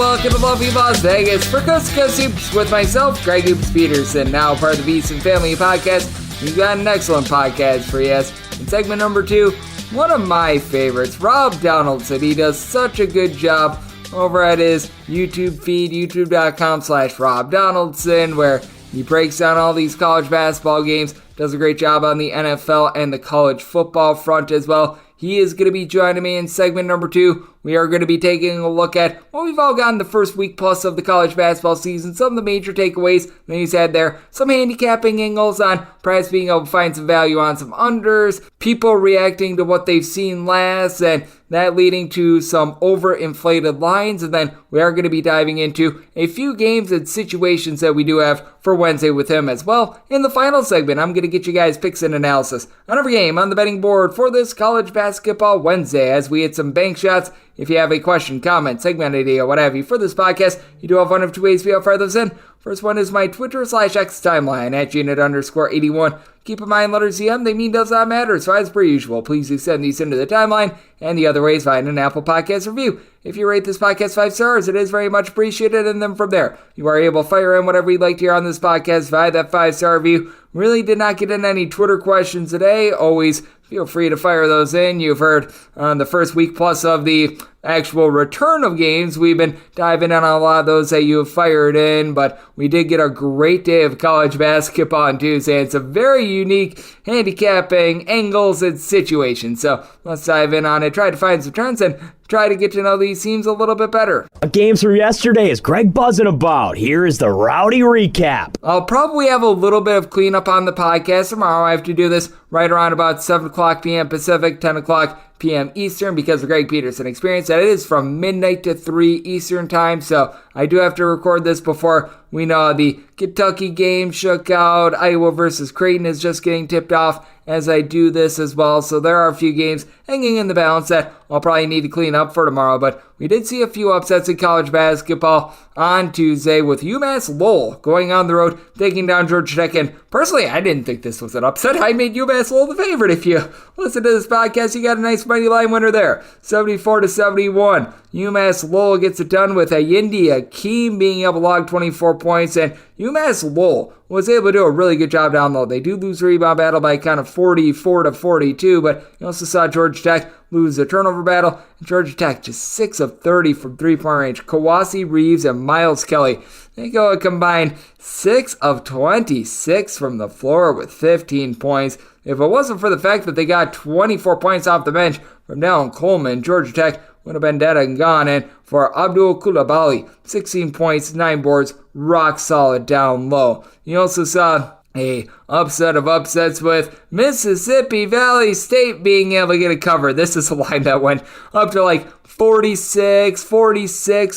welcome to lovely Las Vegas for Coast to Coast Hoops with myself, Greg Hoops Peterson, now part of the Beast Family Podcast. We've got an excellent podcast for you. In segment number 2, one of my favorites, Rob Donaldson. He does such a good job over at his YouTube feed, youtube.com/Rob Donaldson, where he breaks down all these college basketball games, does a great job on the NFL and the college football front as well. He is going to be joining me in segment number 2. We are going to be taking a look at what we've all gotten the first week plus of the college basketball season, some of the major takeaways that he's had there, some handicapping angles on perhaps being able to find some value on some unders, people reacting to what they've seen last, and that leading to some overinflated lines. And then we are going to be diving into a few games and situations that we do have for Wednesday with him as well. In the final segment, I'm going to get you guys picks and analysis on every game on the betting board for this college basketball Wednesday as we hit some bank shots. If you have a question, comment, segment idea, what have you for this podcast, you do have one of two ways to fire those in. First one is my Twitter/X timeline at Unit_81. Keep in mind, letters EM, they mean does not matter. So as per usual, please do send these into the timeline. And the other way is find an Apple Podcast review. If you rate this podcast 5 stars, it is very much appreciated. And then from there, you are able to fire in whatever you'd like to hear on this podcast via that 5-star review. Really did not get in any Twitter questions today. Always feel free to fire those in. You've heard on the first week plus of the actual return of games, we've been diving in on a lot of those that you have fired in, but we did get a great day of college basketball on Tuesday. It's a very unique handicapping angles and situations. So let's dive in on it, try to find some trends, and try to get to know these teams a little bit better. Games from yesterday is Greg buzzing about. Here is the rowdy recap. I'll probably have a little bit of cleanup on the podcast tomorrow. I have to do this right around about 7 o'clock p.m. Pacific, 10 o'clock p.m. Eastern because of Greg Peterson experience. That it is from midnight to 3 Eastern time, so I do have to record this before we know the Kentucky game shook out. Iowa versus Creighton is just getting tipped off as I do this as well, so there are a few games hanging in the balance that I'll probably need to clean up for tomorrow, but we did see a few upsets in college basketball on Tuesday with UMass Lowell going on the road, taking down Georgia Tech, and personally, I didn't think this was an upset. I made UMass Lowell the favorite. If you listen to this podcast, you got a nice money line winner there, 74-71. UMass Lowell gets it done with Ayindi Akeem being able to log 24 points, and UMass Lowell was able to do a really good job down low. They do lose the rebound battle by kind of 44-42, but you also saw Georgia Tech lose the turnover battle. Georgia Tech just 6 of 30 from three-point range. Kawasi Reeves and Miles Kelly, they go a combined 6 of 26 from the floor with 15 points. If it wasn't for the fact that they got 24 points off the bench from Dallin Coleman, Georgia Tech would have been dead and gone. And for Abdul Coulibaly, 16 points, 9 boards, rock solid down low. You also saw a upset of upsets with Mississippi Valley State being able to get a cover. This is a line that went up to like 46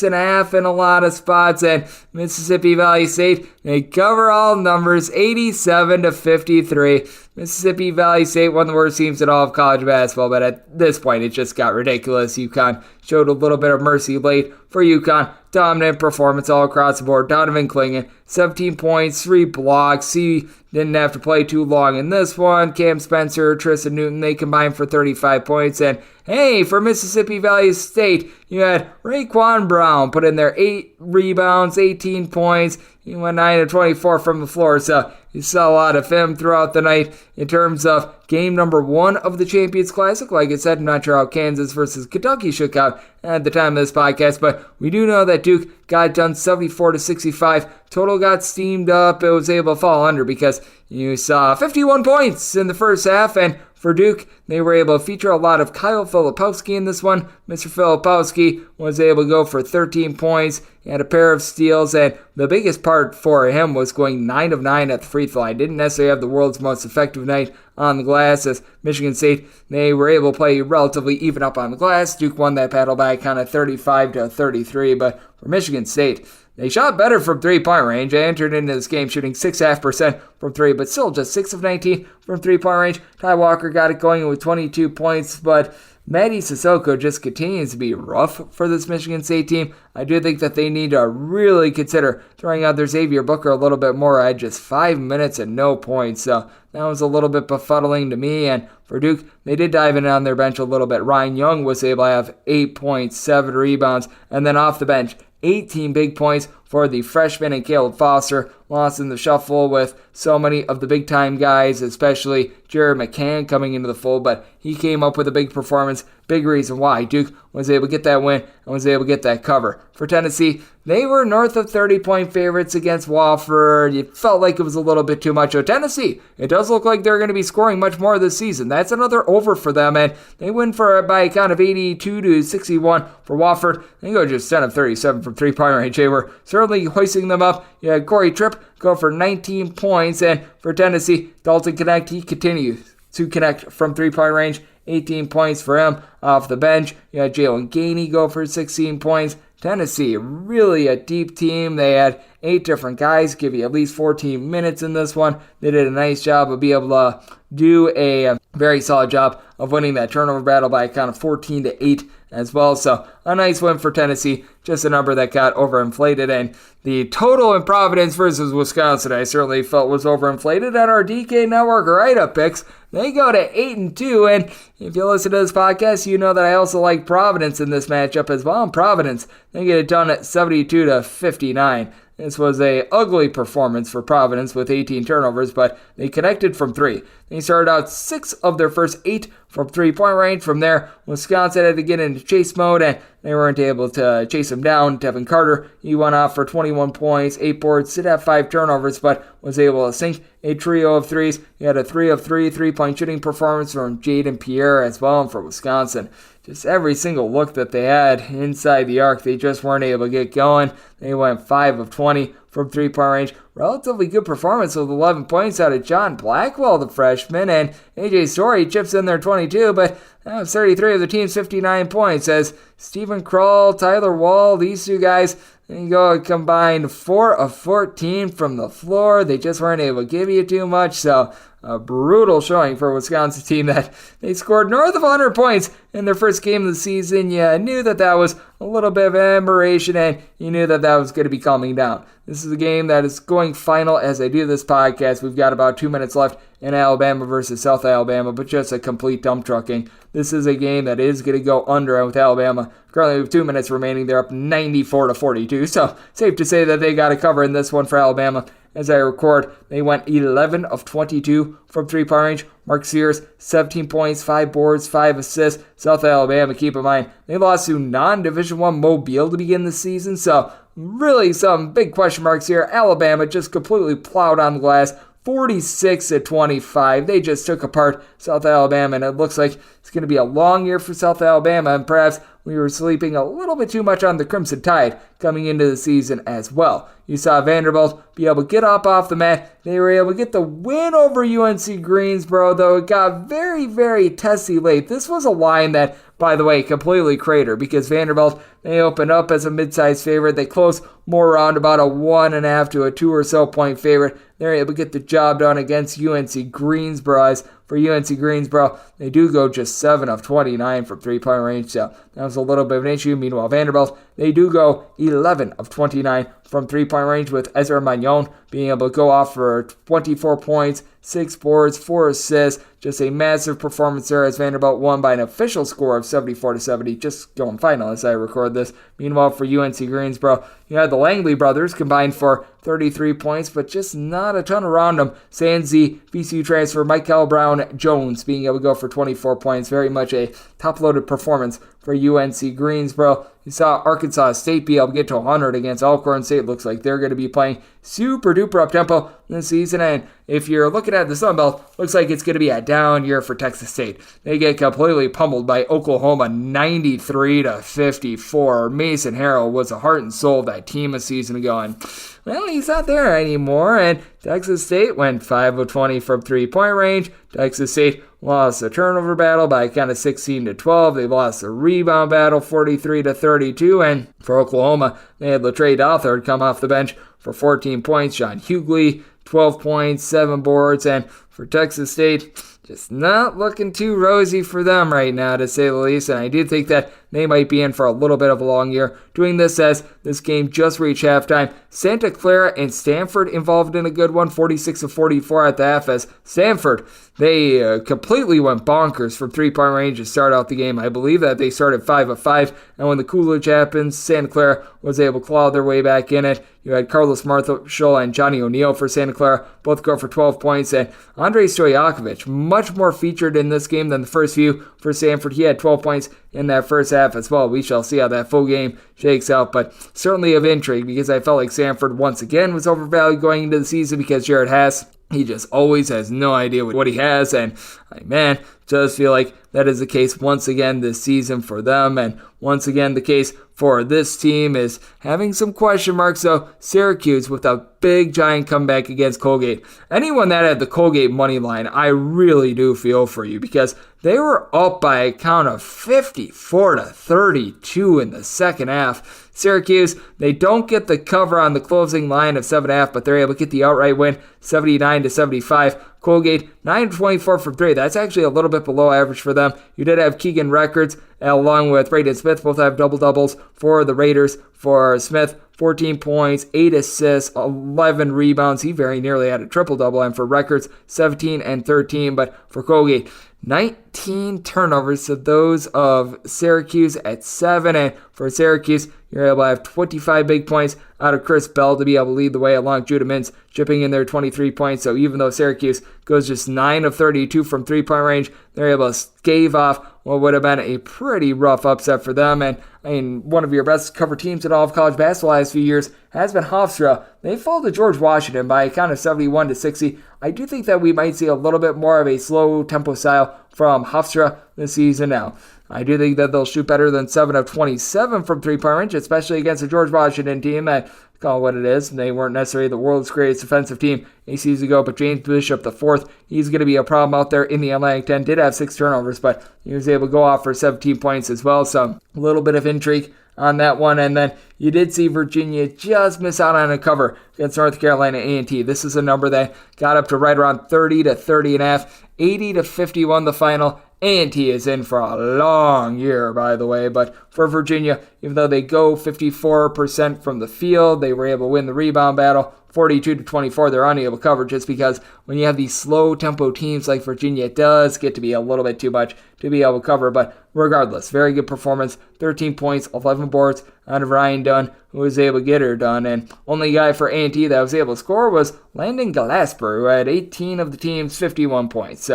and a half in a lot of spots, and Mississippi Valley State, they cover all numbers, 87-53. Mississippi Valley State, one of the worst teams in all of college basketball, but at this point, it just got ridiculous. UConn showed a little bit of mercy late for UConn. Dominant performance all across the board. Donovan Clingan, 17 points, 3 blocks. He didn't have to play too long in this one. Cam Spencer, Tristan Newton, they combined for 35 points. And hey, for Mississippi Valley State, you had Raekwon Brown put in there 8 rebounds, 18 points. He went 9 of 24 from the floor, so you saw a lot of him throughout the night. In terms of game number 1 of the Champions Classic, like I said, I'm not sure how Kansas versus Kentucky shook out at the time of this podcast, but we do know that Duke got done 74-65. Total got steamed up. It was able to fall under because you saw 51 points in the first half, and for Duke, they were able to feature a lot of Kyle Filipowski in this one. Mr. Filipowski was able to go for 13 points. He had a pair of steals, and the biggest part for him was going 9 of 9 at the free throw line. Didn't necessarily have the world's most effective night on the glass, as Michigan State, they were able to play relatively even up on the glass. Duke won that battle by kind of 35-33, but for Michigan State, they shot better from three-point range. They entered into this game shooting 6.5% from three, but still just 6 of 19 from three-point range. Ty Walker got it going with 22 points, but Matty Sissoko just continues to be rough for this Michigan State team. I do think that they need to really consider throwing out their Xavier Booker a little bit more at just 5 minutes and no points. So that was a little bit befuddling to me. And for Duke, they did dive in on their bench a little bit. Ryan Young was able to have 8 points, 7 rebounds, and then off the bench, 18 big points for the freshman and Caleb Foster. Lost in the shuffle with so many of the big-time guys, especially Jared McCann coming into the fold, but he came up with a big performance. Big reason why Duke was able to get that win and was able to get that cover. For Tennessee, they were north of 30-point favorites against Wofford. It felt like it was a little bit too much. So Tennessee, it does look like they're going to be scoring much more this season. That's another over for them, and they win by a count of 82-61 for Wofford. They go just 10 of 37 from three-point range. They were certainly hoisting them up. You had Corey Tripp go for 19 points, and for Tennessee, Dalton Connect, he continues to connect from three-point range. 18 points for him off the bench. You had Jalen Gainey go for 16 points. Tennessee, really a deep team. They had 8 different guys give you at least 14 minutes in this one. They did a nice job of being able to do a very solid job of winning that turnover battle by a count of 14-8 as well. So a nice win for Tennessee, just a number that got overinflated. And the total in Providence versus Wisconsin, I certainly felt was overinflated at our DK Network write-up picks. They go to 8-2, and if you listen to this podcast, you know that I also like Providence in this matchup as well. And Providence, they get it done at 72-59. This was a ugly performance for Providence with 18 turnovers, but they connected from 3. They started out 6 of their first 8 from three-point range. From there, Wisconsin had to get into chase mode, and they weren't able to chase him down. Devin Carter, he went off for 21 points, 8 boards, did have 5 turnovers, but was able to sink a trio of threes. He had a 3 of 3 three-point shooting performance from Jaden Pierre as well for Wisconsin. Just every single look that they had inside the arc, they just weren't able to get going. They went 5 of 20 from three-point range. Relatively good performance with 11 points out of John Blackwell, the freshman, and AJ Story chips in there 22, but that was 33 of the team's 59 points as Stephen Krull, Tyler Wall, these two guys, they go combined 4 of 14 from the floor. They just weren't able to give you too much, so a brutal showing for a Wisconsin team that they scored north of 100 points in their first game of the season. You knew that was a little bit of an aberration, and you knew that was going to be calming down. This is a game that is going final as I do this podcast. We've got about 2 minutes left in Alabama versus South Alabama, but just a complete dump trucking. This is a game that is going to go under with Alabama. Currently with 2 minutes remaining, they're up 94-42, so safe to say that they got a cover in this one for Alabama. As I record, they went 11 of 22 from three-point range. Mark Sears, 17 points, 5 boards, 5 assists. South Alabama, keep in mind, they lost to non-Division I Mobile to begin the season, so really some big question marks here. Alabama just completely plowed on the glass, 46-25. They just took apart South Alabama, and it looks like it's going to be a long year for South Alabama, and perhaps we were sleeping a little bit too much on the Crimson Tide coming into the season as well. You saw Vanderbilt be able to get up off the mat. They were able to get the win over UNC Greensboro, though it got very, very testy late. This was a line that, by the way, completely cratered because Vanderbilt, they opened up as a mid-sized favorite. They closed more around about a 1.5 to a 2 or so point favorite. They're able to get the job done against UNC Greensboro. As for UNC Greensboro, they do go just 7 of 29 from three-point range, so that was a little bit of an issue. Meanwhile, Vanderbilt, they do go 11 of 29 from three-point range, with Ezra Magnon being able to go off for 24 points, 6 boards, 4 assists. Just a massive performance there as Vanderbilt won by an official score of 74-70, just going final as I record this. Meanwhile, for UNC Greensboro, you had the Langley brothers combined for 33 points, but just not a ton around them. Sans the VCU transfer Michael Brown Jones being able to go for 24 points. Very much a top-loaded performance for UNC Greensboro. You saw Arkansas State be able to get to 100 against Alcorn State. Looks like they're going to be playing super-duper up-tempo this season. And if you're looking at the Sun Belt, looks like it's going to be a down year for Texas State. They get completely pummeled by Oklahoma 93-54. Mason Harrell was the heart and soul of that team a season ago. And, well, he's not there anymore. And Texas State went 5 of 20 from three-point range. Texas State lost the turnover battle by kind of 16-12. They lost the rebound battle 43-32. And for Oklahoma, they had Latrey Douthard come off the bench for 14 points. John Hughley, 12 points, 7 boards. And for Texas State, just not looking too rosy for them right now, to say the least. And I do think that they might be in for a little bit of a long year. Doing this as this game just reached halftime. Santa Clara and Stanford involved in a good one, 46-44 at the half, as Stanford, they completely went bonkers from three-point range to start out the game. I believe that they started 5 of 5, and when the Coolidge happens, Santa Clara was able to claw their way back in it. You had Carlos Marshall and Johnny O'Neal for Santa Clara, both go for 12 points, and Andrei Stojakovic, much more featured in this game than the first few for Stanford. He had 12 points in that first half as well. We shall see how that full game shakes out, but certainly of intrigue because I felt like Stanford once again was overvalued going into the season because Jared Haas, he just always has no idea what he has, and man, just feel like that is the case once again this season for them, and once again the case for this team is having some question marks, though. Syracuse with a big giant comeback against Colgate. Anyone that had the Colgate money line, I really do feel for you because they were up by a count of 54-32 in the second half. Syracuse, they don't get the cover on the closing line of 7.5, but they're able to get the outright win, 79-75. Colgate, 9-24 from 3. That's actually a little bit below average for them. You did have Keegan Records along with Braden Smith, both have double-doubles for the Raiders. For Smith, 14 points, 8 assists, 11 rebounds. He very nearly had a triple-double. And for Records, 17 and 13. But for Colgate, 19 turnovers to those of Syracuse at 7. And for Syracuse, you're able to have 25 big points out of Chris Bell to be able to lead the way along Judah Mintz, chipping in their 23 points. So even though Syracuse goes just 9 of 32 from three-point range, they're able to stave off what would have been a pretty rough upset for them. And I mean, one of your best cover teams in all of college basketball the last few years has been Hofstra. They fall to George Washington by a count of 71-60. I do think that we might see a little bit more of a slow tempo style from Hofstra this season now. I do think that they'll shoot better than 7 of 27 from three-point range, especially against the George Washington team. I call it what it is. They weren't necessarily the world's greatest defensive team a season ago, but James Bishop IV, he's going to be a problem out there in the Atlantic 10. Did have 6 turnovers, but he was able to go off for 17 points as well, so a little bit of intrigue on that one. And then you did see Virginia just miss out on a cover against North Carolina A&T. This is a number that got up to right around 30-30.5, 80-51 the final. A&T is in for a long year, by the way, but for Virginia, even though they go 54% from the field, they were able to win the rebound battle. 42-24, they're unable to cover just because when you have these slow tempo teams like Virginia, it does get to be a little bit too much to be able to cover. But regardless, very good performance. 13 points, 11 boards out of Ryan Dunn, who was able to get her done. And only guy for A&T that was able to score was Landon Galasper, who had 18 of the team's 51 points.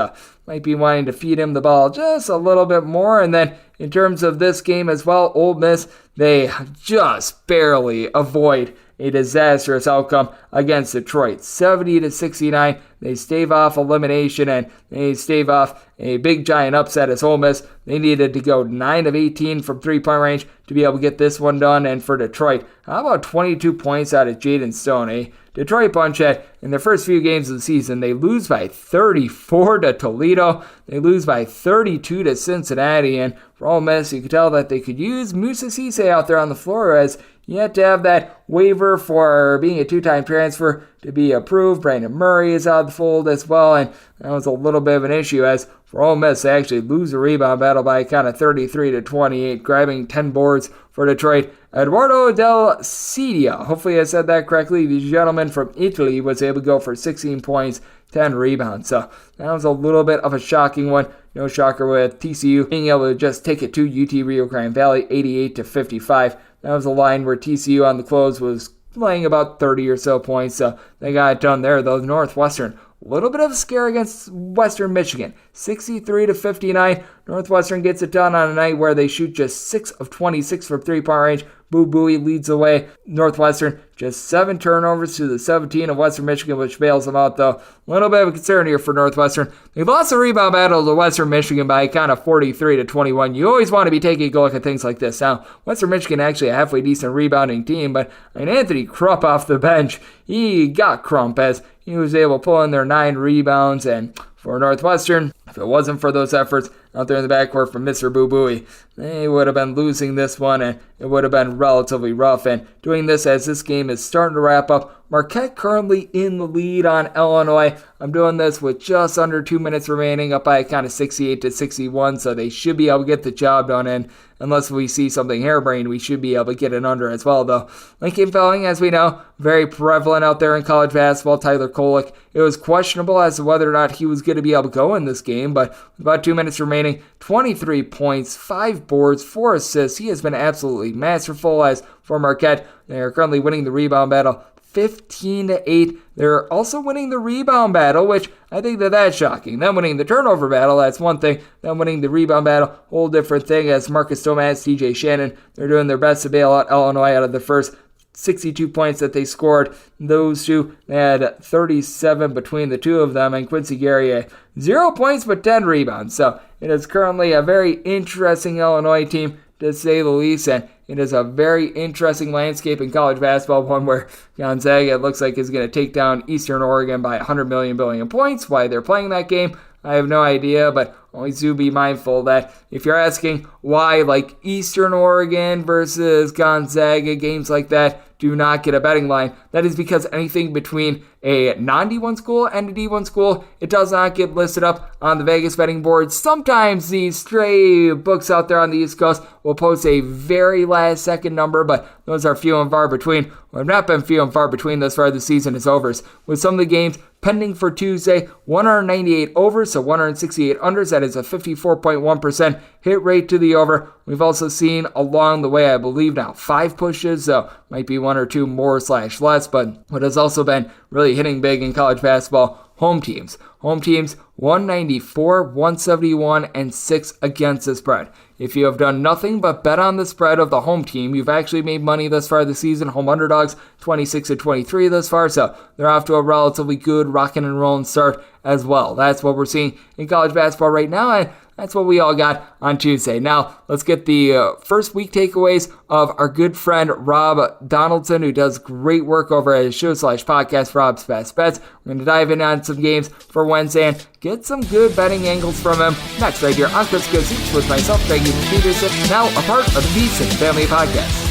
Might be wanting to feed him the ball just a little bit more. And then in terms of this game as well, Ole Miss, they just barely avoid a disastrous outcome against Detroit. 70-69. They stave off elimination and they stave off a big giant upset as Ole Miss. They needed to go 9 of 18 from three-point range to be able to get this one done. And for Detroit, how about 22 points out of Jaden Stone? Detroit bunch in their first few games of the season, they lose by 34 to Toledo. They lose by 32 to Cincinnati. And for Ole Miss, you could tell that they could use Musa Cisse out there on the floor as you had to have that waiver for being a 2-time transfer to be approved. Brandon Murray is out of the fold as well, and that was a little bit of an issue as for Ole Miss, they actually lose the rebound battle by a count of 33-28, grabbing 10 boards for Detroit. Eduardo Del Cidia, hopefully I said that correctly, the gentleman from Italy was able to go for 16 points, 10 rebounds. So that was a little bit of a shocking one. No shocker with TCU being able to just take it to UT Rio Grande Valley, 88-55. That was a line where TCU on the close was playing about 30 or so points, so they got it done there, though. Northwestern, a little bit of a scare against Western Michigan, 63-59. Northwestern gets it done on a night where they shoot just 6 of 26 from three-point range. Boo Buie leads the way. Northwestern, just 7 turnovers to the 17 of Western Michigan, which bails them out, though. A little bit of a concern here for Northwestern. They lost the rebound battle to Western Michigan by a count of 43-21. You always want to be taking a look at things like this. Now, Western Michigan actually a halfway decent rebounding team, but Anthony Krupp off the bench, he got crump as he was able to pull in their 9 rebounds, and for Northwestern, If it wasn't for those efforts out there in the backcourt from Mr. Boo Booey, they would have been losing this one, and it would have been relatively rough. And doing this as this game is starting to wrap up, Marquette currently in the lead on Illinois. I'm doing this with just under 2 minutes remaining, up by a count of 68-61, so they should be able to get the job done. And unless we see something harebrained, we should be able to get it under as well, though. Lincoln fouling, as we know, very prevalent out there in college basketball. Tyler Kolek, it was questionable as to whether or not he was going to be able to go in this game, but with about 2 minutes remaining, 23 points, 5 boards, 4 assists. He has been absolutely masterful. As for Marquette, they are currently winning the rebound battle 15-8. They're also winning the rebound battle, which I think that's shocking. Them winning the turnover battle, that's one thing. Them winning the rebound battle, whole different thing. As Marcus Thomas, TJ Shannon, they're doing their best to bail out Illinois out of the first 62 points that they scored. Those two, they had 37 between the two of them, and Quincy Guerrier, 0 points but 10 rebounds. So it is currently a very interesting Illinois team, to say the least, and it is a very interesting landscape in college basketball, one where Gonzaga, it looks like, is going to take down Eastern Oregon by 100 billion points. Why they're playing that game, I have no idea, but always do be mindful that if you're asking why, like, Eastern Oregon versus Gonzaga, games like that do not get a betting line, that is because anything between a non-D1 school and a D1 school, it does not get listed up on the Vegas betting board. Sometimes these stray books out there on the East Coast will post a very last-second number, but those are few and far between. Well, have not been few and far between thus far. The season is over. With some of the games pending for Tuesday, 198 overs, so 168 unders. That is a 54.1% hit rate to the over. We've also seen along the way, I believe now, 5 pushes, so might be 1 or 2 more/less, but what has also been really hitting big in college basketball, home teams. Home teams, 194, 171, and 6 against the spread. If you have done nothing but bet on the spread of the home team, you've actually made money thus far this season. Home underdogs, 26-23 thus far, so they're off to a relatively good rocking and rolling start as well. That's what we're seeing in college basketball right now, and that's what we all got on Tuesday. Now, let's get the first week takeaways of our good friend Rob Donaldson, who does great work over at his show/podcast, Rob's Best Bets. We're going to dive in on some games for Wednesday and get some good betting angles from him next, right here on Coast to Coast Hoops with myself, Greg Peterson, now a part of the Beeson Family Podcast.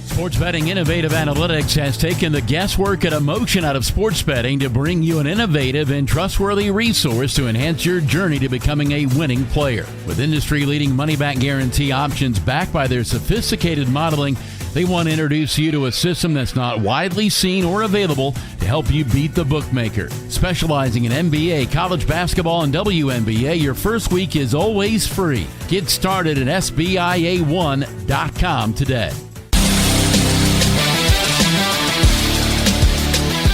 Sports Betting Innovative Analytics has taken the guesswork and emotion out of sports betting to bring you an innovative and trustworthy resource to enhance your journey to becoming a winning player. With industry-leading money-back guarantee options backed by their sophisticated modeling, they want to introduce you to a system that's not widely seen or available to help you beat the bookmaker. Specializing in NBA, college basketball, and WNBA, your first week is always free. Get started at SBIA1.com today.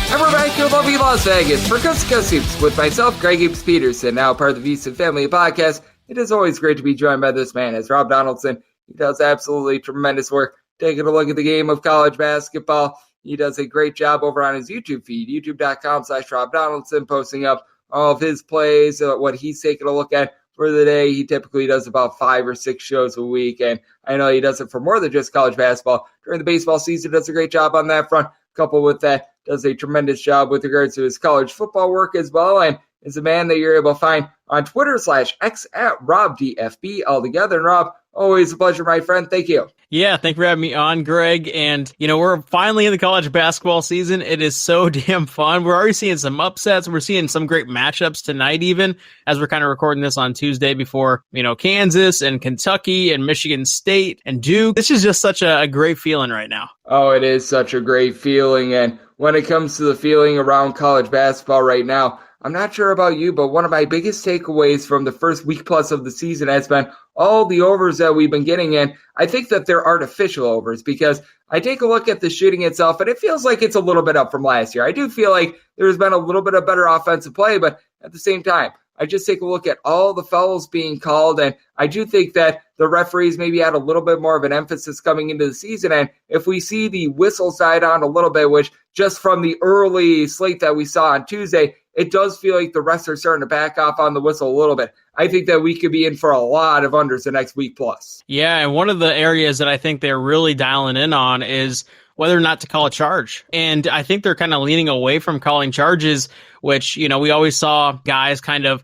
And we're back to lovely Las Vegas for Coast to Coast Hoops with myself, Greg Peterson, now part of the Beeson Family Podcast. It is always great to be joined by this man, as Rob Donaldson. He does absolutely tremendous work taking a look at the game of college basketball. He does a great job over on his YouTube feed, youtube.com/Rob Donaldson, posting up all of his plays, what he's taking a look at for the day. He typically does about 5 or 6 shows a week, and I know he does it for more than just college basketball. During the baseball season, does a great job on that front. Coupled with that, does a tremendous job with regards to his college football work as well, and is a man that you're able to find on Twitter/X at RobDFB altogether. And Rob, always a pleasure, my friend. Thank you. Yeah, thank you for having me on, Greg. And, we're finally in the college basketball season. It is so damn fun. We're already seeing some upsets. We're seeing some great matchups tonight, even as we're kind of recording this on Tuesday before, Kansas and Kentucky and Michigan State and Duke. This is just such a great feeling right now. Oh, it is such a great feeling. And when it comes to the feeling around college basketball right now, I'm not sure about you, but one of my biggest takeaways from the first week plus of the season has been all the overs that we've been getting in. I think that they're artificial overs because I take a look at the shooting itself, and it feels like it's a little bit up from last year. I do feel like there's been a little bit of better offensive play, but at the same time, I just take a look at all the fouls being called, and I do think that the referees maybe had a little bit more of an emphasis coming into the season. And if we see the whistle side on a little bit, which just from the early slate that we saw on Tuesday, it does feel like the refs are starting to back off on the whistle a little bit. I think that we could be in for a lot of unders the next week plus. Yeah, and one of the areas that I think they're really dialing in on is whether or not to call a charge. And I think they're kind of leaning away from calling charges, which, we always saw guys kind of,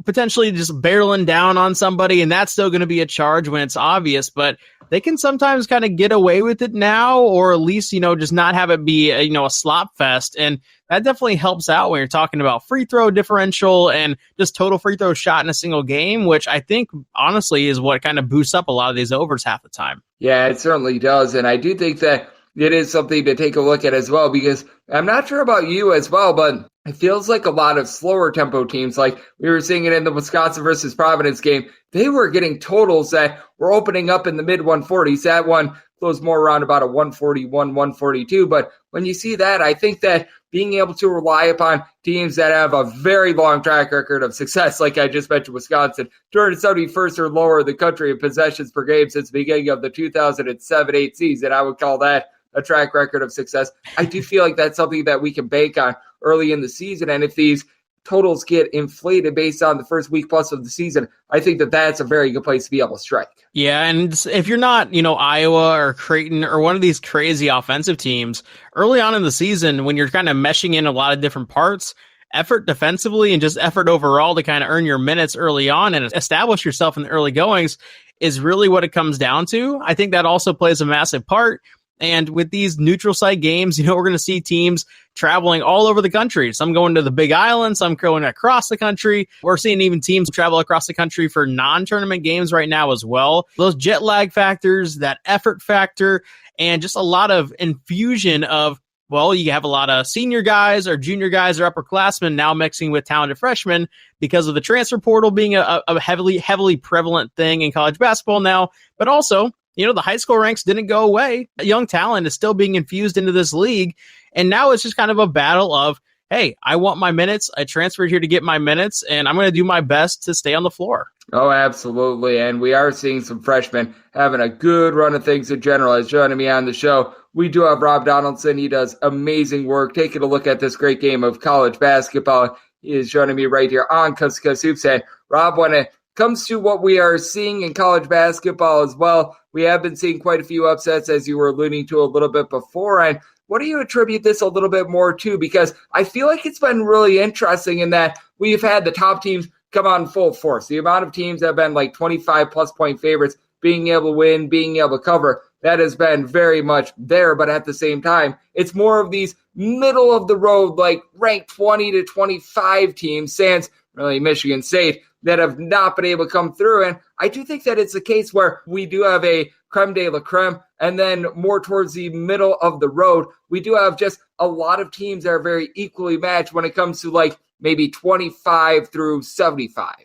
potentially just barreling down on somebody, and that's still going to be a charge when it's obvious, but they can sometimes kind of get away with it now, or at least, just not have it be, a slop fest. And that definitely helps out when you're talking about free throw differential and just total free throw shot in a single game, which I think honestly is what kind of boosts up a lot of these overs half the time. Yeah, it certainly does. And I do think that it is something to take a look at as well, because I'm not sure about you as well, but it feels like a lot of slower tempo teams, like we were seeing it in the Wisconsin versus Providence game, they were getting totals that were opening up in the mid 140s. That one closed more around about a 141, 142. But when you see that, I think that being able to rely upon teams that have a very long track record of success, like I just mentioned, Wisconsin, 271st or lower in the country in possessions per game since the beginning of the 2007-8 season, I would call that a track record of success. I do feel like that's something that we can bank on early in the season. And if these totals get inflated based on the first week plus of the season, I think that that's a very good place to be able to strike. Yeah, and if you're not, Iowa or Creighton or one of these crazy offensive teams, early on in the season, when you're kind of meshing in a lot of different parts, effort defensively and just effort overall to kind of earn your minutes early on and establish yourself in the early goings is really what it comes down to. I think that also plays a massive part. And with these neutral site games, we're going to see teams traveling all over the country. Some going to the Big Island, some going across the country. We're seeing even teams travel across the country for non-tournament games right now as well. Those jet lag factors, that effort factor, and just a lot of infusion of, well, you have a lot of senior guys or junior guys or upperclassmen now mixing with talented freshmen because of the transfer portal being a heavily prevalent thing in college basketball now, but also the high school ranks didn't go away. Young talent is still being infused into this league. And now it's just kind of a battle of, hey, I want my minutes. I transferred here to get my minutes, and I'm going to do my best to stay on the floor. Oh, absolutely. And we are seeing some freshmen having a good run of things in general. As joining me on the show, we do have Rob Donaldson. He does amazing work taking a look at this great game of college basketball. He is joining me right here on Coast to Coast Hoops. And Rob, when it comes to what we are seeing in college basketball as well, we have been seeing quite a few upsets, as you were alluding to a little bit before. And what do you attribute this a little bit more to? Because I feel like it's been really interesting in that we've had the top teams come on full force. The amount of teams that have been like 25-plus point favorites being able to win, being able to cover, that has been very much there. But at the same time, it's more of these middle of the road, like ranked 20 to 25 teams, sans really Michigan State, that have not been able to come through. And I do think that it's a case where we do have a creme de la creme, and then more towards the middle of the road, we do have just a lot of teams that are very equally matched when it comes to like maybe 25 through 75.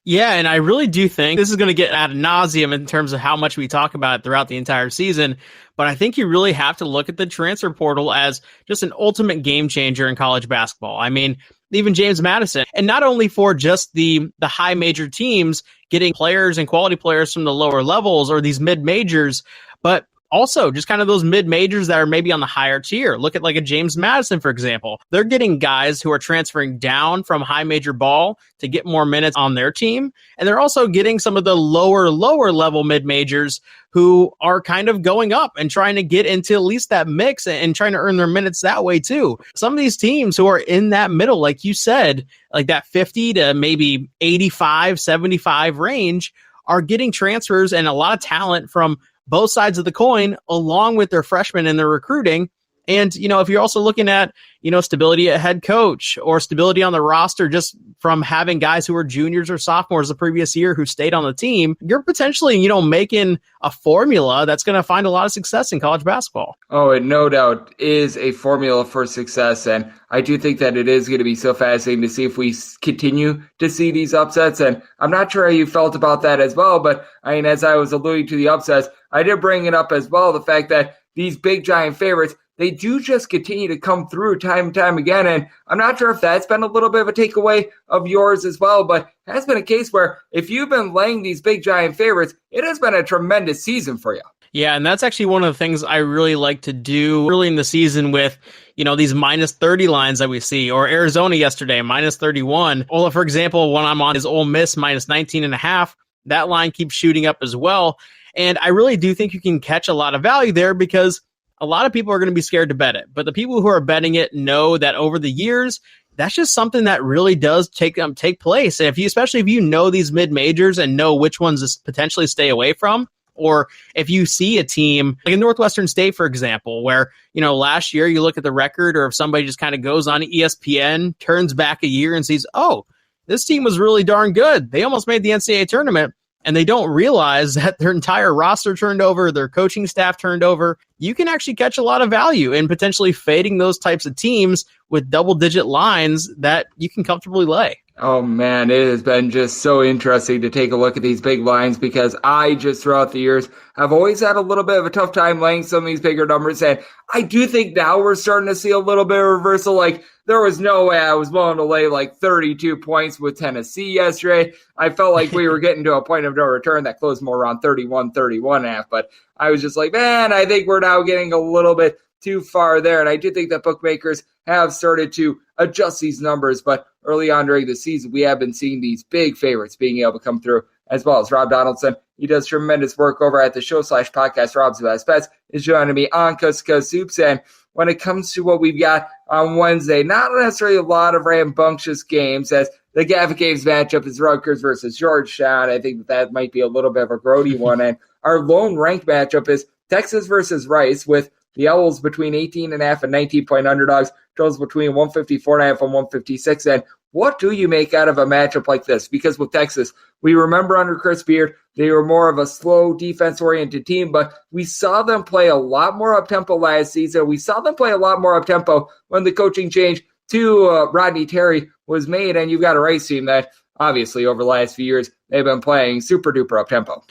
Yeah, and I really do think this is going to get ad nauseum in terms of how much we talk about it throughout the entire season. But I think you really have to look at the transfer portal as just an ultimate game changer in college basketball. I mean, even James Madison, and not only for just the high major teams getting players and quality players from the lower levels or these mid majors, but also just kind of those mid majors that are maybe on the higher tier. Look at like a James Madison, for example. They're getting guys who are transferring down from high major ball to get more minutes on their team. And they're also getting some of the lower level mid majors who are kind of going up and trying to get into at least that mix and trying to earn their minutes that way too. Some of these teams who are in that middle, like you said, like that 50 to maybe 85, 75 range are getting transfers and a lot of talent from both sides of the coin, along with their freshmen and their recruiting. And, if you're also looking at, stability at head coach or stability on the roster, just from having guys who were juniors or sophomores the previous year who stayed on the team, you're potentially, making a formula that's going to find a lot of success in college basketball. Oh, it no doubt is a formula for success. And I do think that it is going to be so fascinating to see if we continue to see these upsets. And I'm not sure how you felt about that as well. But I mean, as I was alluding to the upsets, I did bring it up as well, the fact that these big giant favorites, they do just continue to come through time and time again. And I'm not sure if that's been a little bit of a takeaway of yours as well, but it has been a case where if you've been laying these big giant favorites, it has been a tremendous season for you. Yeah, and that's actually one of the things I really like to do early in the season with, these minus 30 lines that we see, or Arizona yesterday, minus 31. Well, for example, when I'm on is Ole Miss minus 19.5, that line keeps shooting up as well. And I really do think you can catch a lot of value there because a lot of people are going to be scared to bet it. But the people who are betting it know that over the years, that's just something that really does take place. And especially if you know these mid-majors and know which ones to potentially stay away from, or if you see a team like in Northwestern State, for example, where, last year you look at the record, or if somebody just kind of goes on ESPN, turns back a year and sees, oh, this team was really darn good. They almost made the NCAA tournament. And they don't realize that their entire roster turned over, their coaching staff turned over. You can actually catch a lot of value in potentially fading those types of teams with double-digit lines that you can comfortably lay. Oh, man, it has been just so interesting to take a look at these big lines, because I just throughout the years have always had a little bit of a tough time laying some of these bigger numbers. And I do think now we're starting to see a little bit of reversal. Like, there was no way I was willing to lay like 32 points with Tennessee yesterday. I felt like we were getting to a point of no return that closed more around 31.5. But I was just like, man, I think we're now getting a little bit too far there. And I do think that bookmakers have started to adjust these numbers. But early on during the season, we have been seeing these big favorites being able to come through, as well as Rob Donaldson. He does tremendous work over at the show/podcast Rob's Best Bets, is joining me on Coast to Coast Hoops. And when it comes to what we've got on Wednesday, not necessarily a lot of rambunctious games, as the Gaffa Games matchup is Rutgers versus Georgetown. I think that might be a little bit of a grody one. And our lone ranked matchup is Texas versus Rice, with the Owls between 18.5 and 19-point underdogs, totals between 154.5 and 156. And what do you make out of a matchup like this? Because with Texas, we remember under Chris Beard, they were more of a slow defense-oriented team, but we saw them play a lot more up-tempo last season. We saw them play a lot more up-tempo when the coaching change to Rodney Terry was made, and you've got a Rice team that obviously over the last few years, they've been playing super-duper up-tempo.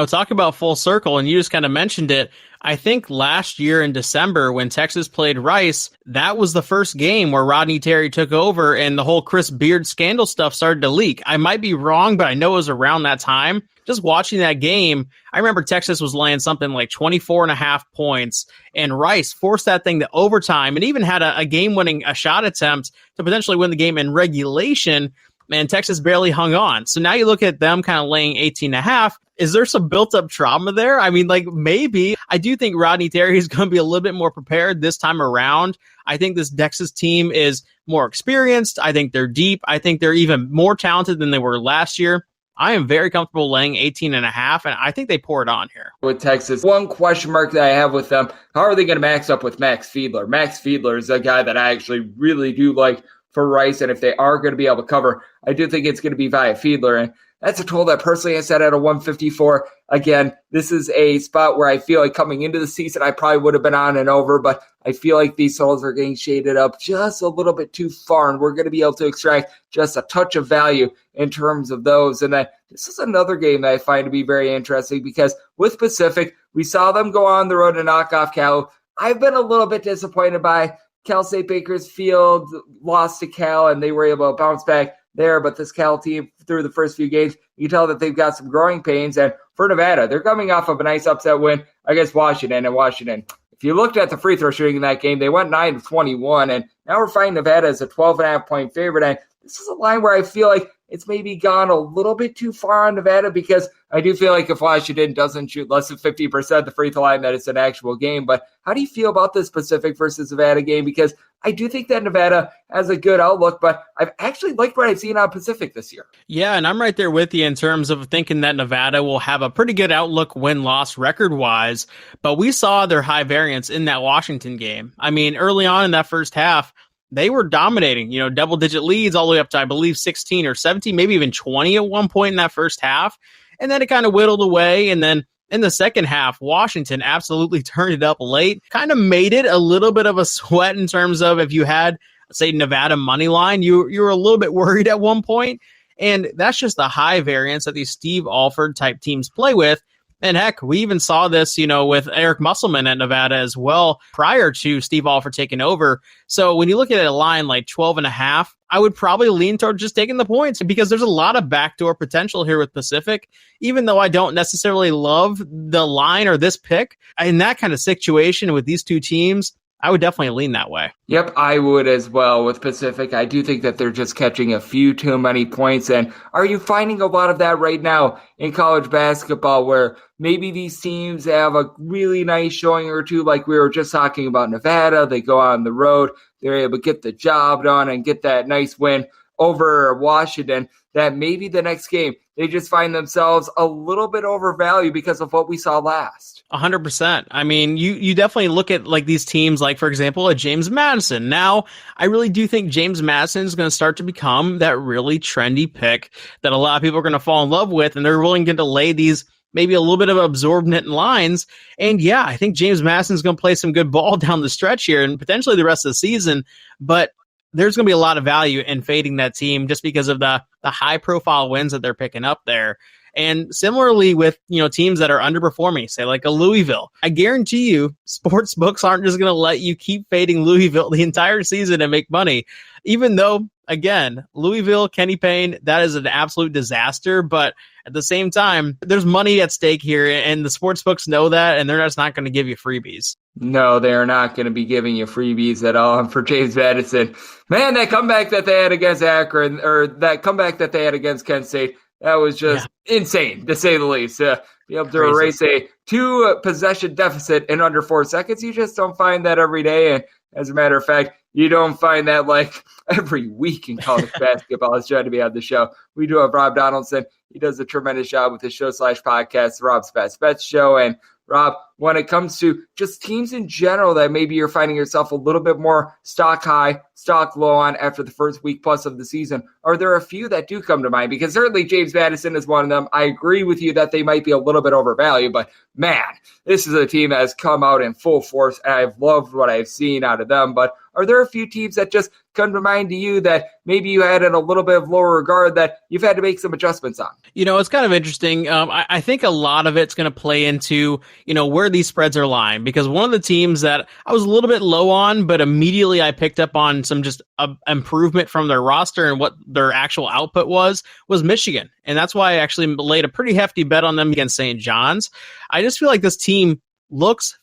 Talk about full circle, and you just kind of mentioned it. I think last year in December when Texas played Rice, that was the first game where Rodney Terry took over and the whole Chris Beard scandal stuff started to leak. I might be wrong, but I know it was around that time. Just watching that game, I remember Texas was laying something like 24.5 points, and Rice forced that thing to overtime and even had a game-winning shot attempt to potentially win the game in regulation. Man, Texas barely hung on. So now you look at them kind of laying 18.5. Is there some built-up trauma there? I mean, like, maybe. I do think Rodney Terry is going to be a little bit more prepared this time around. I think this Texas team is more experienced. I think they're deep. I think they're even more talented than they were last year. I am very comfortable laying 18.5, and I think they pour it on here. With Texas, one question mark that I have with them, how are they going to max up with Max Fiedler? Max Fiedler is a guy that I actually really do like for Rice, and if they are going to be able to cover, I do think it's going to be via Fiedler, and that's a total that personally I set at a 154. Again, this is a spot where I feel like coming into the season, I probably would have been on and over, but I feel like these totals are getting shaded up just a little bit too far, and we're going to be able to extract just a touch of value in terms of those. And then this is another game that I find to be very interesting, because with Pacific, we saw them go on the road to knock off Cal. I've been a little bit disappointed by Cal State Bakersfield lost to Cal, and they were able to bounce back there. But this Cal team, through the first few games, you can tell that they've got some growing pains. And for Nevada, they're coming off of a nice upset win against Washington. And Washington, if you looked at the free throw shooting in that game, they went 9 of 21. And now we're finding Nevada as a 12.5-point favorite. And this is a line where I feel like it's maybe gone a little bit too far on Nevada, because I do feel like if Washington doesn't shoot less than 50% the free throw line, that it's an actual game. But how do you feel about this Pacific versus Nevada game? Because I do think that Nevada has a good outlook, but I've actually liked what I've seen on Pacific this year. Yeah, and I'm right there with you in terms of thinking that Nevada will have a pretty good outlook win-loss record-wise, but we saw their high variance in that Washington game. I mean, early on in that first half, they were dominating, double-digit leads all the way up to, I believe, 16 or 17, maybe even 20 at one point in that first half. And then it kind of whittled away. And then in the second half, Washington absolutely turned it up late, kind of made it a little bit of a sweat in terms of if you had, say, Nevada money line, you were a little bit worried at one point. And that's just the high variance that these Steve Alford type teams play with. And heck, we even saw this, with Eric Musselman at Nevada as well prior to Steve Alford taking over. So when you look at a line like 12.5, I would probably lean toward just taking the points, because there's a lot of backdoor potential here with Pacific, even though I don't necessarily love the line or this pick. In that kind of situation with these two teams, I would definitely lean that way. Yep, I would as well with Pacific. I do think that they're just catching a few too many points. And are you finding a lot of that right now in college basketball where maybe these teams have a really nice showing or two, like we were just talking about Nevada? They go on the road, they're able to get the job done and get that nice win over Washington, that maybe the next game they just find themselves a little bit overvalued because of what we saw last. 100%. I mean, you definitely look at like these teams, like for example, a James Madison. Now, I really do think James Madison is going to start to become that really trendy pick that a lot of people are going to fall in love with, and they're willing to lay these maybe a little bit of absorbent lines. And yeah, I think James Madison's going to play some good ball down the stretch here and potentially the rest of the season, but there's going to be a lot of value in fading that team just because of the high profile wins that they're picking up there. And similarly with, teams that are underperforming, say like a Louisville, I guarantee you sports books aren't just going to let you keep fading Louisville the entire season and make money, even though, again, Louisville, Kenny Payne, that is an absolute disaster. But at the same time, there's money at stake here, and the sports books know that, and they're just not going to give you freebies. No, they're not going to be giving you freebies at all. And for James Madison, man, that comeback that they had against Akron, or that comeback that they had against Kent State, that was just insane, to say the least. Be able to erase a 2-possession deficit in under 4 seconds, you just don't find that every day. And as a matter of fact, you don't find that like every week in college basketball. It's trying to be on the show. We do have Rob Donaldson. He does a tremendous job with his show/podcast, Rob's Best Bets Show. And Rob, when it comes to just teams in general that maybe you're finding yourself a little bit more stock high, stock low on after the first week plus of the season, are there a few that do come to mind? Because certainly James Madison is one of them. I agree with you that they might be a little bit overvalued, but man, this is a team that has come out in full force, and I've loved what I've seen out of them. But are there a few teams that just come to mind to you that maybe you had in a little bit of lower regard that you've had to make some adjustments on? It's kind of interesting. I think a lot of it's going to play into, where these spreads are lying, because one of the teams that I was a little bit low on, but immediately I picked up on some just improvement from their roster and what their actual output was Michigan. And that's why I actually laid a pretty hefty bet on them against St. John's. I just feel like this team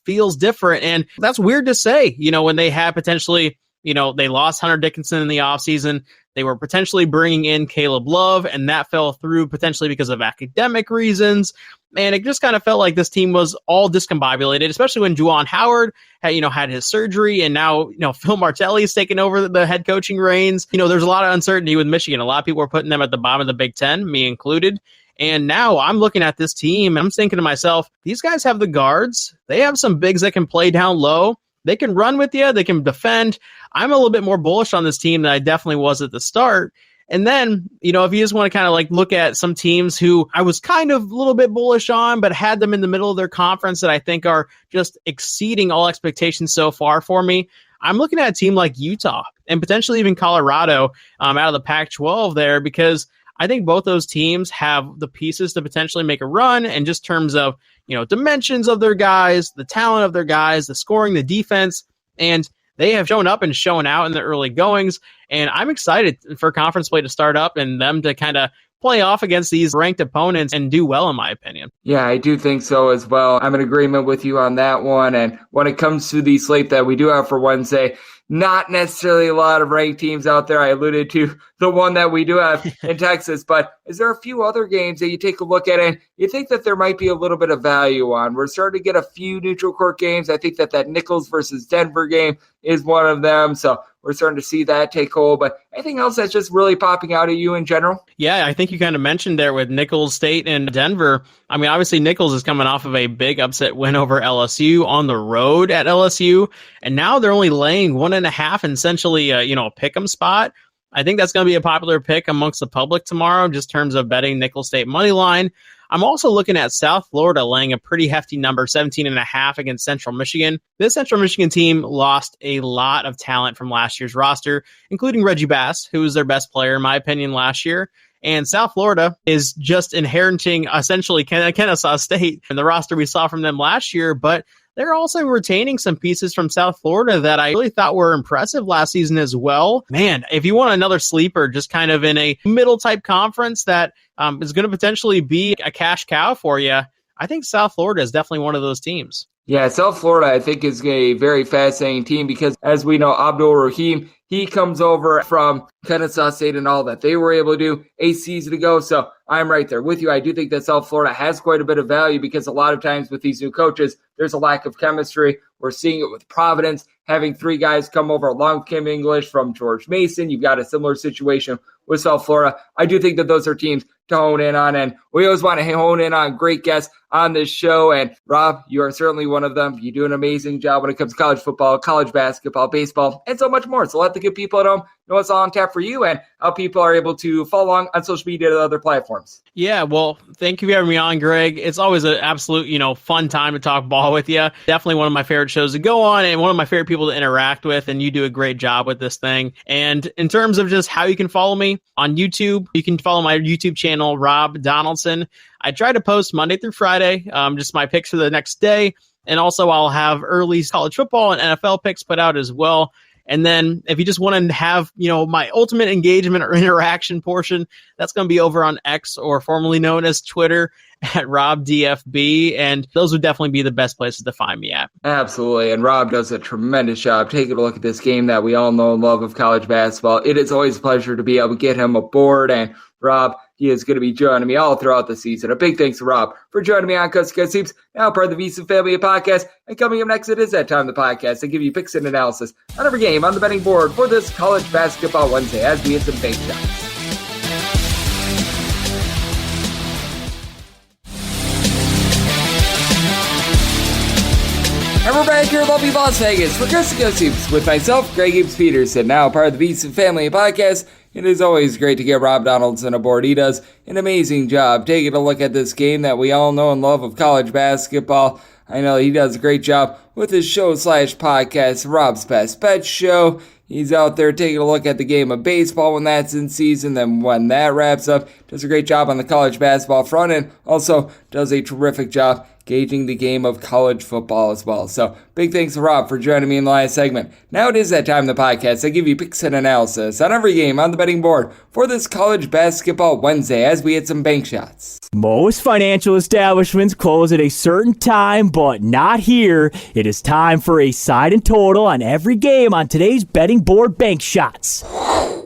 feels different. And that's weird to say, when they had potentially, they lost Hunter Dickinson in the offseason. They were potentially bringing in Caleb Love, and that fell through potentially because of academic reasons. And it just kind of felt like this team was all discombobulated, especially when Juwan Howard had his surgery, and now, Phil Martelli is taking over the head coaching reins. There's a lot of uncertainty with Michigan. A lot of people are putting them at the bottom of the Big Ten, me included. And now I'm looking at this team, and I'm thinking to myself, these guys have the guards. They have some bigs that can play down low. They can run with you. They can defend. I'm a little bit more bullish on this team than I definitely was at the start. And then, if you just want to kind of look at some teams who I was kind of a little bit bullish on, but had them in the middle of their conference that I think are just exceeding all expectations so far for me, I'm looking at a team like Utah and potentially even Colorado out of the Pac-12 there, because I think both those teams have the pieces to potentially make a run, and just terms of, dimensions of their guys, the talent of their guys, the scoring, the defense, and they have shown up and shown out in the early goings. And I'm excited for conference play to start up and them to kind of play off against these ranked opponents and do well, in my opinion. Yeah, I do think so as well. I'm in agreement with you on that one. And when it comes to the slate that we do have for Wednesday, not necessarily a lot of ranked teams out there. I alluded to the one that we do have in Texas, but is there a few other games that you take a look at and you think that there might be a little bit of value on? We're starting to get a few neutral court games. I think that Nicholls versus Denver game is one of them. So we're starting to see that take hold. But anything else that's just really popping out at you in general? Yeah, I think you kind of mentioned there with Nicholls State and Denver. I mean, obviously Nicholls is coming off of a big upset win over LSU on the road at LSU. And now they're only laying 1.5 and essentially, a pick'em spot. I think that's going to be a popular pick amongst the public tomorrow, just in terms of betting Nicholls State money line. I'm also looking at South Florida laying a pretty hefty number, 17.5 against Central Michigan. This Central Michigan team lost a lot of talent from last year's roster, including Reggie Bass, who was their best player, in my opinion, last year. And South Florida is just inheriting essentially Kennesaw State and the roster we saw from them last year, but they're also retaining some pieces from South Florida that I really thought were impressive last season as well. Man, if you want another sleeper just kind of in a middle type conference that is going to potentially be a cash cow for you, I think South Florida is definitely one of those teams. Yeah, South Florida, I think, is a very fascinating team because, as we know, Abdul Rahim, he comes over from Kennesaw State and all that they were able to do a season ago. So I'm right there with you. I do think that South Florida has quite a bit of value because a lot of times with these new coaches, there's a lack of chemistry. We're seeing it with Providence, having three guys come over along with Kim English from George Mason. You've got a similar situation with South Florida. I do think that those are teams to hone in on, and we always want to hone in on great guests on this show. And Rob, you are certainly one of them. You do an amazing job when it comes to college football, college basketball, baseball, and so much more. So let the good people at home know what's all on tap for you and how people are able to follow along on social media and other platforms. Yeah, well, thank you for having me on, Greg. It's always an absolute, fun time to talk ball with you. Definitely one of my favorite shows to go on and one of my favorite people to interact with, and you do a great job with this thing. And in terms of just how you can follow me on YouTube, you can follow my YouTube channel, Rob Donaldson. I try to post Monday through Friday, just my picks for the next day. And also I'll have early college football and NFL picks put out as well. And then if you just want to have, my ultimate engagement or interaction portion, that's going to be over on X, or formerly known as Twitter, at RobDFB. And those would definitely be the best places to find me at. Absolutely. And Rob does a tremendous job taking a look at this game that we all know and love of college basketball. It is always a pleasure to be able to get him aboard. And Rob, he is going to be joining me all throughout the season. A big thanks to Rob for joining me on Coast to Coast Hoops, now part of the VSiN Family Podcast. And coming up next, it is that time of the podcast. I give you picks and analysis on every game on the betting board for this College Basketball Wednesday as we hit some big shots. And we're back here in lovely Las Vegas for Coast to Coast Hoops with myself, Greg Gibbs Peterson, now part of the VSiN Family Podcast. It is always great to get Rob Donaldson aboard. He does an amazing job taking a look at this game that we all know and love of college basketball. I know he does a great job with his show/podcast, Rob's Best Bet Show. He's out there taking a look at the game of baseball when that's in season. Then when that wraps up, does a great job on the college basketball front and also does a terrific job gauging the game of college football as well. So big thanks to Rob for joining me in the last segment. Now it is that time of the podcast. I give you picks and analysis on every game on the betting board for this College Basketball Wednesday as we hit some bank shots. Most financial establishments close at a certain time, but not here. It is time for a side and total on every game on today's betting board bank shots.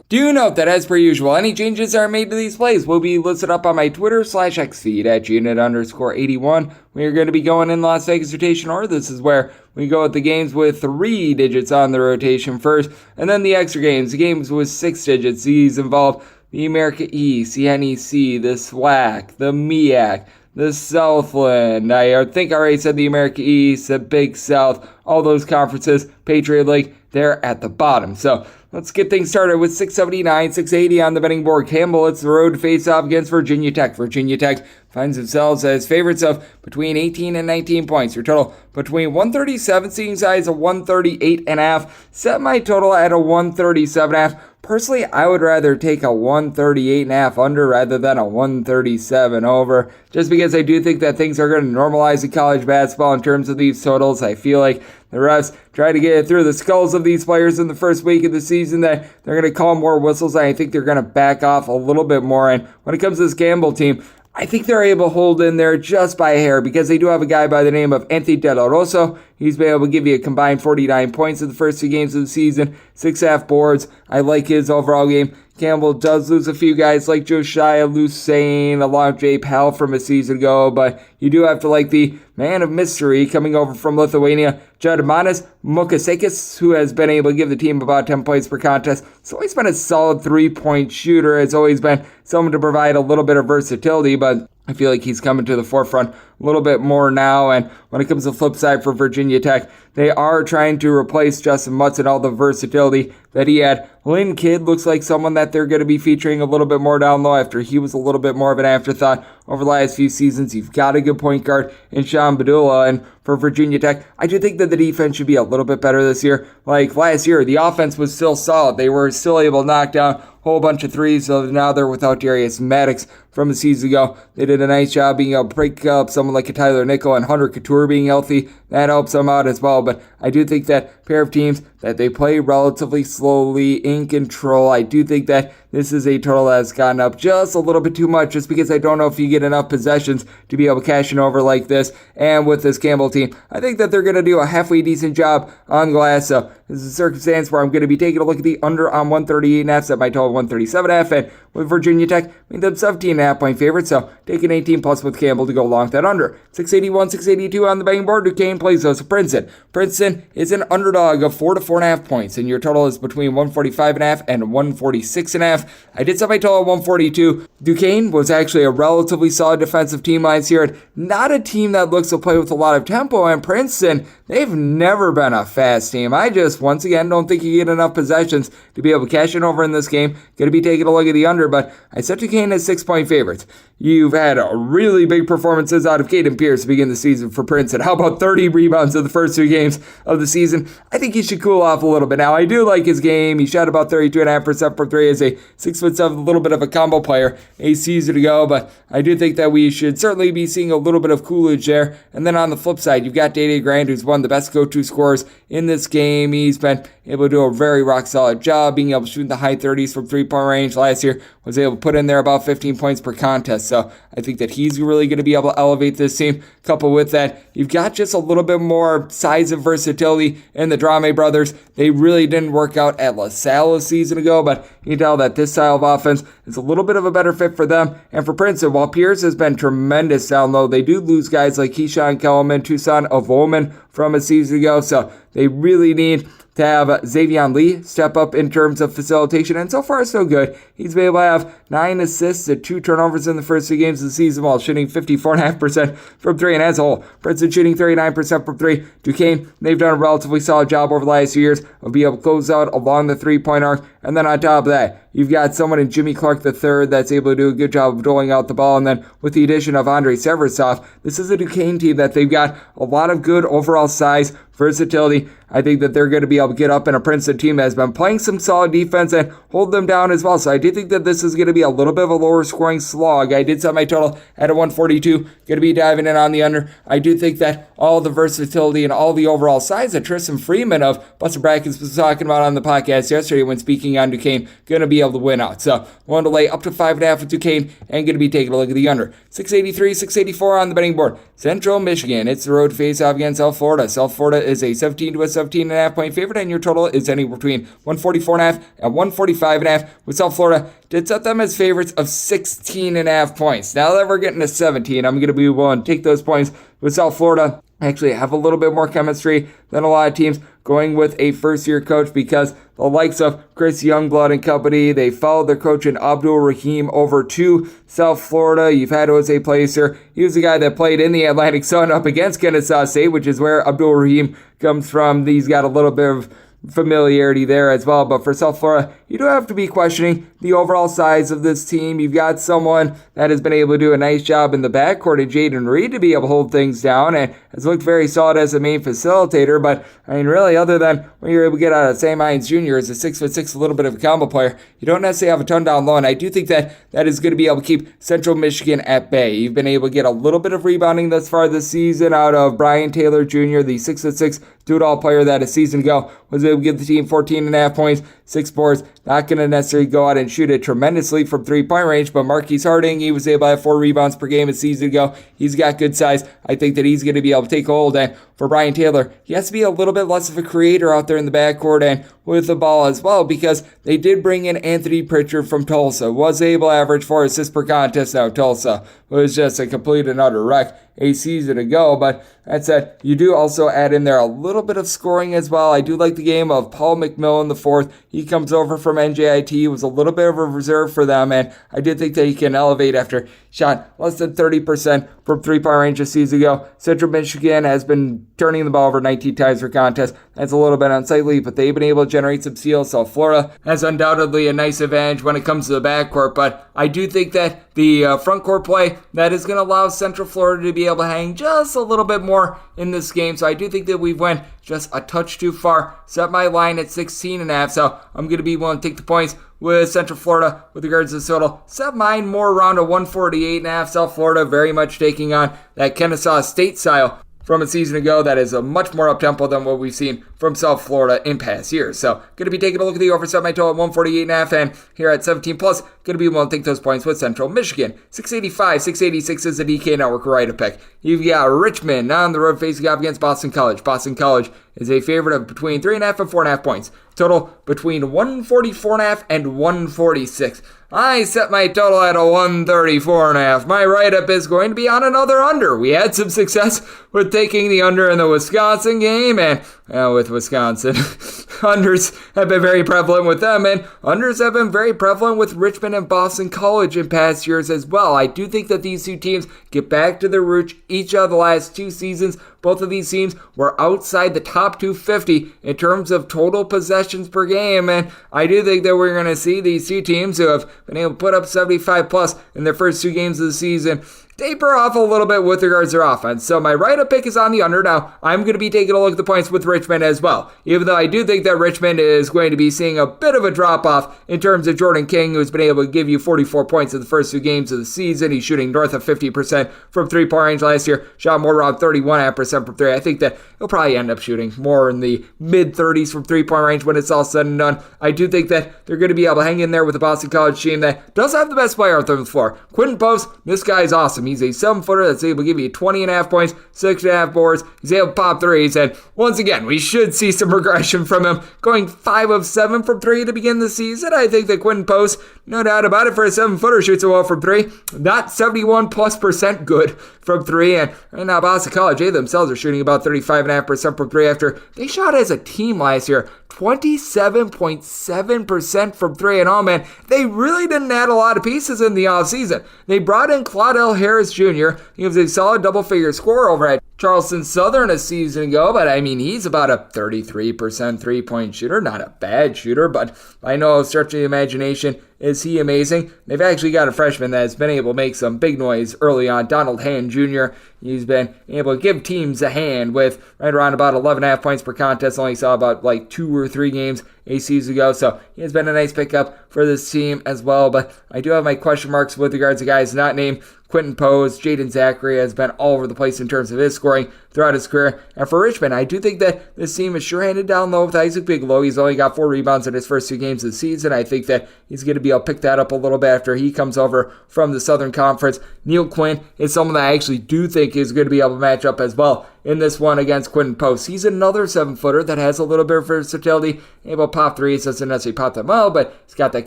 Do note that, as per usual, any changes that are made to these plays will be listed up on my Twitter/X feed at unit_81. We are going to be going in Las Vegas rotation order. This is where we go with the games with 3 digits on the rotation first, and then the extra games, the games with 6 digits. These involve the America East, the NEC, the SWAC, the MEAC, the Southland. I think I already said the America East, the Big South, all those conferences, Patriot League, they're at the bottom. So let's get things started with 679, 680 on the betting board. Campbell, it's the road to face off against Virginia Tech. Virginia Tech finds themselves as favorites of between 18 and 19 points. Your total between 137, seeing size of 138.5. Set my total at a 137.5. Personally, I would rather take a 138.5 under rather than a 137 over, just because I do think that things are going to normalize in college basketball in terms of these totals. I feel like the refs try to get it through the skulls of these players in the first week of the season that they're going to call more whistles, and I think they're going to back off a little bit more. And when it comes to this Campbell team, I think they're able to hold in there just by a hair because they do have a guy by the name of Anthony De La Rosa. He's been able to give you a combined 49 points in the first 2 games of the season, 6.5 boards. I like his overall game. Campbell does lose a few guys like Josiah Lucane, along with Jay Powell from a season ago, but you do have to like the man of mystery coming over from Lithuania, Judmanas Mukasekis, who has been able to give the team about 10 points per contest. He's always been a solid 3-point shooter. Has always been someone to provide a little bit of versatility, but I feel like he's coming to the forefront a little bit more now. And when it comes to the flip side for Virginia Tech, they are trying to replace Justin Mutz and all the versatility that he had. Lynn Kidd looks like someone that they're going to be featuring a little bit more down low after he was a little bit more of an afterthought over the last few seasons. You've got a good point guard in Sean Badula, and for Virginia Tech, I do think that the defense should be a little bit better this year. Like last year, the offense was still solid. They were still able to knock down a whole bunch of threes, so now they're without Darius Maddox from a season ago. They did a nice job being able to break up someone like a Tyler Nickel and Hunter Couture being healthy. That helps them out as well. But I do think that pair of teams that they play relatively slowly, in control. I do think that this is a total that has gotten up just a little bit too much, just because I don't know if you get enough possessions to be able to cash in over like this. And with this Campbell team, I think that they're going to do a halfway decent job on glass. So this is a circumstance where I'm going to be taking a look at the under on 138.5, set my total 137.5, and with Virginia Tech, made them 17.5 point favorites, so taking 18 plus with Campbell to go along that under. 681, 682 on the betting board. Duquesne plays those to Princeton. Princeton is an underdog of 4 to 4.5 points, and your total is between 145.5 and 146.5. I did set my total at 142. Duquesne was actually a relatively solid defensive team last year, and not a team that looks to play with a lot of tempo, and Princeton, they've never been a fast team. I just, once again, don't think you get enough possessions to be able to cash in over in this game. Going to be taking a look at the under, but I set Duquesne as 6-point favorites. You've had really big performances out of Caden Pierce to begin the season for Princeton. How about 30 rebounds in the first 2 games of the season? I think he should cool off a little bit. Now, I do like his game. He shot about 32.5% from 3 as a 6'7", a little bit of a combo player a season ago, but I do think that we should certainly be seeing a little bit of Coolidge there. And then on the flip side, you've got Dede Grand, who's one of the best go-to scorers in this game. He's been able to do a very rock-solid job, being able to shoot in the high 30s from three-point range. Last year, was able to put in there about 15 points per contest. So I think that he's really going to be able to elevate this team. Coupled with that, you've got just a little bit more size and versatility in the Drame brothers. They really didn't work out at LaSalle a season ago, but you can tell that this style of offense is a little bit of a better fit for them. And for Princeton, while Pierce has been tremendous down low, they do lose guys like Keyshawn Kellerman, Tucson Avoman from a season ago. So they really need to have Xavier Lee step up in terms of facilitation, and so far so good. He's been able to have 9 assists and 2 turnovers in the first 2 games of the season while shooting 54.5% from 3, and as a whole, Princeton shooting 39% from 3. Duquesne, they've done a relatively solid job over the last few years of being able to close out along the 3-point arc, and then on top of that, you've got someone in Jimmy Clark III that's able to do a good job of doling out the ball, and then with the addition of Andre Seversov, this is a Duquesne team that they've got a lot of good overall size, versatility. I think that they're going to be able to get up in a Princeton team that has been playing some solid defense and hold them down as well. So I do think that this is going to be a little bit of a lower scoring slog. I did set my total at a 142. Going to be diving in on the under. I do think that all the versatility and all the overall size that Tristan Freeman of Buster Brackets was talking about on the podcast yesterday when speaking on Duquesne, going to be able to win out. So one to lay up to 5.5 with Duquesne and going to be taking a look at the under. 683, 684 on the betting board. Central Michigan, it's the road face off against South Florida. South Florida is a 17 to a 17.5 point favorite, and your total is anywhere between 144.5 and 145.5. With South Florida, did set them as favorites of 16.5 points. Now that we're getting to 17, I'm going to be willing to take those points with South Florida. Actually have a little bit more chemistry than a lot of teams going with a first-year coach, because the likes of Chris Youngblood and company, they followed their coach in Abdul Rahim over to South Florida. You've had Jose Placer. He was the guy that played in the Atlantic Sun up against Canisius State, which is where Abdul Rahim comes from. He's got a little bit of familiarity there as well. But for South Florida, you do have to be questioning the overall size of this team. You've got someone that has been able to do a nice job in the backcourt in Jaden Reed to be able to hold things down and has looked very solid as a main facilitator. But I mean, really, other than when you're able to get out of Sam Hines Jr. as a 6'6", a little bit of a combo player, you don't necessarily have a ton down low. And I do think that that is going to be able to keep Central Michigan at bay. You've been able to get a little bit of rebounding thus far this season out of Brian Taylor Jr., the 6'6" do-it-all player that a season ago was able to give the team 14.5 points, 6 boards. Not going to necessarily go out and shoot it tremendously from three-point range, but Marquise Harding, he was able to have 4 rebounds per game a season ago. He's got good size. I think that he's going to be able to take hold. And for Brian Taylor, he has to be a little bit less of a creator out there in the backcourt and with the ball as well, because they did bring in Anthony Pritchard from Tulsa. Was able to average 4 assists per contest. Now Tulsa was just a complete and utter wreck a season ago, but that said, you do also add in there a little bit of scoring as well. I do like the game of Paul McMillan IV. He comes over from NJIT, was a little bit of a reserve for them, and I did think that he can elevate after shot less than 30% from three-point range a season ago. Central Michigan has been turning the ball over 19 times per contest. That's a little bit unsightly, but they've been able to generate some steals. South Florida has undoubtedly a nice advantage when it comes to the backcourt, but I do think that the front court play, that is going to allow Central Florida to be able to hang just a little bit more in this game. So I do think that we've went just a touch too far. Set my line at 16.5, so I'm going to be willing to take the points with Central Florida with regards to the total. Set mine more around a 148.5. South Florida very much taking on that Kennesaw State style from a season ago that is a much more up-tempo than what we've seen from South Florida in past years. So, going to be taking a look at the over, set my total at 148.5, and here at 17+, going to be willing to take those points with Central Michigan. 685, 686 is the DK Network right to pick. You've got Richmond on the road facing off against Boston College. Boston College is a favorite of between 3.5 and 4.5 points. Total between 144.5 and 146. I set my total at a 134.5. My write-up is going to be on another under. We had some success with taking the under in the Wisconsin game, and with Wisconsin, unders have been very prevalent with them, and unders have been very prevalent with Richmond and Boston College in past years as well. I do think that these two teams get back to their roots each of the last two seasons. Both of these teams were outside the top 250 in terms of total possessions per game, and I do think that we're going to see these two teams who have been able to put up 75+ in their first two games of the season taper off a little bit with regards to their offense. So my write-up pick is on the under. Now, I'm going to be taking a look at the points with Richmond as well, even though I do think that Richmond is going to be seeing a bit of a drop-off in terms of Jordan King, who's been able to give you 44 points in the first two games of the season. He's shooting north of 50% from three-point range last year, shot more around 31% from three. I think that he'll probably end up shooting more in the mid-30s from three-point range when it's all said and done. I do think that they're going to be able to hang in there with the Boston College team that does have the best player out there on the floor. Quentin Post, this guy is awesome. He's a 7-footer that's able to give you 20.5 points, 6.5 boards. He's able to pop threes, and once again, we should see some regression from him, going 5 of 7 from 3 to begin the season. I think that Quentin Post, no doubt about it, for a 7-footer, shoots it well from 3. Not 71+% good from 3, and right now Boston College, they themselves are shooting about 35.5% from 3 after they shot as a team last year 27.7% from 3. And oh man, they really didn't add a lot of pieces in the offseason. They brought in Claudell Harris Jr. He was a solid double-figure scorer over at Charleston Southern a season ago, but I mean, he's about a 33% three-point shooter. Not a bad shooter, but I know, stretching the imagination, is he amazing? They've actually got a freshman that has been able to make some big noise early on, Donald Hand Jr. He's been able to give teams a hand with right around about 11.5 points per contest. Only saw about 2 or 3 games a season ago, so he has been a nice pickup for this team as well. But I do have my question marks with regards to guys not named Quentin Post. Jaden Zachary has been all over the place in terms of his scoring throughout his career. And for Richmond, I do think that this team is sure-handed down low with Isaac Bigelow. He's only got 4 rebounds in his first 2 games of the season. I think that he's going to be able to pick that up a little bit after he comes over from the Southern Conference. Neil Quinn is someone that I actually do think is going to be able to match up as well in this one against Quentin Post. He's another 7-footer that has a little bit of versatility, able to pop threes, doesn't necessarily pop them well, but he's got that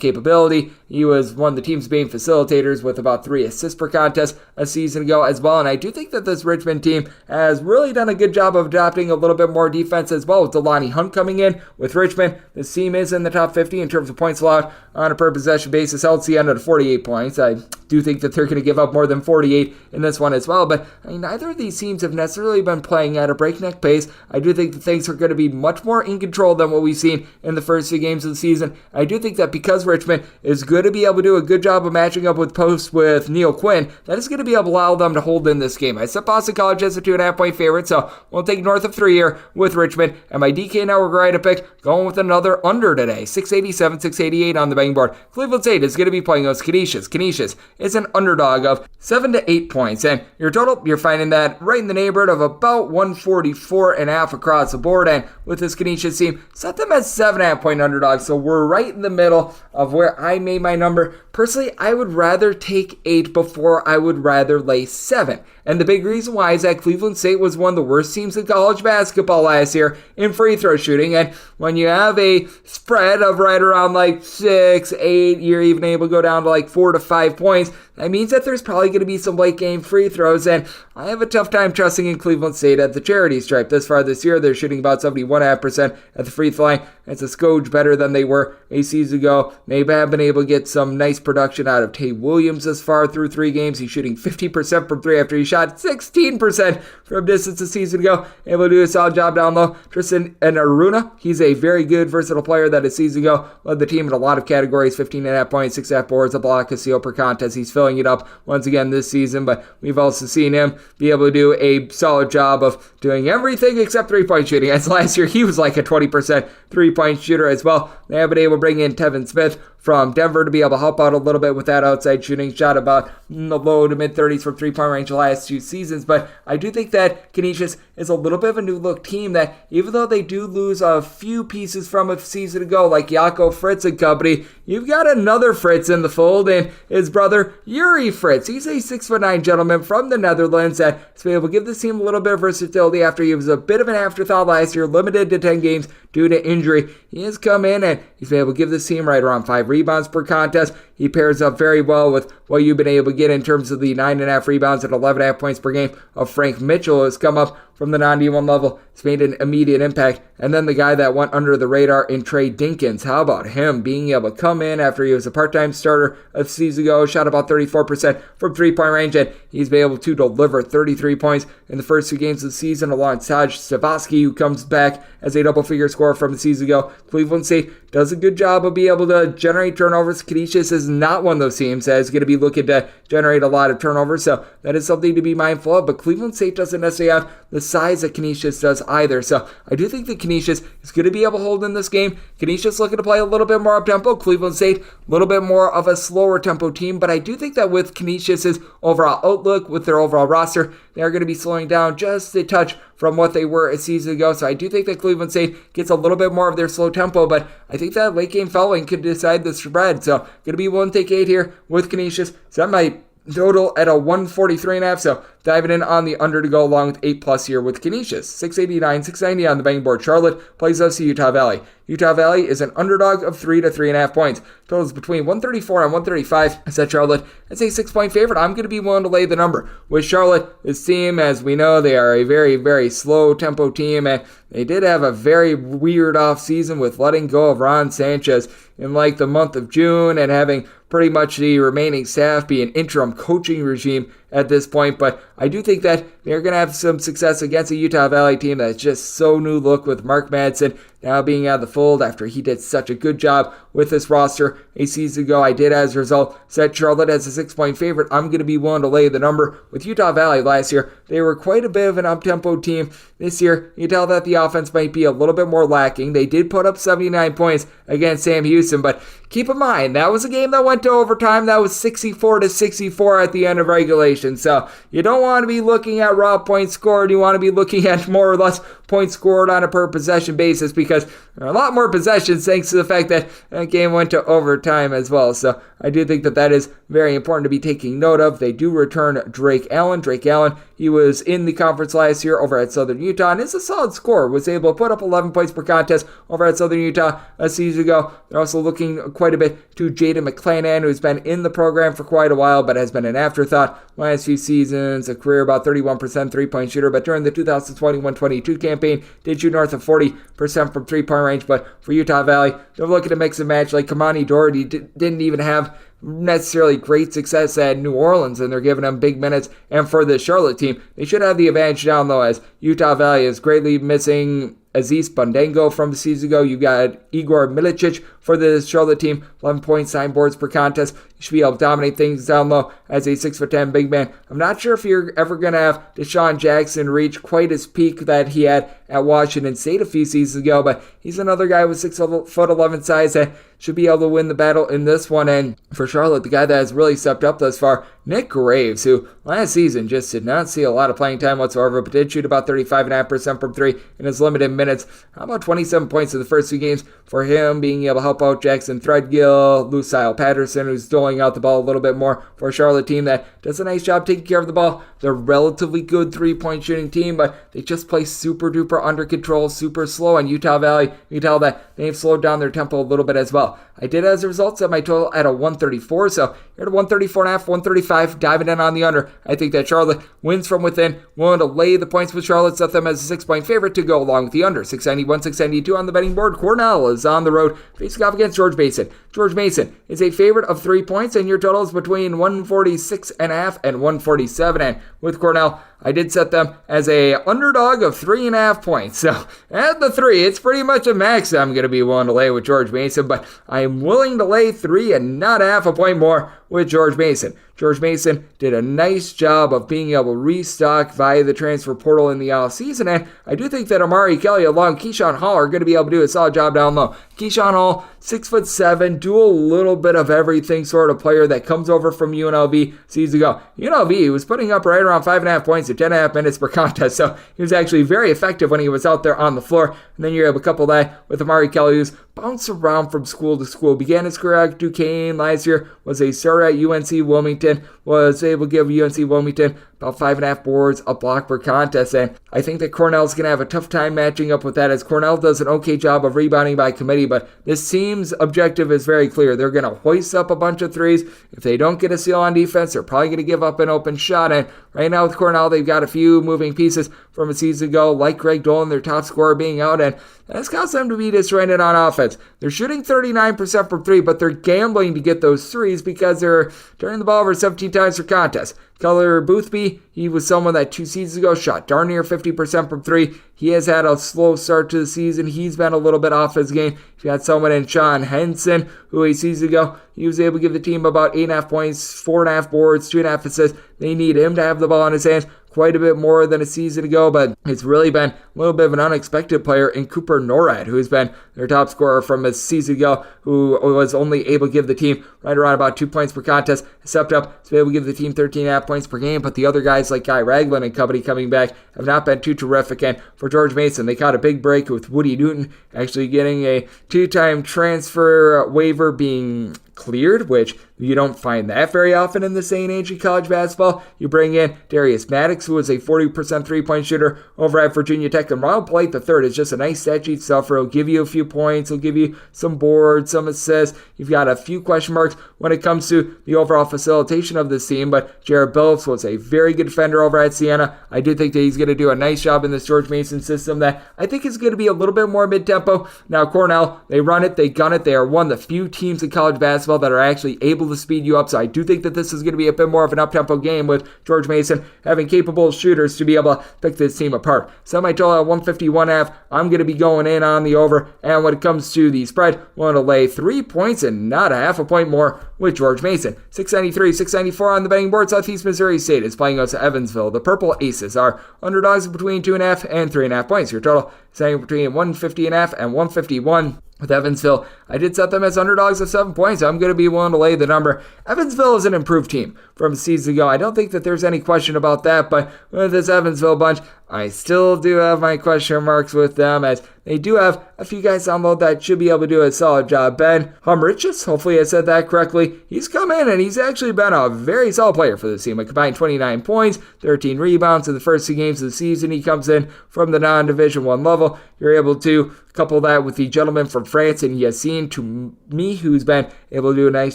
capability. He was one of the team's main facilitators with about 3 assists per contest a season ago as well, and I do think that this Richmond team has really done a good job of adopting a little bit more defense as well, with Delani Hunt coming in with Richmond. This team is in the top 50 in terms of points allowed on a per possession basis. LC ended at 48 points. I do think that they're going to give up more than 48 in this one as well, but I mean, neither of these teams have necessarily been playing at a breakneck pace. I do think that things are going to be much more in control than what we've seen in the first 2 games of the season. I do think that because Richmond is going to be able to do a good job of matching up with Post with Neil Quinn, that is going to be able to allow them to hold in this game. I set Boston College as a 2.5 point favorite, so we'll take north of 3 here with Richmond, and my DK Network right to pick, going with another under today. 687, 688 on the betting board. Cleveland State is going to be playing against Canisius. Canisius is an underdog of 7 to 8 points, and your total, you're finding that right in the neighborhood of about 144.5 across the board, and with this Canisius team, set them as 7.5 point underdogs, so we're right in the middle of where I made my number. Personally, I would rather take 8 before I would rather lay 7. And the big reason why is that Cleveland State was one of the worst teams in college basketball last year in free throw shooting. And when you have a spread of right around 6, 8, you're even able to go down to 4 to 5 points. That means that there's probably going to be some late game free throws. And I have a tough time trusting in Cleveland State at the charity stripe. This far this year, they're shooting about 71.5% at the free throw line. It's a skoge better than they were a season ago. They have been able to get some nice production out of Tay Williams this far through 3 games. He's shooting 50% from 3 after he shot 16% from distance a season ago. Able to do a solid job down low. Tristan and Aruna, he's a very good, versatile player that a season ago led the team in a lot of categories. 15.5 points, 6.5 boards, a block, a steal per contest. He's filling it up once again this season, but we've also seen him be able to do a solid job of doing everything except three-point shooting. As last year, he was like a 20% three-point shooter as well. They have been able to bring in Tevin Smith from Denver to be able to help out a little bit with that outside shooting. Shot about in the low to mid-30s from three-point range the last 2 seasons, but I do think that Canisius is a little bit of a new-look team that even though they do lose a few pieces from a season ago, like Jaco Fritz and company, you've got another Fritz in the fold, and his brother, Yuri Fritz. He's a 6'9" gentleman from the Netherlands that has been able to give this team a little bit of versatility after he was a bit of an afterthought last year, limited to 10 games due to injury. He has come in and he's been able to give this team right around 5 rebounds per contest. He pairs up very well with what you've been able to get in terms of the 9.5 rebounds and 11.5 points per game of Frank Mitchell, who has come up from the non-D1 level. It's made an immediate impact. And then the guy that went under the radar in Trey Dinkins. How about him being able to come in after he was a part-time starter a season ago, shot about 34% from three-point range, and he's been able to deliver 33 points in the first 2 games of the season alongside Stavosky, who comes back as a double-figure scorer from a season ago. Cleveland State does a good job of being able to generate turnovers. Canisius is not one of those teams that is going to be looking to generate a lot of turnovers, so that is something to be mindful of, but Cleveland State doesn't necessarily have the size that Canisius does either, so I do think that Canisius is going to be able to hold in this game. Canisius looking to play a little bit more up-tempo, Cleveland State a little bit more of a slower tempo team, but I do think that with Canisius's overall outlook, with their overall roster, they are going to be slowing down just a touch from what they were a season ago. So I do think that Cleveland State gets a little bit more of their slow tempo, but I think that late game fouling could decide the spread. So going to be willing to take 8 here with Canisius. So that might total at a 143.5. So diving in on the under to go along with 8+ here with Canisius. 689, 690 on the betting board. Charlotte plays us to Utah Valley. Utah Valley is an underdog of 3 to 3.5 points. Totals between 134 and 135. I said Charlotte as a 6-point favorite. I'm going to be willing to lay the number. With Charlotte, this team, as we know, they are a very, very slow tempo team, and they did have a very weird offseason with letting go of Ron Sanchez in like the month of June and having pretty much the remaining staff be an interim coaching regime at this point, but I do think that they're going to have some success against a Utah Valley team that's just so new look with Mark Madsen now being out of the fold after he did such a good job with this roster a season ago. I did, as a result, set Charlotte as a 6-point favorite. I'm going to be willing to lay the number. With Utah Valley last year, they were quite a bit of an up-tempo team. This year, you tell that the offense might be a little bit more lacking. They did put up 79 points against Sam Houston, but keep in mind, that was a game that went to overtime. That was 64-64 at the end of regulation. So you don't want to be looking at raw points scored. You want to be looking at more or less points scored on a per possession basis, because there are a lot more possessions thanks to the fact that that game went to overtime as well. So I do think that that is very important to be taking note of. They do return Drake Allen. Drake Allen, he was in the conference last year over at Southern Utah and is a solid scorer. Was able to put up 11 points per contest over at Southern Utah a season ago. They're also looking quite a bit to Jaden McClanahan, who's been in the program for quite a while but has been an afterthought last few seasons. A career about 31% three-point shooter, but during the 2021-22 campaign did shoot north of 40% from three-point range. But for Utah Valley, they're looking to mix and match. Like Kamani Doherty didn't even have necessarily great success at New Orleans, and they're giving them big minutes. And for the Charlotte team, they should have the advantage down low, as Utah Valley is greatly missing Aziz Bandango from the season ago. You got Igor Milicic for the Charlotte team, 11 points, 9 boards per contest. You should be able to dominate things down low as a 6'10" big man. I'm not sure if you're ever going to have Deshaun Jackson reach quite his peak that he had at Washington State a few seasons ago, but he's another guy with 6'11" size that should be able to win the battle in this one. And for Charlotte, the guy that has really stepped up thus far, Nick Graves, who last season just did not see a lot of playing time whatsoever, but did shoot about 35.5% from 3 in his limited minutes. How about 27 points in the first 2 games for him, being able to help out Jackson Threadgill, Lucille Patterson, who's doling out the ball a little bit more for a Charlotte team that does a nice job taking care of the ball. They're a relatively good three-point shooting team, but they just play super duper under control, super slow. And Utah Valley, you can tell that they've slowed down their tempo a little bit as well. I did, as a result, set my total at a 134, so you're at a 134.5, 135 5, diving in on the under. I think that Charlotte wins from within. Willing to lay the points with Charlotte, set them as a 6-point favorite to go along with the under. 691, 692 on the betting board. Cornell is on the road facing off against George Mason. George Mason is a favorite of 3 points, and your total is between 146.5 and 147. And with Cornell, I did set them as a underdog of 3.5 points. So at the 3, it's pretty much a max I'm going to be willing to lay with George Mason, but I am willing to lay 3 and not half a point more with George Mason. George Mason did a nice job of being able to restock via the transfer portal in the offseason, and I do think that Amari Kelly along Keyshawn Hall are going to be able to do a solid job down low. Keyshawn Hall, 6'7", do a little bit of everything sort of player that comes over from UNLV seasons ago. UNLV was putting up right around 5.5 points at 10.5 minutes per contest, so he was actually very effective when he was out there on the floor. And then you're able to couple that with Amari Kelly, who's bounced around from school to school. Began his career at Duquesne last year, was a starter at UNC Wilmington, was able to give UNC Wilmington about 5.5 boards, a block per contest, and I think that Cornell's going to have a tough time matching up with that, as Cornell does an okay job of rebounding by committee, but this team's objective is very clear. They're going to hoist up a bunch of threes. If they don't get a steal on defense, they're probably going to give up an open shot, and right now with Cornell, they've got a few moving pieces from a season ago, like Greg Dolan, their top scorer, being out, and that's caused them to be disjointed on offense. They're shooting 39% from 3, but they're gambling to get those threes because they're turning the ball over 17 times per contest. Keller Boothby, he was someone that 2 seasons ago shot darn near 50% from 3. He has had a slow start to the season. He's been a little bit off his game. You got someone in Sean Henson, who a season ago, he was able to give the team about 8.5 points, 4.5 boards, 2.5 assists. They need him to have the ball in his hands quite a bit more than a season ago, but it's really been a little bit of an unexpected player in Cooper Norad, who's been their top scorer from a season ago, who was only able to give the team right around about 2 points per contest, stepped up to be able to give the team 13.5 points per game, but the other guys like Guy Ragland and company coming back have not been too terrific, and for George Mason, they caught a big break with Woody Newton actually getting a 2-time transfer waiver being cleared, which you don't find that very often in this day and age of college basketball. You bring in Darius Maddox, who is a 40% three-point shooter over at Virginia Tech, and Ronald Blight III is just a nice stat sheet stuffer. He'll give you a few points, he'll give you some boards, some assists. You've got a few question marks when it comes to the overall facilitation of this team, but Jared Billups was a very good defender over at Siena. I do think that he's going to do a nice job in this George Mason system that I think is going to be a little bit more mid-tempo. Now Cornell, they run it, they gun it, they are one of the few teams in college basketball that are actually able to speed you up, so I do think that this is going to be a bit more of an up-tempo game with George Mason having capable shooters to be able to pick this team apart. Semi-total at 151.5, I'm going to be going in on the over, and when it comes to the spread, I'm going to lay 3 points and not a half a point more with George Mason. 693, 694 on the betting board. Southeast Missouri State is playing us at Evansville. The Purple Aces are underdogs between 2.5 and 3.5 points. Your total is between 150.5 and 151. With Evansville, I did set them as underdogs of 7 points. I'm going to be willing to lay the number. Evansville is an improved team from a season ago. I don't think that there's any question about that, but with this Evansville bunch, I still do have my question marks with them, as they do have a few guys on load that should be able to do a solid job. Ben Humrichus, hopefully I said that correctly, he's come in and he's actually been a very solid player for this team. A combined 29 points, 13 rebounds in the first 2 games of the season. He comes in from the non-Division I level. You're able to couple that with the gentleman from France and Yassine Toumi, who's been able to do a nice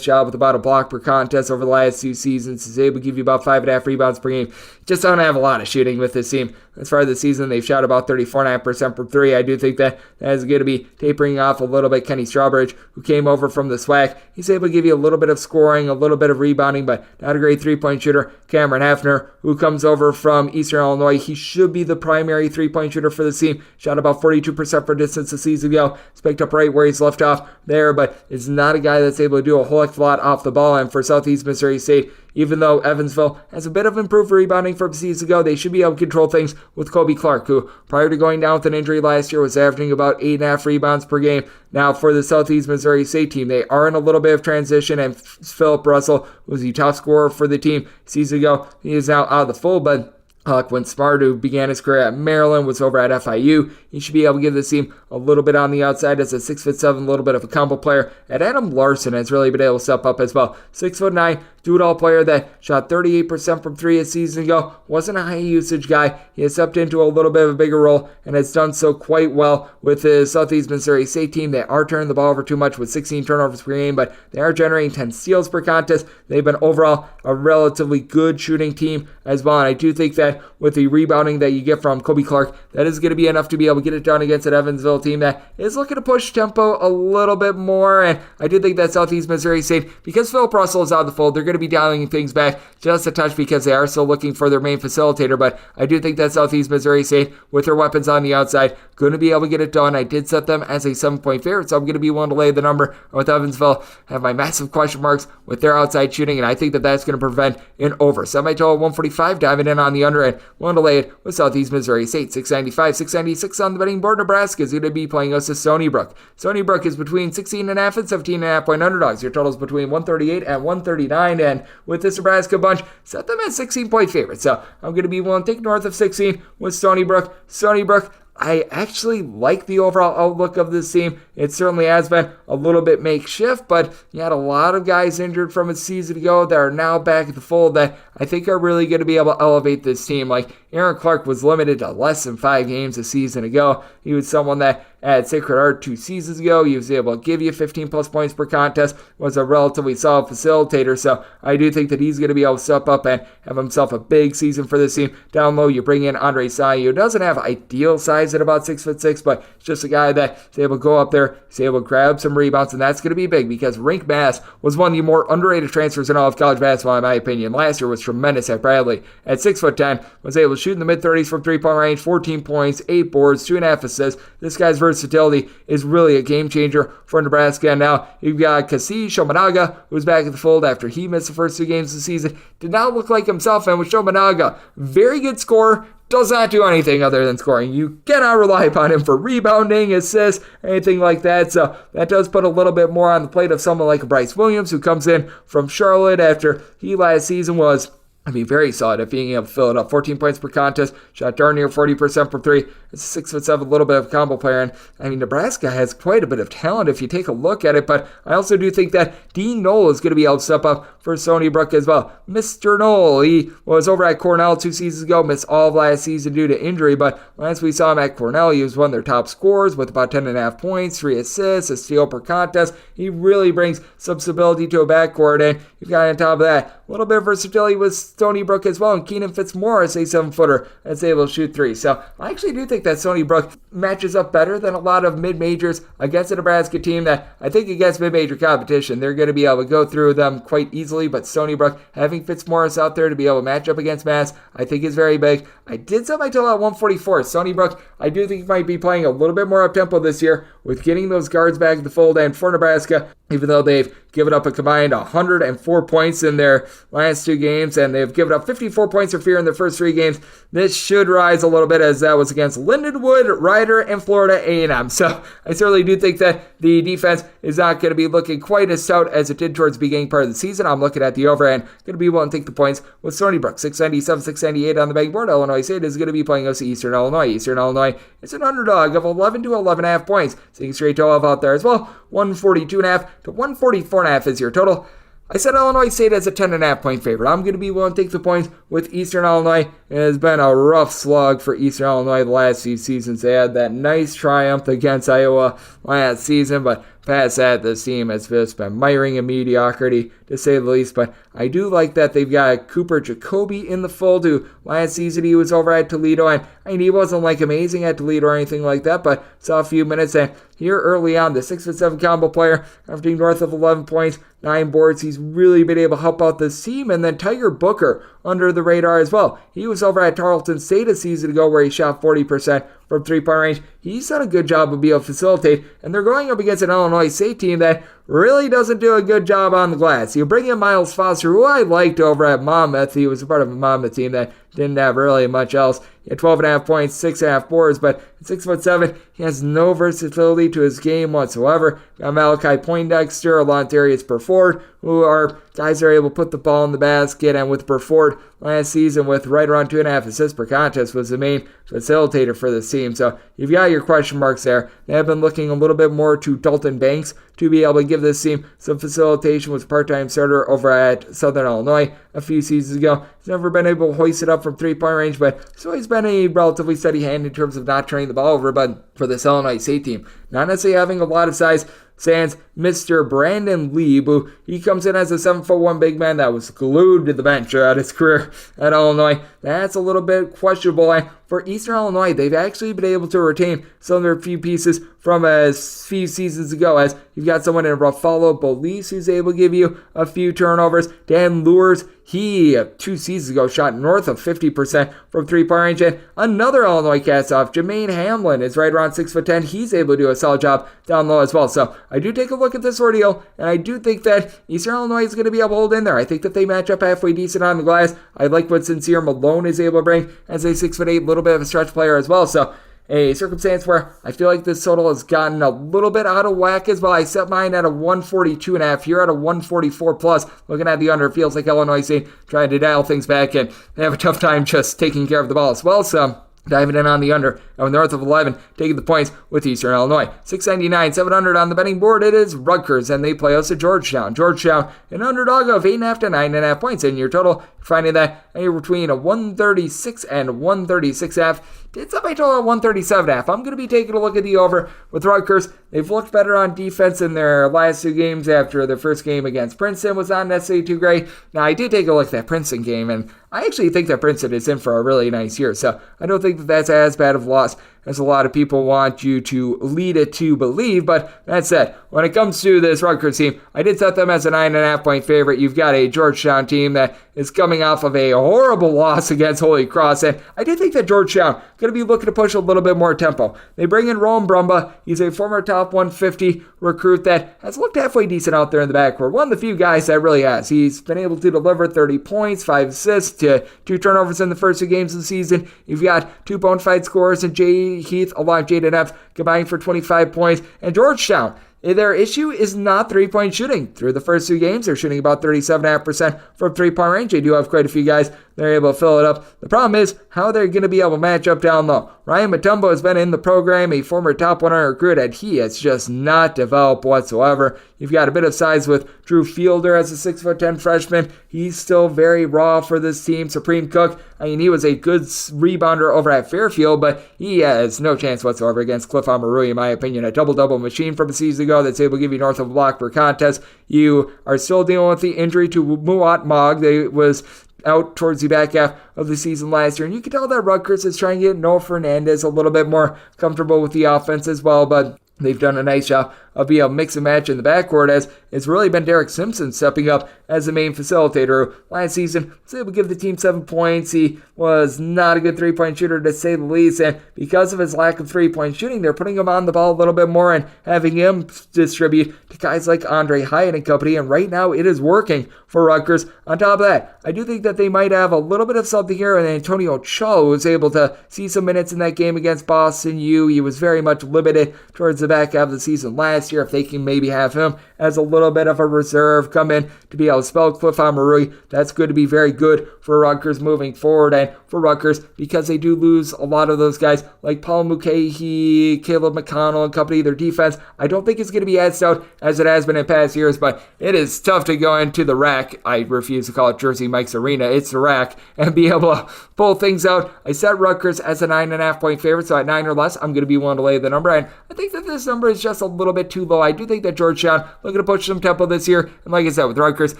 job with about a block per contest over the last 2 seasons. He's able to give you about 5.5 rebounds per game. Just don't have a lot of shooting with this team. As far as the season, they've shot about 34.5% from 3. I do think that is going to be tapering off a little bit. Kenny Strawbridge, who came over from the SWAC, he's able to give you a little bit of scoring, a little bit of rebounding, but not a great 3-point shooter. Cameron Hafner, who comes over from Eastern Illinois, he should be the primary 3-point shooter for the team. Shot about 42% for distance a season ago. He's picked up right where he's left off there, but is not a guy that's able to do a whole heck of a lot off the ball. And for Southeast Missouri State, even though Evansville has a bit of improved rebounding from seasons ago, they should be able to control things with Kobe Clark, who prior to going down with an injury last year was averaging about 8.5 rebounds per game. Now for the Southeast Missouri State team, they are in a little bit of transition, and Philip Russell was the top scorer for the team season ago. He is now out of the fold, but Quinn Smart, who began his career at Maryland, was over at FIU. He should be able to give this team a little bit on the outside as a 6'7", little bit of a combo player. And Adam Larson has really been able to step up as well. 6'9", do-it-all player that shot 38% from three a season ago. Wasn't a high-usage guy. He has stepped into a little bit of a bigger role and has done so quite well with his Southeast Missouri State team. They are turning the ball over too much with 16 turnovers per game, but they are generating 10 steals per contest. They've been overall a relatively good shooting team as well, and I do think that with the rebounding that you get from Kobe Clark, that is going to be enough to be able to get it done against an Evansville team that is looking to push tempo a little bit more. And I do think that Southeast Missouri State, because Philip Russell is out of the fold, they're going to be dialing things back just a touch because they are still looking for their main facilitator. But I do think that Southeast Missouri State, with their weapons on the outside, going to be able to get it done. I did set them as a 7-point favorite, so I'm going to be willing to lay the number with Evansville. I have my massive question marks with their outside shooting, and I think that that's going to prevent an over. Semi-total 145, diving in on the under, and willing to lay it with Southeast Missouri State. 695, 696 on the betting board. Nebraska is going to be playing us to Stony Brook. Stony Brook is between 16.5 and 17.5 point underdogs. Your total is between 138 and 139, and with this Nebraska bunch, set them at 16-point favorites. So I'm going to be willing to take north of 16 with Stony Brook. Stony Brook, I actually like the overall outlook of this team. It certainly has been a little bit makeshift, but you had a lot of guys injured from a season ago that are now back at the fold that I think are really going to be able to elevate this team. Like Aaron Clark was limited to less than 5 games a season ago. He was someone that at Sacred Heart 2 seasons ago, he was able to give you 15 plus points per contest, was a relatively solid facilitator. So I do think that he's going to be able to step up and have himself a big season for this team. Down low, you bring in Andre Sayu, who doesn't have ideal size at about 6'6", but it's just a guy that's able to go up there, he's able to grab some rebounds, and that's going to be big because Rink Mass was one of the more underrated transfers in all of college basketball, in my opinion. Last year was tremendous at Bradley. At 6'10", was able to shoot in the mid-30s from three-point range, 14 points, 8 boards, 2.5 assists. This guy's versatility is really a game changer for Nebraska. And now you've got Kasi Shomanaga, who's back at the fold after he missed the first 2 games of the season. Did not look like himself, and with Shomanaga, very good scorer, does not do anything other than scoring. You cannot rely upon him for rebounding, assists, anything like that. So that does put a little bit more on the plate of someone like Bryce Williams, who comes in from Charlotte after he last season was very solid at being able to fill it up. 14 points per contest, shot darn near 40% from 3. It's a 6'7", little bit of a combo player. And Nebraska has quite a bit of talent if you take a look at it. But I also do think that Dean Knoll is going to be able to step up for Stony Brook as well. Mr. Knoll, he was over at Cornell 2 seasons ago, missed all of last season due to injury. But last we saw him at Cornell, he was one of their top scorers with about 10.5 points, 3 assists, a steal per contest. He really brings some stability to a backcourt. And you've got on top of that a little bit of versatility with Stony Brook as well, and Keenan Fitzmaurice, a 7-footer that's able to shoot 3. So I actually do think that Stony Brook matches up better than a lot of mid-majors against a Nebraska team that I think against mid-major competition, they're going to be able to go through them quite easily. But Stony Brook, having Fitzmaurice out there to be able to match up against Mass, I think is very big. I did set my total at 144. Stony Brook, I do think might be playing a little bit more up-tempo this year with getting those guards back in the fold. And for Nebraska, even though they've given up a combined 104 points in their last 2 games, and they've given up 54 points or fewer in their first 3 games, this should rise a little bit, as that was against Lindenwood, Rider, and Florida A&M. So I certainly do think that the defense is not going to be looking quite as stout as it did towards the beginning part of the season. I'm looking at the over and going to be willing to take the points with Stony Brook. 697, 698 on the betting board. Illinois State is going to be playing us Eastern Illinois. Eastern Illinois is an underdog of 11 to 11.5 points. Seeing straight 12 out there as well. 142.5 to 144.5 is your total. I said Illinois State as a 10.5 point favorite. I'm going to be willing to take the points with Eastern Illinois. It has been a rough slug for Eastern Illinois the last few seasons. They had that nice triumph against Iowa last season, but past that, this team has just been miring in mediocrity, to say the least. But I do like that they've got Cooper Jacoby in the fold, who last season he was over at Toledo, and I mean, he wasn't like amazing at Toledo or anything like that, but saw a few minutes, and here early on, the 6'7" combo player, averaging north of 11 points, 9 boards. He's really been able to help out this team. And then Tiger Booker under the radar as well. He was over at Tarleton State a season ago where he shot 40% from 3-point range. He's done a good job of being able to facilitate, and they're going up against an Illinois State team that really doesn't do a good job on the glass. You bring in Miles Foster, who I liked over at Monmouth. He was a part of a Monmouth team that didn't have really much else. He had 12.5 points, 6.5 boards, but at 6'7", he has no versatility to his game whatsoever. Got Malachi Poindexter, Lontarius Burford, who are guys that are able to put the ball in the basket, and with Burford last season with right around 2.5 assists per contest was the main facilitator for this team. So you've got your question marks there. They have been looking a little bit more to Dalton Banks to be able to give this team some facilitation. Was a part-time starter over at Southern Illinois a few seasons ago. He's never been able to hoist it up from three-point range, but he's always been a relatively steady hand in terms of not turning the ball over. But for this Illinois State team, not necessarily having a lot of size, stands Mr. Brandon Lee, who he comes in as a 7'1" big man that was glued to the bench throughout his career at Illinois. That's a little bit questionable. And for Eastern Illinois, they've actually been able to retain some of their few pieces from a few seasons ago, as you've got someone in Ruffalo Belize who's able to give you a few turnovers. Dan Lures, he 2 seasons ago shot north of 50% from three-point range. And another Illinois cast-off, Jermaine Hamlin, is right around 6'10". He's able to do a solid job down low as well. So I do take a look at this ordeal, and I do think that Eastern Illinois is going to be able to hold in there. I think that they match up halfway decent on the glass. I like what Sincere Malone is able to bring as a 6'8", little bit of a stretch player as well. So a circumstance where I feel like this total has gotten a little bit out of whack as well. I set mine at a 142.5. You're at a 144 plus. Looking at the under, it feels like Illinois State trying to dial things back, and they have a tough time just taking care of the ball as well. So diving in on the under, and north of 11, taking the points with Eastern Illinois. 699, 700 on the betting board. It is Rutgers, and they play us at Georgetown. Georgetown, an underdog of 8.5 to 9.5 points. And your total, you're finding that anywhere between a 136 and 136.5. It's up by total at 137.5. I'm going to be taking a look at the over with Rutgers. They've looked better on defense in their last 2 games after their first game against Princeton was not necessarily too great. Now, I did take a look at that Princeton game, and I actually think that Princeton is in for a really nice year. So I don't think that that's as bad of a loss as a lot of people want you to lead it to believe. But that said, when it comes to this Rutgers team, I did set them as a 9.5 point favorite. You've got a Georgetown team that is coming off of a horrible loss against Holy Cross, and I do think that Georgetown going to be looking to push a little bit more tempo. They bring in Rome Brumba. He's a former top 150 recruit that has looked halfway decent out there in the backcourt. One of the few guys that really has. He's been able to deliver 30 points, 5 assists, to 2 turnovers in the first 2 games of the season. You've got 2 bona fide scorers in Jay Heath along with Jaden F combined for 25 points. And Georgetown, their issue is not three-point shooting. Through the first 2 games, they're shooting about 37.5% from three-point range. They do have quite a few guys they're able to fill it up. The problem is how they're going to be able to match up down low. Ryan Mutombo has been in the program, a former top 100 recruit, and he has just not developed whatsoever. You've got a bit of size with Drew Fielder as a 6'10" freshman. He's still very raw for this team. Supreme Cook, I mean, he was a good rebounder over at Fairfield, but he has no chance whatsoever against Cliff Omarui, in my opinion. A double-double machine from a season ago that's able to give you north of a block per contest. You are still dealing with the injury to Muat Mogg. They was out towards the back half of the season last year, and you can tell that Rutgers is trying to get Noah Fernandez a little bit more comfortable with the offense as well, but they've done a nice job of being able to mix and match in the backcourt, as it's really been Derek Simpson stepping up as the main facilitator. Last season, was able to give the team 7 points. He was not a good three-point shooter, to say the least, and because of his lack of three-point shooting, they're putting him on the ball a little bit more and having him distribute to guys like Andre Hyatt and company, and right now it is working for Rutgers. On top of that, I do think that they might have a little bit of something here, and Antonio Cho was able to see some minutes in that game against Boston U. He was very much limited towards the back half of the season last year. If they can maybe have him as a little bit of a reserve come in to be able to spell Cliff Omarui, that's going to be very good for Rutgers moving forward. And for Rutgers, because they do lose a lot of those guys like Paul Mulcahy, Caleb McConnell and company, their defense, I don't think it's going to be as stout as it has been in past years, but it is tough to go into the rack. I refuse to call it Jersey Mike's Arena. It's the rack, and be able to pull things out. I set Rutgers as a 9.5 point favorite, so at 9 or less, I'm going to be willing to lay the number. And I think that this number is just a little bit too low. I do think that Georgetown looking to push some tempo this year, and like I said, with Rutgers,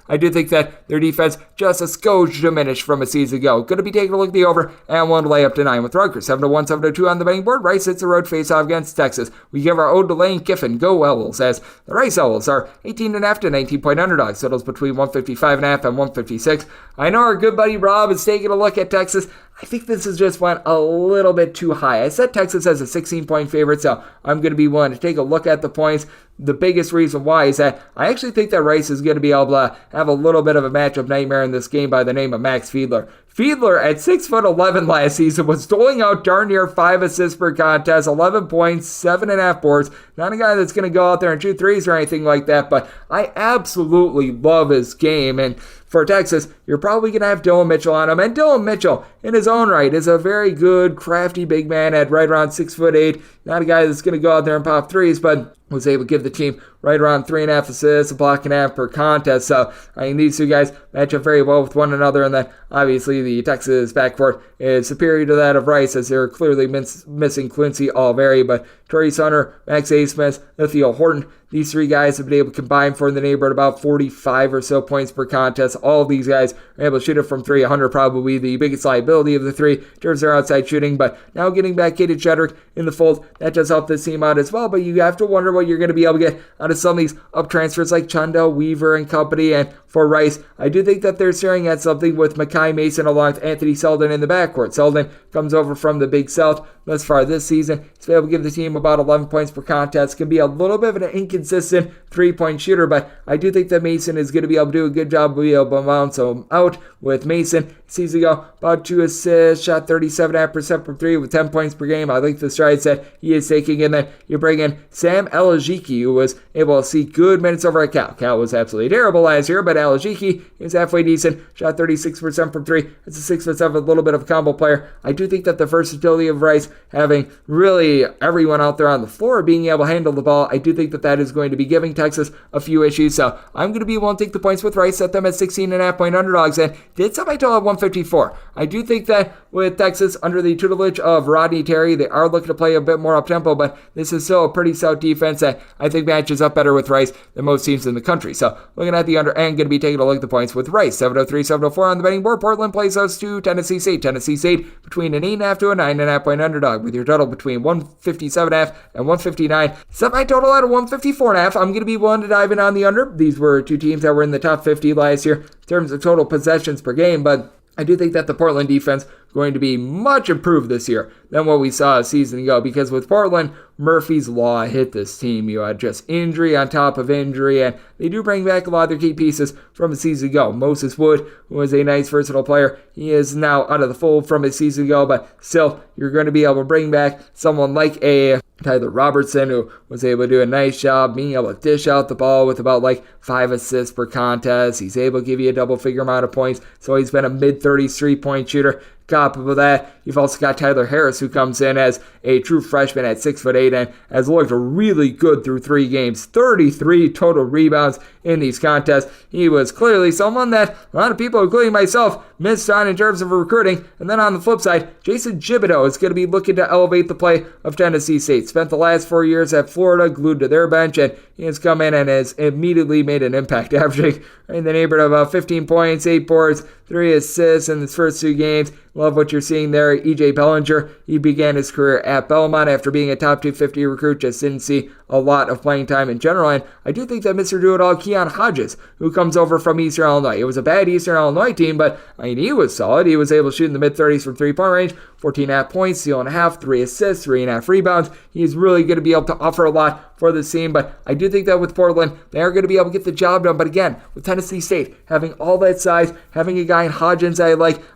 I do think that their defense just a skosh diminished from a season ago. Going to be taking a look at the over, and one to lay up to 9 with Rutgers. 7-1, 7-2 on the betting board. Rice hits the road face-off against Texas. We give our ode to Lane Kiffin. Go Owls, as the Rice Owls are 18.5 to 19-point underdogs. Totals between 155.5 and 156. I know our good buddy Rob is taking a look at Texas. I think this has just went a little bit too high. I set Texas as a 16-point favorite, so I'm going to be willing to take a look at the points. The biggest reason why is that I actually think that Rice is going to be able to have a little bit of a matchup nightmare in this game by the name of Max Fiedler. Fiedler at 6'11" last season was doling out darn near 5 assists per contest, 11 points, 7.5 boards. Not a guy that's going to go out there and shoot threes or anything like that, but I absolutely love his game. And for Texas, you're probably going to have Dylan Mitchell on him. And Dylan Mitchell, in his own right, is a very good, crafty big man at right around 6'8". Not a guy that's going to go out there and pop threes, but was able to give the team right around 3.5 assists, a block and a half per contest. So I think these two guys match up very well with one another. And then obviously the Texas backcourt is superior to that of Rice, as they're clearly missing Quincy Alveri. But Torrey Hunter, Max A. Smith, Theo Horton, these three guys have been able to combine for in the neighborhood about 45 or so points per contest. All of these guys are able to shoot it from three. Hunter probably the biggest liability of the three in terms of their outside shooting, but now getting back Kaden Shedrick in the fold, that does help this team out as well. But you have to wonder what you're going to be able to get out of some of these up transfers like Chundell Weaver and company. And for Rice, I do think that they're staring at something with Makai Mason along with Anthony Selden in the backcourt. Selden comes over from the Big South thus far this season. He's been able to give the team about 11 points per contest. Can be a little bit of an inconsistent three-point shooter, but I do think that Mason is going to be able to do a good job of being able to bounce him out. With Mason, season ago, about 2 assists, shot 37.5% from three with 10 points per game. I like the strides that he is taking. And then you bring in Sam Elajiki, who was able to see good minutes over at Cal. Cal was absolutely terrible last year, but Elajiki is halfway decent, shot 36% from three. It's a 6'7", a little bit of a combo player. I do think that the versatility of Rice, having really everyone out there on the floor being able to handle the ball, I do think that that is going to be giving Texas a few issues. So I'm going to be willing to take the points with Rice, set them at 16.5-point underdogs, and did set my total at 154. I do think that with Texas under the tutelage of Rodney Terry, they are looking to play a bit more up-tempo, but this is still a pretty stout defense that I think matches up better with Rice than most teams in the country. So looking at the under and going to be taking a look at the points with Rice. 703, 704 on the betting board. Portland plays host to Tennessee State. Tennessee State between an 8.5 to a 9.5-point underdog with your total between 157.5 and 159. Set my total at a 154.5. I'm going to be willing to dive in on the under. These were two teams that were in the top 50 last year in terms of total possessions per game, but I do think that the Portland defense is going to be much improved this year than what we saw a season ago, because with Portland, Murphy's Law hit this team. You had just injury on top of injury, and they do bring back a lot of their key pieces from a season ago. Moses Wood, who was a nice, versatile player, he is now out of the fold from a season ago, but still, you're going to be able to bring back someone like a Tyler Robertson, who was able to do a nice job being able to dish out the ball with about 5 assists per contest. He's able to give you a double-figure amount of points, so he's been a mid-30s three-point shooter. Top of that, you've also got Tyler Harris, who comes in as a true freshman at 6'8" and has looked really good through 3 games. 33 total rebounds in these contests. He was clearly someone that a lot of people, including myself, missed on in terms of recruiting. And then on the flip side, Jason Thibodeau is going to be looking to elevate the play of Tennessee State. Spent the last 4 years at Florida, glued to their bench, and he has come in and has immediately made an impact, averaging in the neighborhood of about 15 points, 8 boards, 3 assists in his first 2 games. Love what you're seeing there. E.J. Bellinger, he began his career at Belmont after being a top 250 recruit, just didn't see a lot of playing time in general. And I do think that Mr. Do-It-All, Keon Hodges, who comes over from Eastern Illinois. It was a bad Eastern Illinois team, but he was solid. He was able to shoot in the mid-30s from three-point range, 14.5 points, steal and a half, 3 assists, 3.5 rebounds. He's really going to be able to offer a lot for this team, but I do think that with Portland, they are going to be able to get the job done. But again, with Tennessee State having all that size, having a guy in Hodgins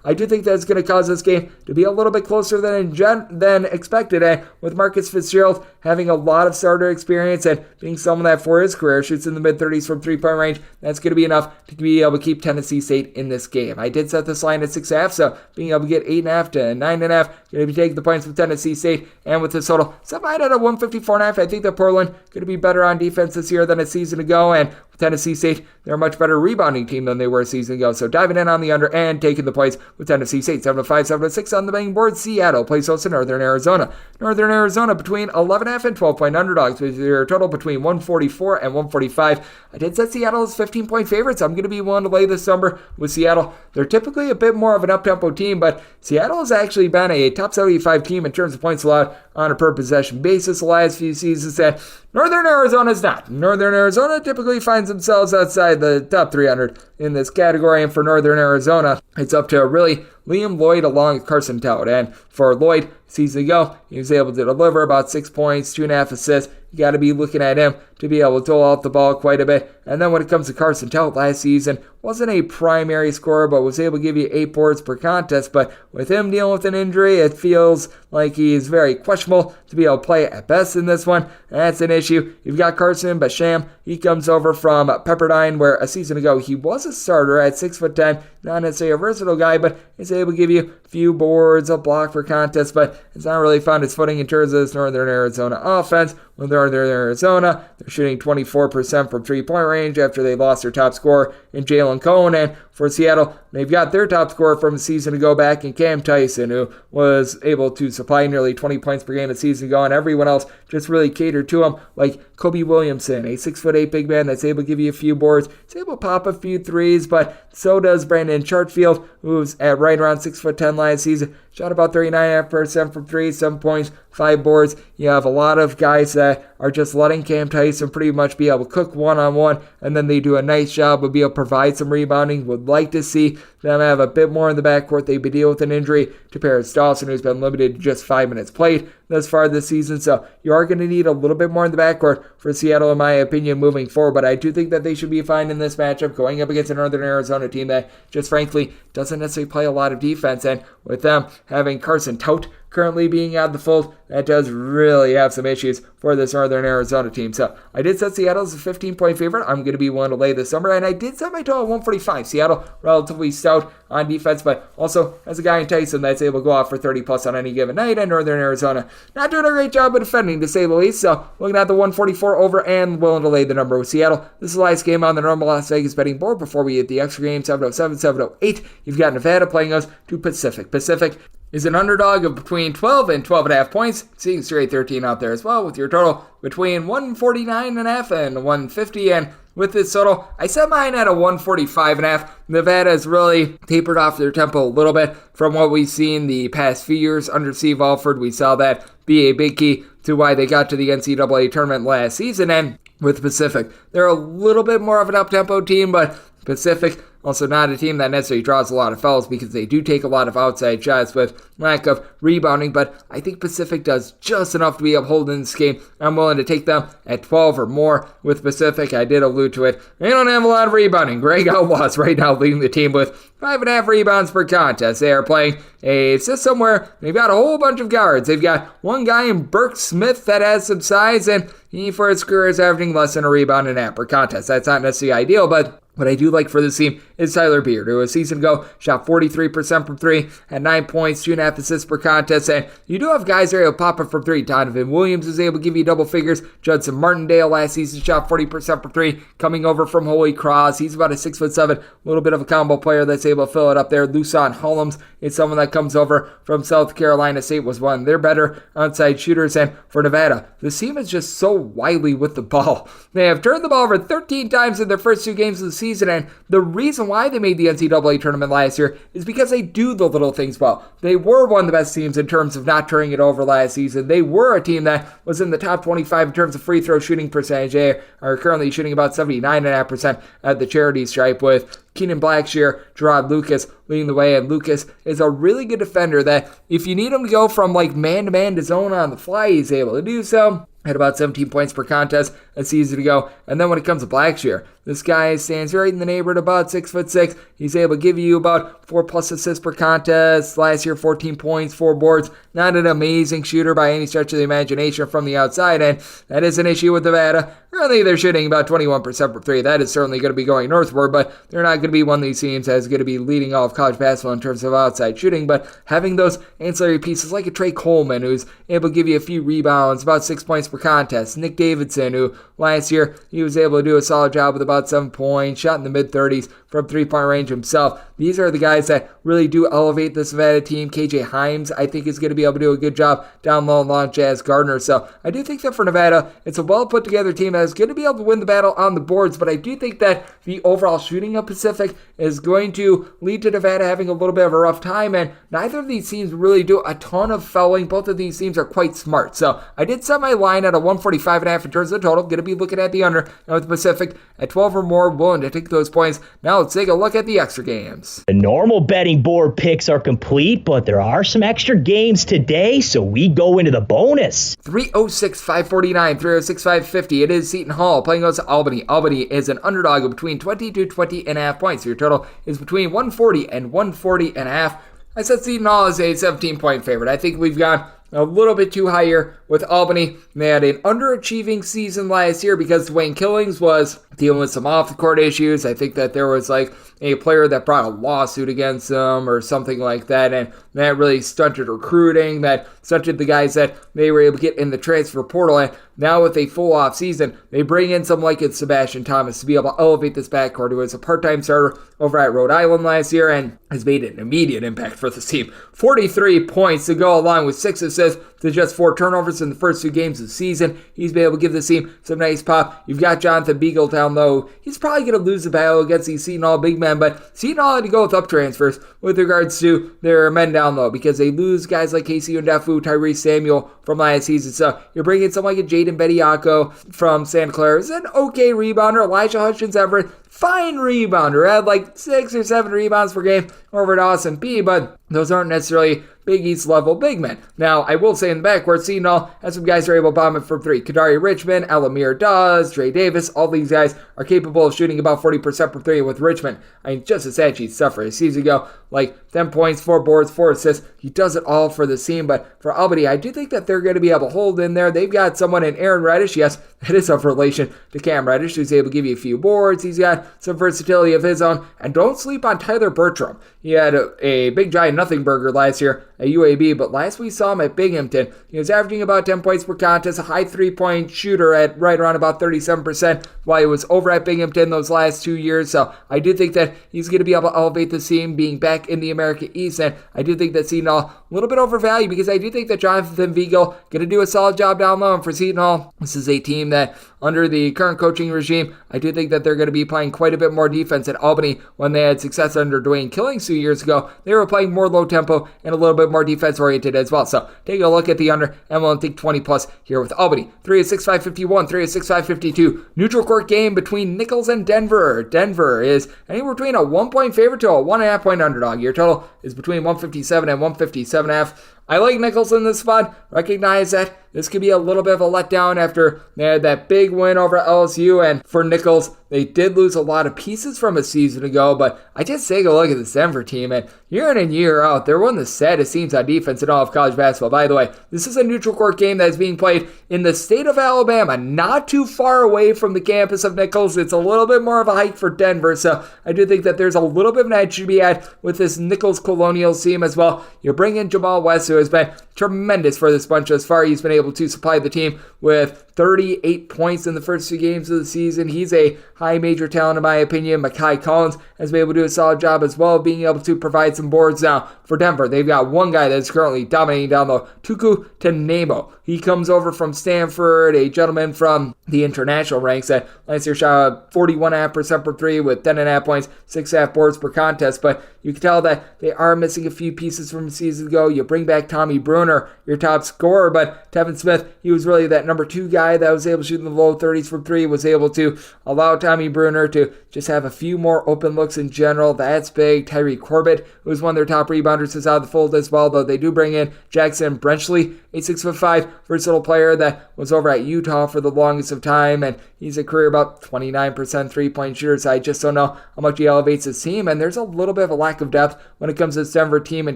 I do think that's going to cause this game to be a little bit closer than expected. And with Marcus Fitzgerald having a lot of starter experience and being someone that for his career shoots in the mid-30s from three-point range, that's going to be enough to be able to keep Tennessee State in this game. I did set this line at 6.5, so being able to get 8.5 to 9.5, going to be taking the points with Tennessee State. And with this total, set mine at a 154.5. I think that Portland going to be better on defense this year than a season ago, and with Tennessee State, they're a much better rebounding team than they were a season ago. So diving in on the under and taking the points with Tennessee State. 7-5, 7-6 on the betting board. Seattle plays host to Northern Arizona. Northern Arizona between 11.5 and 12-point underdogs with your total between 144 and 145. I did set Seattle as 15-point favorites. I'm going to be willing to lay this number with Seattle. They're typically a bit more of an up-tempo team, but Seattle has actually been a top 75 team in terms of points allowed on a per-possession basis the last few seasons, that Northern Arizona is not. Northern Arizona typically finds themselves outside the top 300 in this category, and for Northern Arizona, it's up to really Liam Lloyd along with Carson Tout. And for Lloyd, season ago, he was able to deliver about 6 points, 2.5 assists. You got to be looking at him to be able to dole out the ball quite a bit. And then when it comes to Carson Tout last season, wasn't a primary scorer, but was able to give you 8 boards per contest. But with him dealing with an injury, it feels like he's very questionable to be able to play at best in this one. And that's an issue. You've got Carson Basham. He comes over from Pepperdine, where a season ago he was a starter at 6'10", not necessarily a versatile guy, but he's able to give you a few boards, a block per contest, but it's not really found its footing in terms of this Northern Arizona offense. With Northern Arizona, they're shooting 24% from three-point range after they lost their top scorer in Jalen Cone. And for Seattle, they've got their top scorer from a season ago back in Cam Tyson, who was able to supply nearly 20 points per game a season ago, and everyone else just really catered to him, like Kobe Williamson, a 6'8" big man that's able to give you a few boards. He's able to pop a few threes, but so does Brandon Chartfield, who's at right around 6'10" last season. Shot about 39.5% from three, 7 points, 5 boards. You have a lot of guys that are just letting Cam Tyson pretty much be able to cook one-on-one, and then they do a nice job of being able to provide some rebounding. Would like to see them have a bit more in the backcourt. They've been dealing with an injury to Paris Dawson, who's been limited to just 5 minutes played thus far this season. So you are going to need a little bit more in the backcourt for Seattle, in my opinion, moving forward. But I do think that they should be fine in this matchup going up against a Northern Arizona team that just frankly doesn't necessarily play a lot of defense. And with them having Carson Tout currently being out of the fold, that does really have some issues for this Northern Arizona team. So I did set Seattle as a 15-point favorite. I'm going to be willing to lay this number, and I did set my total at 145. Seattle relatively stout on defense, but also as a guy in Tyson that's able to go off for 30-plus on any given night, and Northern Arizona not doing a great job of defending, to say the least. So looking at the 144 over and willing to lay the number with Seattle. This is the last game on the normal Las Vegas betting board before we hit the extra game, 707, 708. You've got Nevada playing us to Pacific. Pacific is an underdog of between 12 and 12.5 points, seeing straight 13 out there as well, with your total between 149.5 and 150. And with this total, I set mine at a 145.5. Nevada has really tapered off their tempo a little bit from what we've seen the past few years under Steve Alford. We saw that be a big key to why they got to the NCAA tournament last season. And with Pacific, they're a little bit more of an up-tempo team, but Pacific also not a team that necessarily draws a lot of fouls because they do take a lot of outside shots with lack of rebounding, but I think Pacific does just enough to be able to hold in this game. I'm willing to take them at 12 or more with Pacific. I did allude to it. They don't have a lot of rebounding. Greg Outlaws right now leading the team with 5.5 rebounds per contest. They are playing a system where they've got a whole bunch of guards. They've got one guy in Burke Smith that has some size, and he for his career is averaging less than a rebound and a half per contest. That's not necessarily ideal, but what I do like for this team is Tyler Beard, who a season ago shot 43% from three, had 9 points, 2.5 assists per contest, and you do have guys that are able to pop up from three. Donovan Williams is able to give you double figures. Judson Martindale last season shot 40% from three, coming over from Holy Cross. He's about a 6'7", little bit of a combo player that's able to fill it up there. Lusan Hollums is someone that comes over from South Carolina State, was one of their better outside shooters. And for Nevada, this team is just so wily with the ball. They have turned the ball over 13 times in their first 2 games of the season, and the reason why they made the NCAA tournament last year is because they do the little things well. They were one of the best teams in terms of not turning it over last season. They were a team that was in the top 25 in terms of free throw shooting percentage. They are currently shooting about 79.5% at the charity stripe, with Keenan Blackshear, Gerard Lucas leading the way, and Lucas is a really good defender that if you need him to go from like man-to-man to zone on the fly, he's able to do so. Had about 17 points per contest a season ago. And then when it comes to Blackshear, this guy stands right in the neighborhood about 6'6". He's able to give you about 4+ assists per contest. Last year, 14 points, 4 boards. Not an amazing shooter by any stretch of the imagination from the outside, and that is an issue with Nevada. Currently, they're shooting about 21% for three. That is certainly going to be going northward, but they're not going to be one of these teams that's going to be leading all of college basketball in terms of outside shooting. But having those ancillary pieces like a Trey Coleman, who's able to give you a few rebounds, about 6 points per contest. Nick Davidson, who last year he was able to do a solid job with about 7 points, shot in the mid-30s from three-point range himself. These are the guys that really do elevate this Nevada team. KJ Himes, I think, is going to be able to do a good job down low along Jazz Gardner. So I do think that for Nevada, it's a well-put-together team that is going to be able to win the battle on the boards, but I do think that the overall shooting of Pacific is going to lead to Nevada having a little bit of a rough time, and neither of these teams really do a ton of fouling. Both of these teams are quite smart. So I did set my line at a 145.5 in terms of the total. Going to be looking at the under. Now with Pacific at 12 or more, willing to take those points. Now let's take a look at the extra games. The normal betting board picks are complete, but there are some extra games today, so we go into the bonus. 306, 549, 306, 550. It is Seton Hall playing against Albany. Albany is an underdog of between 20 to 20.5 points. Your total is between 140 and 140.5. I said Seton Hall is a 17-point favorite. I think we've gone a little bit too high here with Albany. They had an underachieving season last year because Dwayne Killings was dealing with some off-the-court issues. I think that there was like a player that brought a lawsuit against them or something like that, and that really stunted recruiting, that stunted the guys that they were able to get in the transfer portal. And now with a full off season, they bring in someone like it's Sebastian Thomas to be able to elevate this backcourt, who was a part-time starter over at Rhode Island last year and has made an immediate impact for this team. 43 points to go along with 6 assists to just 4 turnovers in the first 2 games of the season. He's been able to give this team some nice pop. You've got Jonathan Beagletown, though. He's probably going to lose the battle against these Seton Hall big men, but Seton Hall had to go with up transfers with regards to their men down low because they lose guys like Casey Undefu, Tyrese Samuel from last season. So you're bringing someone like a Jaden Bediako from Santa Clara. Is an okay rebounder. Elijah Hutchins Everett, fine rebounder. Had like 6 or 7 rebounds per game over at Austin P, but those aren't necessarily Big East level big men. Now, I will say in the backcourt, Seton Hall has some guys who are able to bomb it from 3. Kadari Richmond, Alamir Dawes, Dre Davis, all these guys are capable of shooting about 40% from 3 with Richmond. I mean, just a sad sheet suffered a season ago, like 10 points, 4 boards, 4 assists. He does it all for the team, but for Albany, I do think that they're going to be able to hold in there. They've got someone in Aaron Reddish. Yes, that is of relation to Cam Reddish, who's able to give you a few boards. He's got some versatility of his own. And don't sleep on Tyler Bertram. He had a big giant nothing burger last year at UAB, but last we saw him at Binghamton, he was averaging about 10 points per contest, a high 3-point shooter at right around about 37% while he was over at Binghamton those last 2 years. So I do think that he's going to be able to elevate the team being back in the America East, and I do think that Seton Hall a little bit overvalued because I do think that Jonathan Vigel going to do a solid job down low. And for Seton Hall, this is a team that under the current coaching regime, I do think that they're going to be playing quite a bit more defense at Albany. When they had success under Dwayne Killings 2 years ago, they were playing more low tempo and a little bit more defense oriented as well. So take a look at the under, and we'll take 20 plus here with Albany. 306, 551, 306, 552. Neutral court game between Nicholls and Denver. Denver is anywhere between a 1-point favorite to a 1.5-point underdog. Your total is between 157 and 157.5. I like Nicholls in this spot. Recognize that this could be a little bit of a letdown after they had that big win over LSU. And for Nicholls, they did lose a lot of pieces from a season ago. But I just take a look at this Denver team, and year in and year out, they're one of the saddest teams on defense in all of college basketball. By the way, this is a neutral court game that is being played in the state of Alabama, not too far away from the campus of Nicholls. It's a little bit more of a hike for Denver. So I do think that there's a little bit of an edge to be had with this Nicholls Colonial team as well. You're bringing Jamal West, who has been tremendous for this bunch thus far. He's been able to supply the team with 38 points in the first 2 games of the season. He's a high major talent in my opinion. Mekhi Collins has been able to do a solid job as well, being able to provide some boards. Now for Denver, they've got one guy that's currently dominating down low, Tuku Tanemo. He comes over from Stanford, a gentleman from the international ranks that last year shot 41.5% per 3 with 10.5 points, 6.5 boards per contest. But you can tell that they are missing a few pieces from a season ago. You bring back Tommy Bruner, your top scorer, but Tevin Smith, he was really that number 2 guy that was able to shoot in the low 30s from 3, was able to allow Tommy Bruner to just have a few more open looks in general. That's big. Tyree Corbett, who was one of their top rebounders, is out of the fold as well, though they do bring in Jackson Brenchley, a 6'5" versatile player that was over at Utah for the longest of time, and he's a career about 29% 3-point shooter, so I just don't know how much he elevates his team, and there's a little bit of a lack of depth when it comes to this Denver team in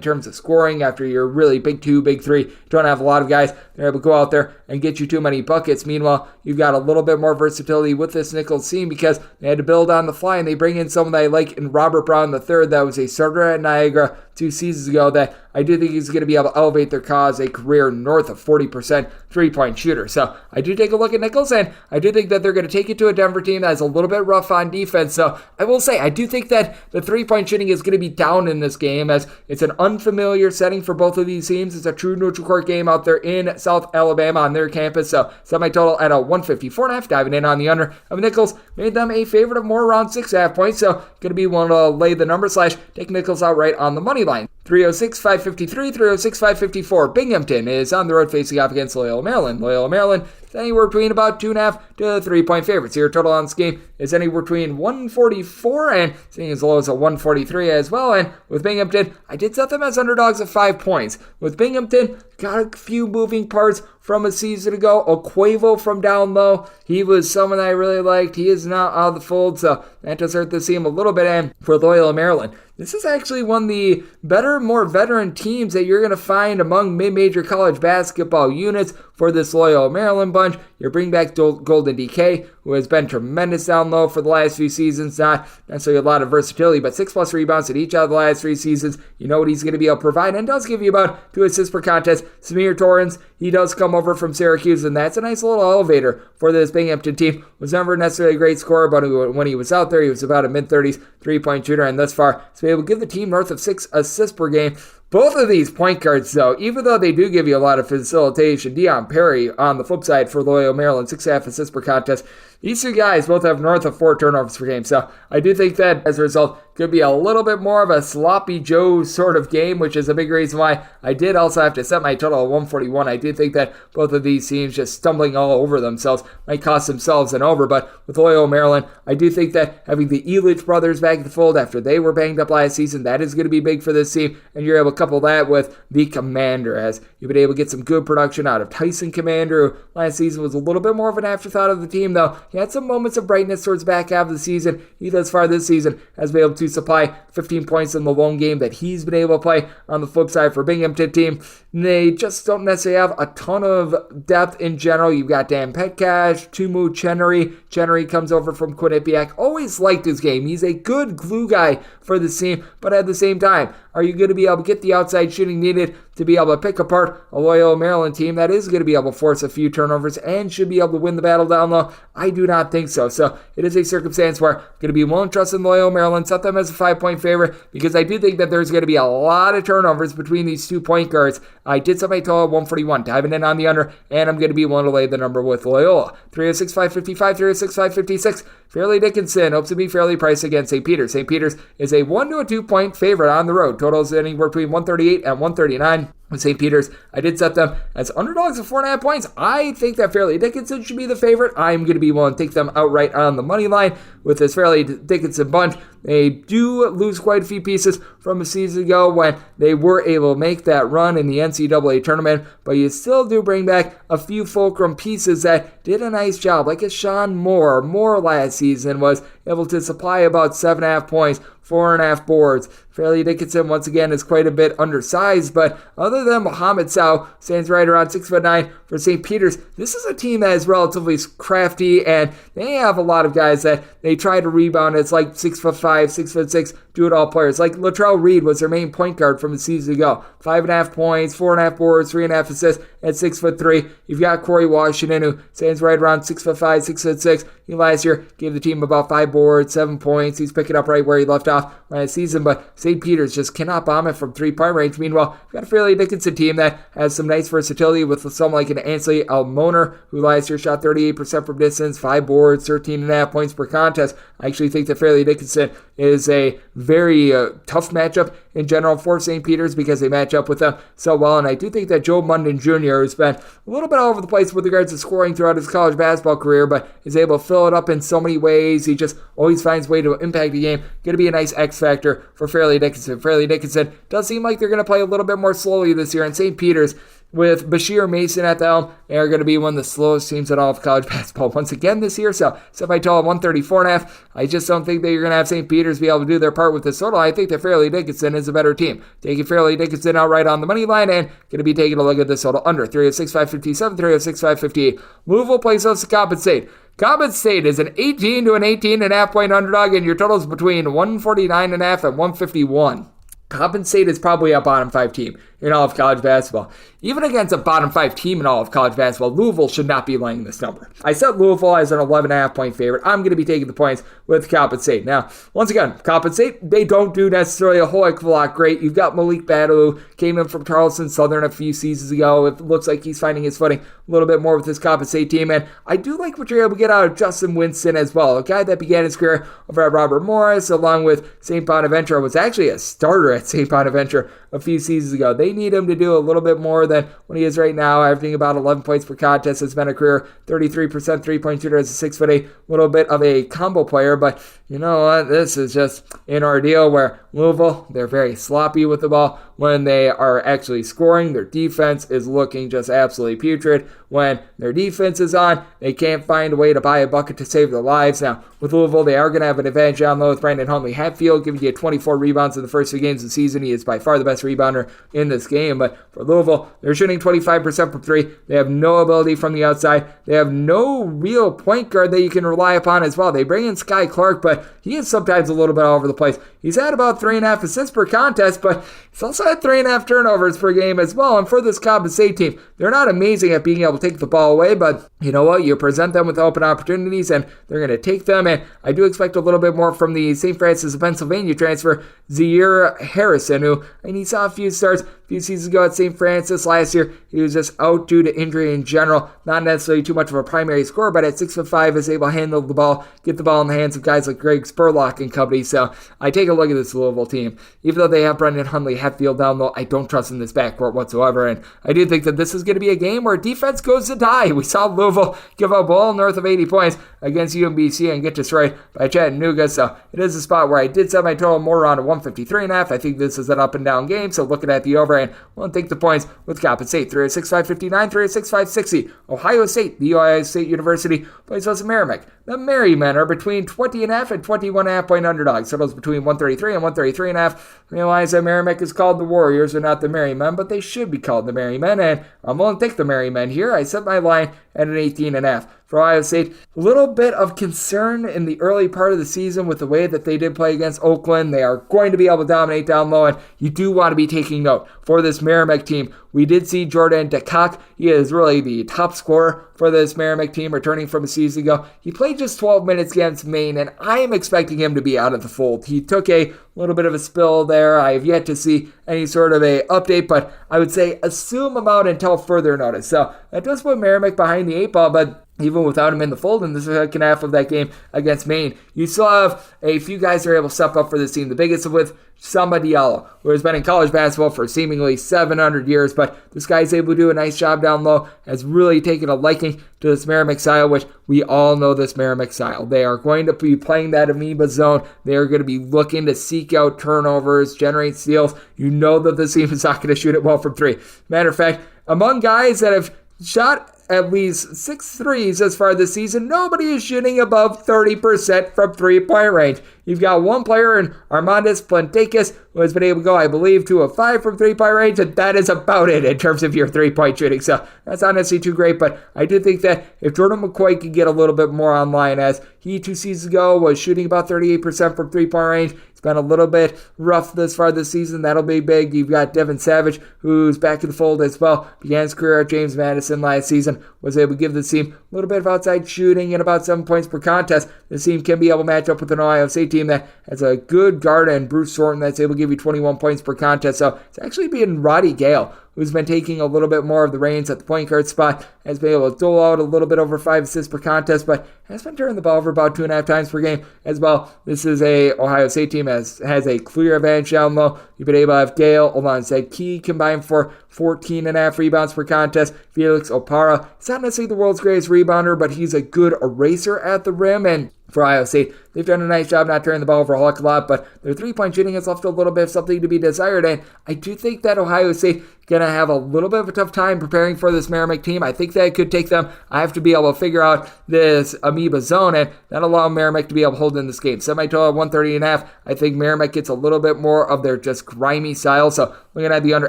terms of scoring. After your really big 2, big 3, you don't have a lot of guys that are able to go out there and get you too many buckets. Meanwhile, you've got a little bit more versatility with this Nicholls team because they had to build on the fly, and they bring in someone that I like in Robert Brown III that was a starter at Niagara 2 seasons ago that I do think he's going to be able to elevate their cause, a career north of 40% 3-point shooter. So I do take a look at Nicholls, and I do think that they're going to take it to a Denver team that is a little bit rough on defense. So I will say, I do think that the 3-point shooting is going to be down in this game as it's an unfamiliar setting for both of these teams. It's a true neutral court game out there in South Alabama on their campus. So set my total at a 154.5, diving in on the under of Nicholls. Made them a favorite of more around 6.5 points. So going to be one to lay the number / take Nicholls outright on the money line. 306, 553, 306, 554. Binghamton is on the road facing off against Loyola Maryland. Loyola Maryland It's anywhere between about 2.5 to 3 point favorites. Your total on this game is anywhere between 144 and seeing as low as a 143 as well. And with Binghamton, I did set them as underdogs of 5 points. With Binghamton, got a few moving parts from a season ago. Oquavo from down low, he was someone I really liked. He is now out of the fold, so that does hurt to see him a little bit. And for Loyola Maryland, this is actually one of the better, more veteran teams that you're going to find among mid-major college basketball units for this Loyola Maryland bunch. You're bringing back Golden DK, who has been tremendous down low for the last few seasons. Not necessarily a lot of versatility, but 6+ rebounds in each out of the last 3 seasons. You know what he's going to be able to provide, and does give you about 2 assists per contest. Samir Torrens, he does come over from Syracuse, and that's a nice little elevator for this Binghamton team. Was never necessarily a great scorer, but when he was out there, he was about a mid-30s three-point shooter, and thus far, he's been able to give the team north of 6 assists per game. Both of these point guards, though, even though they do give you a lot of facilitation, Deion Perry on the flip side for Loyola Maryland, 6.5 assists per contest. These 2 guys both have north of 4 turnovers per game, so I do think that as a result, could be a little bit more of a sloppy Joe sort of game, which is a big reason why I did also have to set my total at 141. I do think that both of these teams just stumbling all over themselves might cost themselves an over, but with Loyola Maryland, I do think that having the Elich brothers back in the fold after they were banged up last season, that is going to be big for this team, and you're able to couple that with the Commander, as you've been able to get some good production out of Tyson Commander, who last season was a little bit more of an afterthought of the team, though he had some moments of brightness towards the back half of the season. He thus far this season has been able to supply 15 points in the lone game that he's been able to play. On the flip side for Binghamton team, they just don't necessarily have a ton of depth in general. You've got Dan Petcash, Tumu Chenery. Chenery comes over from Quinnipiac. Always liked his game. He's a good glue guy for the team, but at the same time, are you going to be able to get the outside shooting needed to be able to pick apart a Loyola Maryland team that is going to be able to force a few turnovers and should be able to win the battle down low? I do not think so. So it is a circumstance where I'm going to be willing to trust in Loyola Maryland, set them as a 5-point favorite, because I do think that there's going to be a lot of turnovers between these 2 point guards. I did set my total at 141, diving in on the under, and I'm going to be willing to lay the number with Loyola. 306, 555, 306, 556. Fairleigh Dickinson hopes to be fairly priced against St. Peter's. St. Peter's is a 1 to a 2 point favorite on the road. Totals anywhere between 138 and 139. With St. Peter's, I did set them as underdogs of 4.5 points. I think that Fairleigh Dickinson should be the favorite. I'm going to be willing to take them outright on the money line with this Fairleigh Dickinson bunch. They do lose quite a few pieces from a season ago when they were able to make that run in the NCAA tournament, but you still do bring back a few fulcrum pieces that did a nice job, like a Sean Moore. Moore last season was able to supply about 7.5 points, 4.5 boards. Fairleigh Dickinson, once again, is quite a bit undersized, but other than Mohamed Sow, stands right around 6'9" for St. Peter's. This is a team that is relatively crafty, and they have a lot of guys that they try to rebound. It's like 6'5", 6'6", do-it-all players. Like Latrell Reed was their main point guard from a season ago. 5.5 points, 4.5 boards, 3.5 assists at 6'3". You've got Corey Washington, who stands right around 6'5", 6'6". He last year gave the team about 5 boards, 7 points. He's picking up right where he left off last season, but St. Peter's just cannot bomb it from 3-point range. Meanwhile, we've got a Fairleigh Dickinson team that has some nice versatility with someone like an Ansley Almoner, who last year shot 38% from distance, 5 boards, 13.5 points per contest. I actually think that Fairleigh Dickinson is a very tough matchup in general for St. Peter's because they match up with them so well, and I do think that Joe Munden Jr. has been a little bit all over the place with regards to scoring throughout his college basketball career, but is able to fill it up in so many ways. He just always finds a way to impact the game. Going to be a nice X factor for Fairleigh Dickinson. Fairleigh Dickinson does seem like they're going to play a little bit more slowly this year, and St. Peter's, with Bashir Mason at the helm, they are going to be one of the slowest teams in all of college basketball once again this year. So if I tell 134.5, I just don't think that you're going to have St. Peter's be able to do their part with this total. I think that Fairleigh Dickinson is a better team. Taking Fairleigh Dickinson outright on the money line and going to be taking a look at this total under 306, 557, 306, 558. Louisville plays host to Coppin St. Coppin State is an 18 to an 18.5 point underdog, and your total is between 149.5 and 151. Coppin State is probably a bottom 5 team in all of college basketball. Even against a bottom 5 team in all of college basketball, Louisville should not be laying this number. I set Louisville as an 11.5 point favorite. I'm going to be taking the points with Coppin State. Now, once again, Coppin State, they don't do necessarily a whole heck of a lot great. You've got Malik Battle, who came in from Charleston Southern a few seasons ago. It looks like he's finding his footing a little bit more with this Coppin State team, and I do like what you're able to get out of Justin Winston as well, a guy that began his career over at Robert Morris, along with St. Bonaventure, was actually a starter at St. Bonaventure a few seasons ago. They They need him to do a little bit more than what he is right now, averaging about 11 points per contest. Has been a career 33% three-point shooter as a 6'8", little bit of a combo player, but you know what? This is just an ordeal where Louisville, they're very sloppy with the ball when they are actually scoring. Their defense is looking just absolutely putrid. When their defense is on, they can't find a way to buy a bucket to save their lives. Now, with Louisville, they are going to have an advantage down low with Brandon Huntley-Hatfield, giving you 24 rebounds in the first 2 games of the season. He is by far the best rebounder in this game. But for Louisville, they're shooting 25% from 3. They have no ability from the outside. They have no real point guard that you can rely upon as well. They bring in Sky Clark, but he is sometimes a little bit all over the place. He's had about 3.5 assists per contest, but he's also had 3.5 turnovers per game as well. And for this Coppin St team, they're not amazing at being able to take the ball away, but you know what? You present them with open opportunities, and they're going to take them. And I do expect a little bit more from the St. Francis of Pennsylvania transfer, Zaire Harrison, who he saw a few starts a few seasons ago at St. Francis. Last year, he was just out due to injury in general. Not necessarily too much of a primary scorer, but at 6'5", is able to handle the ball, get the ball in the hands of guys like Greg Spurlock and company. So I take a look at this Louisville team. Even though they have Brendan Huntley-Hatfield down low, I don't trust in this backcourt whatsoever. And I do think that this is going to be a game where defense goes to die. We saw Louisville give up well north of 80 points against UMBC and get destroyed by Chattanooga. So it is a spot where I did set my total more around a 153.5. I think this is an up and down game. So looking at the over, and won't take the points with Coppin St. 306-559, 306-560. Ohio State, the Ohio State University, plays versus Merrimack. The Merrymen are between 20.5 and 21.5 point underdogs. Totals between 133 and 133.5. Realize that Merrimack is called the Warriors and not the Merrymen, but they should be called the Merrymen, and I'm willing to take the Merrymen here. I set my line at an 18.5. For Ohio State, a little bit of concern in the early part of the season with the way that they did play against Oakland. They are going to be able to dominate down low, and you do want to be taking note for this Merrimack team. We did see Jordan DeCock. He is really the top scorer for this Merrimack team, returning from a season ago. He played just 12 minutes against Maine, and I am expecting him to be out of the fold. He took a little bit of a spill there. I have yet to see any sort of a update, but I would say assume him out until further notice. So that does put Merrimack behind the 8 ball, but even without him in the fold in the second half of that game against Maine, you still have a few guys that are able to step up for this team. The biggest of which, Samba Diallo, who has been in college basketball for seemingly 700 years, but this guy's able to do a nice job down low, has really taken a liking to this Merrimack style, which we all know this Merrimack style. They are going to be playing that amoeba zone. They are going to be looking to seek out turnovers, generate steals. You know that this team is not going to shoot it well from 3. Matter of fact, among guys that have shot at least 6 threes as far this season, nobody is shooting above 30% from 3-point range. You've got one player in Armandus Plantakis who has been able to go, I believe, to a 5 from 3-point range, and that is about it in terms of your 3-point shooting. So that's not necessarily too great, but I do think that if Jordan McCoy could get a little bit more online, as he 2 seasons ago was shooting about 38% from 3-point range, it's been a little bit rough this far this season. That'll be big. You've got Devin Savage, who's back in the fold as well. Began his career at James Madison last season. Was able to give the team a little bit of outside shooting and about 7 points per contest. This team can be able to match up with an Ohio State team that has a good guard and Bruce Thornton that's able to give you 21 points per contest. So it's actually been Roddy Gale, who's been taking a little bit more of the reins at the point guard spot, has been able to dole out a little bit over 5 assists per contest, but has been turning the ball over about 2.5 times per game as well. This is a Ohio State team that has a clear advantage down low. You've been able to have Gale alongside Key combined for 14.5 rebounds per contest. Felix Opara, he's not necessarily the world's greatest rebounder, but he's a good eraser at the rim, and for Ohio State, they've done a nice job not turning the ball over a whole lot, but their 3-point shooting has left a little bit of something to be desired, and I do think that Ohio State going to have a little bit of a tough time preparing for this Merrimack team. I think that it could take them. I have to be able to figure out this amoeba zone, and that'll allow Merrimack to be able to hold in this game. Semi-total 130.5. I think Merrimack gets a little bit more of their just grimy style, so we're going to have the under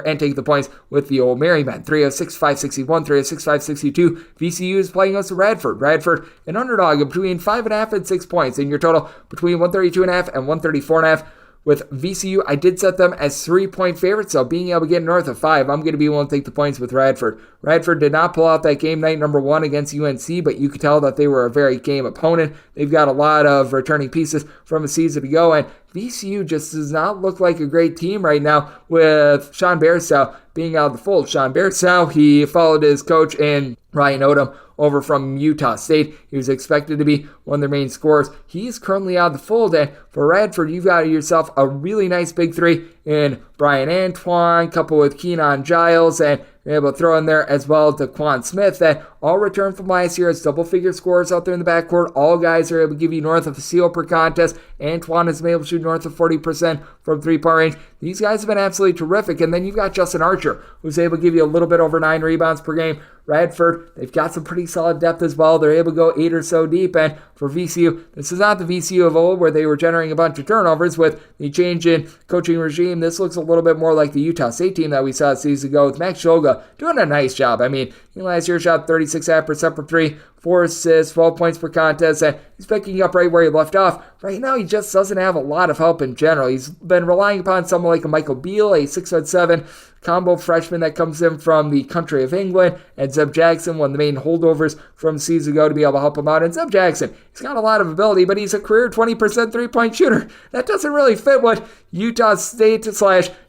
and take the points with the old Merrymen. 306-561, 306-562. VCU is playing us to Radford. Radford, an underdog of between 5.5 and 6 points, in your total between 132.5 and 134.5. With VCU, I did set them as 3-point favorites, so being able to get north of 5, I'm going to be willing to take the points with Radford. Radford did not pull out that game night number 1 against UNC, but you could tell that they were a very game opponent. They've got a lot of returning pieces from a season ago, and VCU just does not look like a great team right now with Sean Bairstow being out of the fold. Sean Bairstow, he followed his coach in Ryan Odom over from Utah State. He was expected to be one of their main scorers. He's currently out of the fold, and for Radford, you've got yourself a really nice big three in Brian Antoine, coupled with Keenan Giles, and you're able to throw in there as well Daquan Smith, that all returned from last year as double-figure scorers out there in the backcourt. All guys are able to give you north of a steal per contest. Antoine has been able to shoot north of 40% from three-point range. These guys have been absolutely terrific. And then you've got Justin Archer, who's able to give you a little bit over 9 rebounds per game. Radford, they've got some pretty solid depth as well. They're able to go 8 or so deep. And for VCU, this is not the VCU of old where they were generating a bunch of turnovers with the change in coaching regime. This looks a little bit more like the Utah State team that we saw a season ago with Max Shulga doing a nice job. I mean, last year shot 36.5% from 3, 4 assists, 12 points per contest, and he's picking up right where he left off. Right now, he just doesn't have a lot of help in general. He's been relying upon someone like a Michael Beal, a 6'7" combo freshman that comes in from the country of England, and Zeb Jackson, one of the main holdovers from season ago, to be able to help him out. And Zeb Jackson, he's got a lot of ability, but he's a career 20% three-point shooter. That doesn't really fit what Utah State /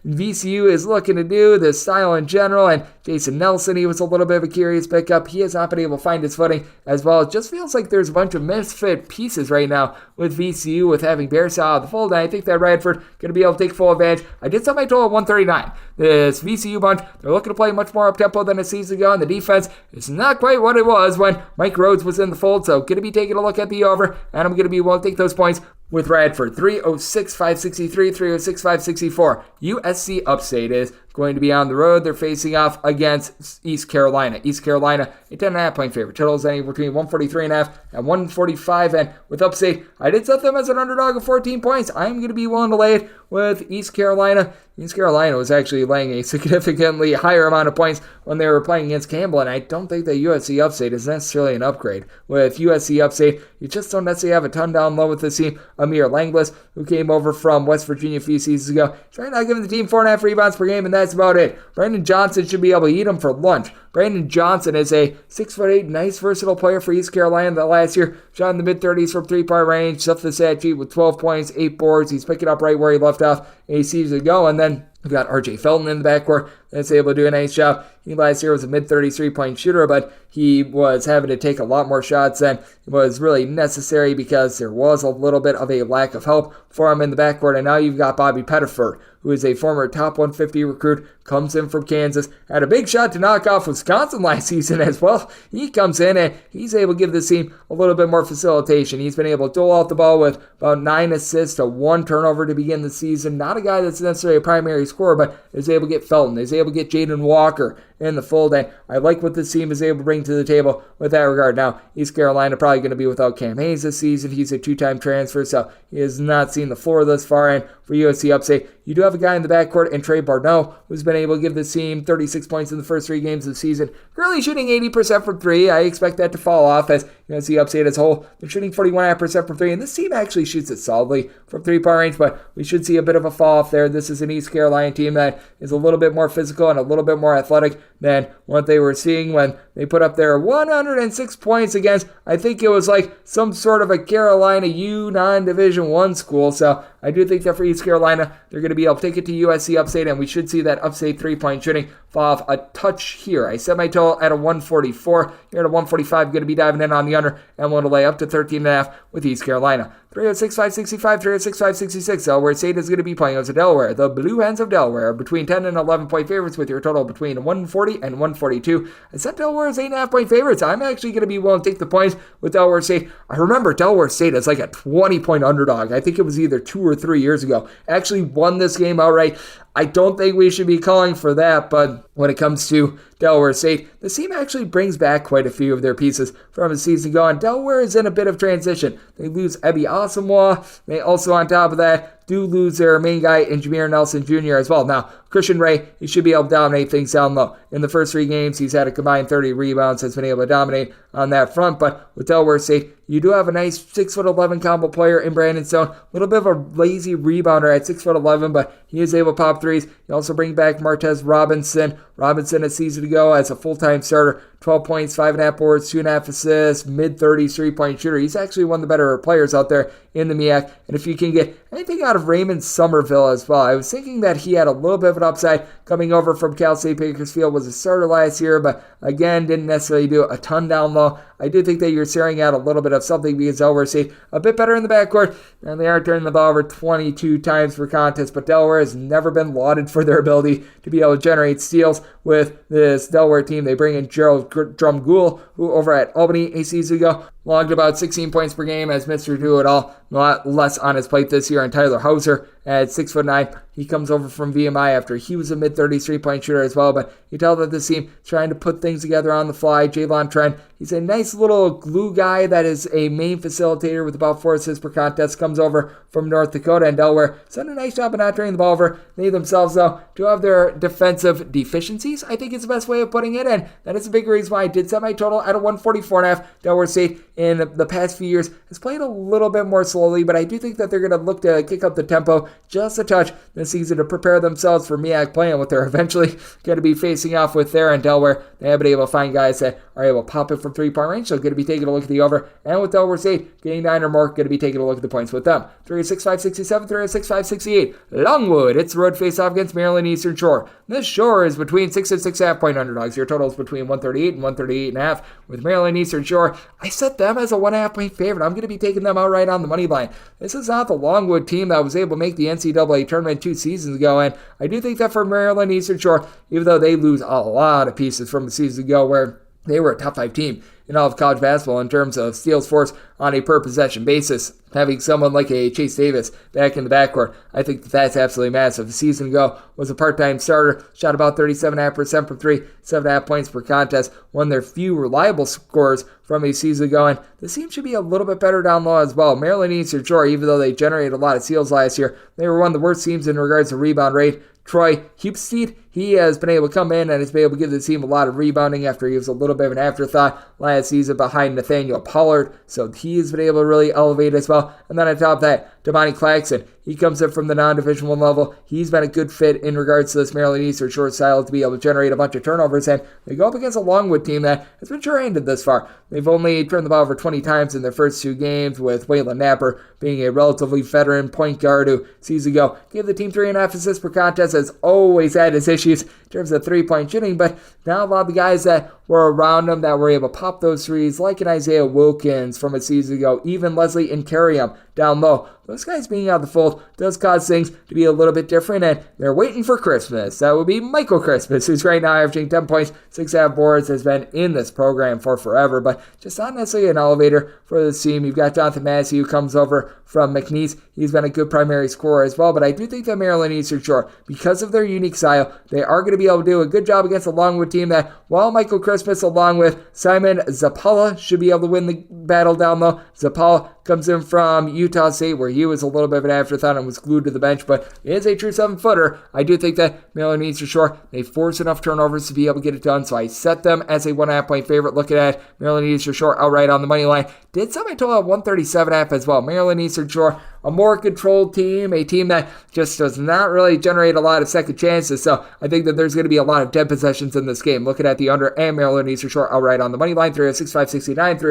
VCU is looking to do, the style in general. And Jason Nelson, he was a little bit of a curious pickup. He has not been able to find his footing as well. It just feels like there's a bunch of misfit pieces right now with VCU, with having Bairstow out of the fold, and I think that Radford going to be able to take full advantage. I did set my total at 139. This VCU bunch, they're looking to play much more up-tempo than a season ago, and the defense is not quite what it was when Mike Rhodes was in the fold, so going to be taking a look at the over, and I'm going to be willing to take those points with Radford. 306-563, 306-564. USC Upstate is going to be on the road. They're facing off against East Carolina. East Carolina, a 10.5 point favorite. Totals anywhere between 143.5 and 145. And with Upstate, I did set them as an underdog of 14 points. I'm going to be willing to lay it with East Carolina. East Carolina was actually laying a significantly higher amount of points when they were playing against Campbell, and I don't think that USC Upstate is necessarily an upgrade. With USC Upstate, you just don't necessarily have a ton down low with this team. Amir Langlis, who came over from West Virginia a few seasons ago, he's right now giving the team 4.5 rebounds per game, and that's about it. Brandon Johnson should be able to eat him for lunch. Brandon Johnson is a 6'8", nice versatile player for East Carolina that last year shot in the mid-30s from three-point range, stuffed the stat sheet with 12 points, 8 boards. He's picking up right where he left off a season ago, and then we've got R.J. Felton in the backcourt that's able to do a nice job. He last year was a mid-30s three-point shooter, but he was having to take a lot more shots than was really necessary because there was a little bit of a lack of help for him in the backcourt. And now you've got Bobby Pettiford, who is a former top 150 recruit, comes in from Kansas, had a big shot to knock off Wisconsin last season as well. He comes in and he's able to give this team a little bit more facilitation. He's been able to dole out the ball with about 9 assists to 1 turnover to begin the season. Not a guy that's necessarily a primary scorer, but is able to get Felton, is able to get Jaden Walker in the fold, and I like what this team is able to bring to the table with that regard. Now, East Carolina probably going to be without Cam Hayes this season. He's a 2-time transfer, so he has not seen the floor thus far. And for USC Upstate, you do have a guy in the backcourt, and Trey Barneau, who's been able to give this team 36 points in the first 3 games of the season. Currently shooting 80% from 3. I expect that to fall off as USC Upstate as a whole. They're shooting 41.5% from 3, and this team actually shoots it solidly from 3-point range, but we should see a bit of a fall off there. This is an East Carolina team that is a little bit more physical and a little bit more athletic than what they were seeing when they put up their 106 points against, I think it was like some sort of a Carolina U non-Division I school. So I do think that for East Carolina, they're going to be able to take it to USC Upstate, and we should see that Upstate 3-point shooting fall off a touch here. I set my total at a 144. Here at a 145, going to be diving in on the under, and I'm going to lay up to 13.5 with East Carolina. 306-565, 306-566. Delaware State is going to be playing as a Delaware. The Blue Hens of Delaware between 10 and 11 point favorites with your total between 140 and 142. I set Delaware as 8.5 point favorites. I'm actually going to be willing to take the points with Delaware State. I remember Delaware State as like a 20-point underdog. I think it was either 2 or 3 years ago. Actually won this game outright. I don't think we should be calling for that, but when it comes to Delaware State, the team actually brings back quite a few of their pieces from a season ago, and Delaware is in a bit of transition. They lose Ebby Asamoah. They also, on top of that, do lose their main guy in Jameer Nelson Jr. as well. Now, Christian Ray, he should be able to dominate things down low. In the first 3 games, he's had a combined 30 rebounds, has been able to dominate on that front. But with Delaware State, you do have a nice 6'11" combo player in Brandon Stone. A little bit of a lazy rebounder at 6'11", but he is able to pop threes. You also bring back Martez Robinson. Robinson a season ago as a full-time starter, 12 points, 5.5 boards, 2.5 assists, mid-30s three-point shooter. He's actually one of the better players out there in the MEAC. And if you can get anything out of Raymond Somerville as well, I was thinking that he had a little bit of an upside coming over from Cal State Bakersfield, was a starter last year, but again, didn't necessarily do a ton down low. I do think that you're staring at a little bit of something because Delaware State a bit better in the backcourt, and they are turning the ball over 22 times per contest, but Delaware has never been lauded for their ability to be able to generate steals with this Delaware team. They bring in Gerald Drumgoole, who over at Albany a season ago logged about 16 points per game as Mr. Do-It-All. A lot less on his plate this year. And Tyler Hauser at 6'9", he comes over from VMI after he was a mid-30s three-point shooter as well. But you tell that this team is trying to put things together on the fly. Jalen Trent, he's a nice little glue guy that is a main facilitator with about 4 assists per contest. Comes over from North Dakota, and Delaware has done a nice job of not turning the ball over. They themselves, though, do have their defensive deficiencies, I think is the best way of putting it. And that is a big reason why I did set my total at a 144.5. Delaware State in the past few years has played a little bit more slowly, but I do think that they're going to look to kick up the tempo just a touch this season to prepare themselves for MEAC play and what they're eventually going to be facing off with there in Delaware. They have been able to find guys that are able to pop it from three-point range, so going to be taking a look at the over. And with Delaware State getting 9 or more, going to be taking a look at the points with them. 306-567, 306-568. Longwood, it's the road face-off against Maryland Eastern Shore. This Shore is between 6 and 6.5 point underdogs. Your total is between 138 and 138.5. With Maryland Eastern Shore, I set them as a 1.5 point favorite. I'm going to be taking them outright on the money line. This is not the Longwood team that was able to make the NCAA tournament 2 seasons ago, and I do think that for Maryland Eastern Shore, even though they lose a lot of pieces from the season ago where they were a top 5 team in all of college basketball in terms of steals forced on a per-possession basis. Having someone like a Chase Davis back in the backcourt, I think that's absolutely massive. A season ago was a part-time starter, shot about 37.5% from 3, 7.5 points per contest, one of their few reliable scores from a season ago, and the team should be a little bit better down low as well. Maryland Eastern Shore, even though they generated a lot of steals last year, they were one of the worst teams in regards to rebound rate. Troy Hupstead, he has been able to come in and has been able to give the team a lot of rebounding after he was a little bit of an afterthought last season behind Nathaniel Pollard, so he has been able to really elevate as well. And then on top of that, Damani Claxton, he comes in from the non-Division I level. He's been a good fit in regards to this Maryland Eastern Shore style to be able to generate a bunch of turnovers, and they go up against a Longwood team that has been sure-handed this far. They've only turned the ball over 20 times in their first 2 games, with Waylon Napper being a relatively veteran point guard who season ago gave the team 3.5 assists per contest, has always had his issues in terms of three-point shooting, but now a lot of the guys that were around him that were able to pop those threes, like an Isaiah Wilkins from a season ago, even Leslie Incarium down low, those guys being out of the fold does cause things to be a little bit different, and they're waiting for Christmas. That would be Michael Christmas, who's right now averaging 10 points, 6.5 boards, has been in this program for forever, but just not necessarily an elevator for this team. You've got Jonathan Massey, who comes over from McNeese. He's been a good primary scorer as well, but I do think that Maryland Eastern Shore, because of their unique style, they are going to be able to do a good job against a Longwood team that, while Michael Christmas along with Simon Zapala should be able to win the battle down low. Zapala comes in from Utah State, where he was a little bit of an afterthought and was glued to the bench, but he is a true 7-footer. I do think that Maryland Eastern Shore, they force enough turnovers to be able to get it done, so I set them as a 1.5 point favorite. Looking at Maryland Eastern Shore outright on the money line. Did set my total at 137.5 as well. Maryland Eastern Shore, a more controlled team, a team that just does not really generate a lot of second chances, so I think that there's going to be a lot of dead possessions in this game. Looking at the under and Maryland Eastern Shore outright on the money line, 306-569,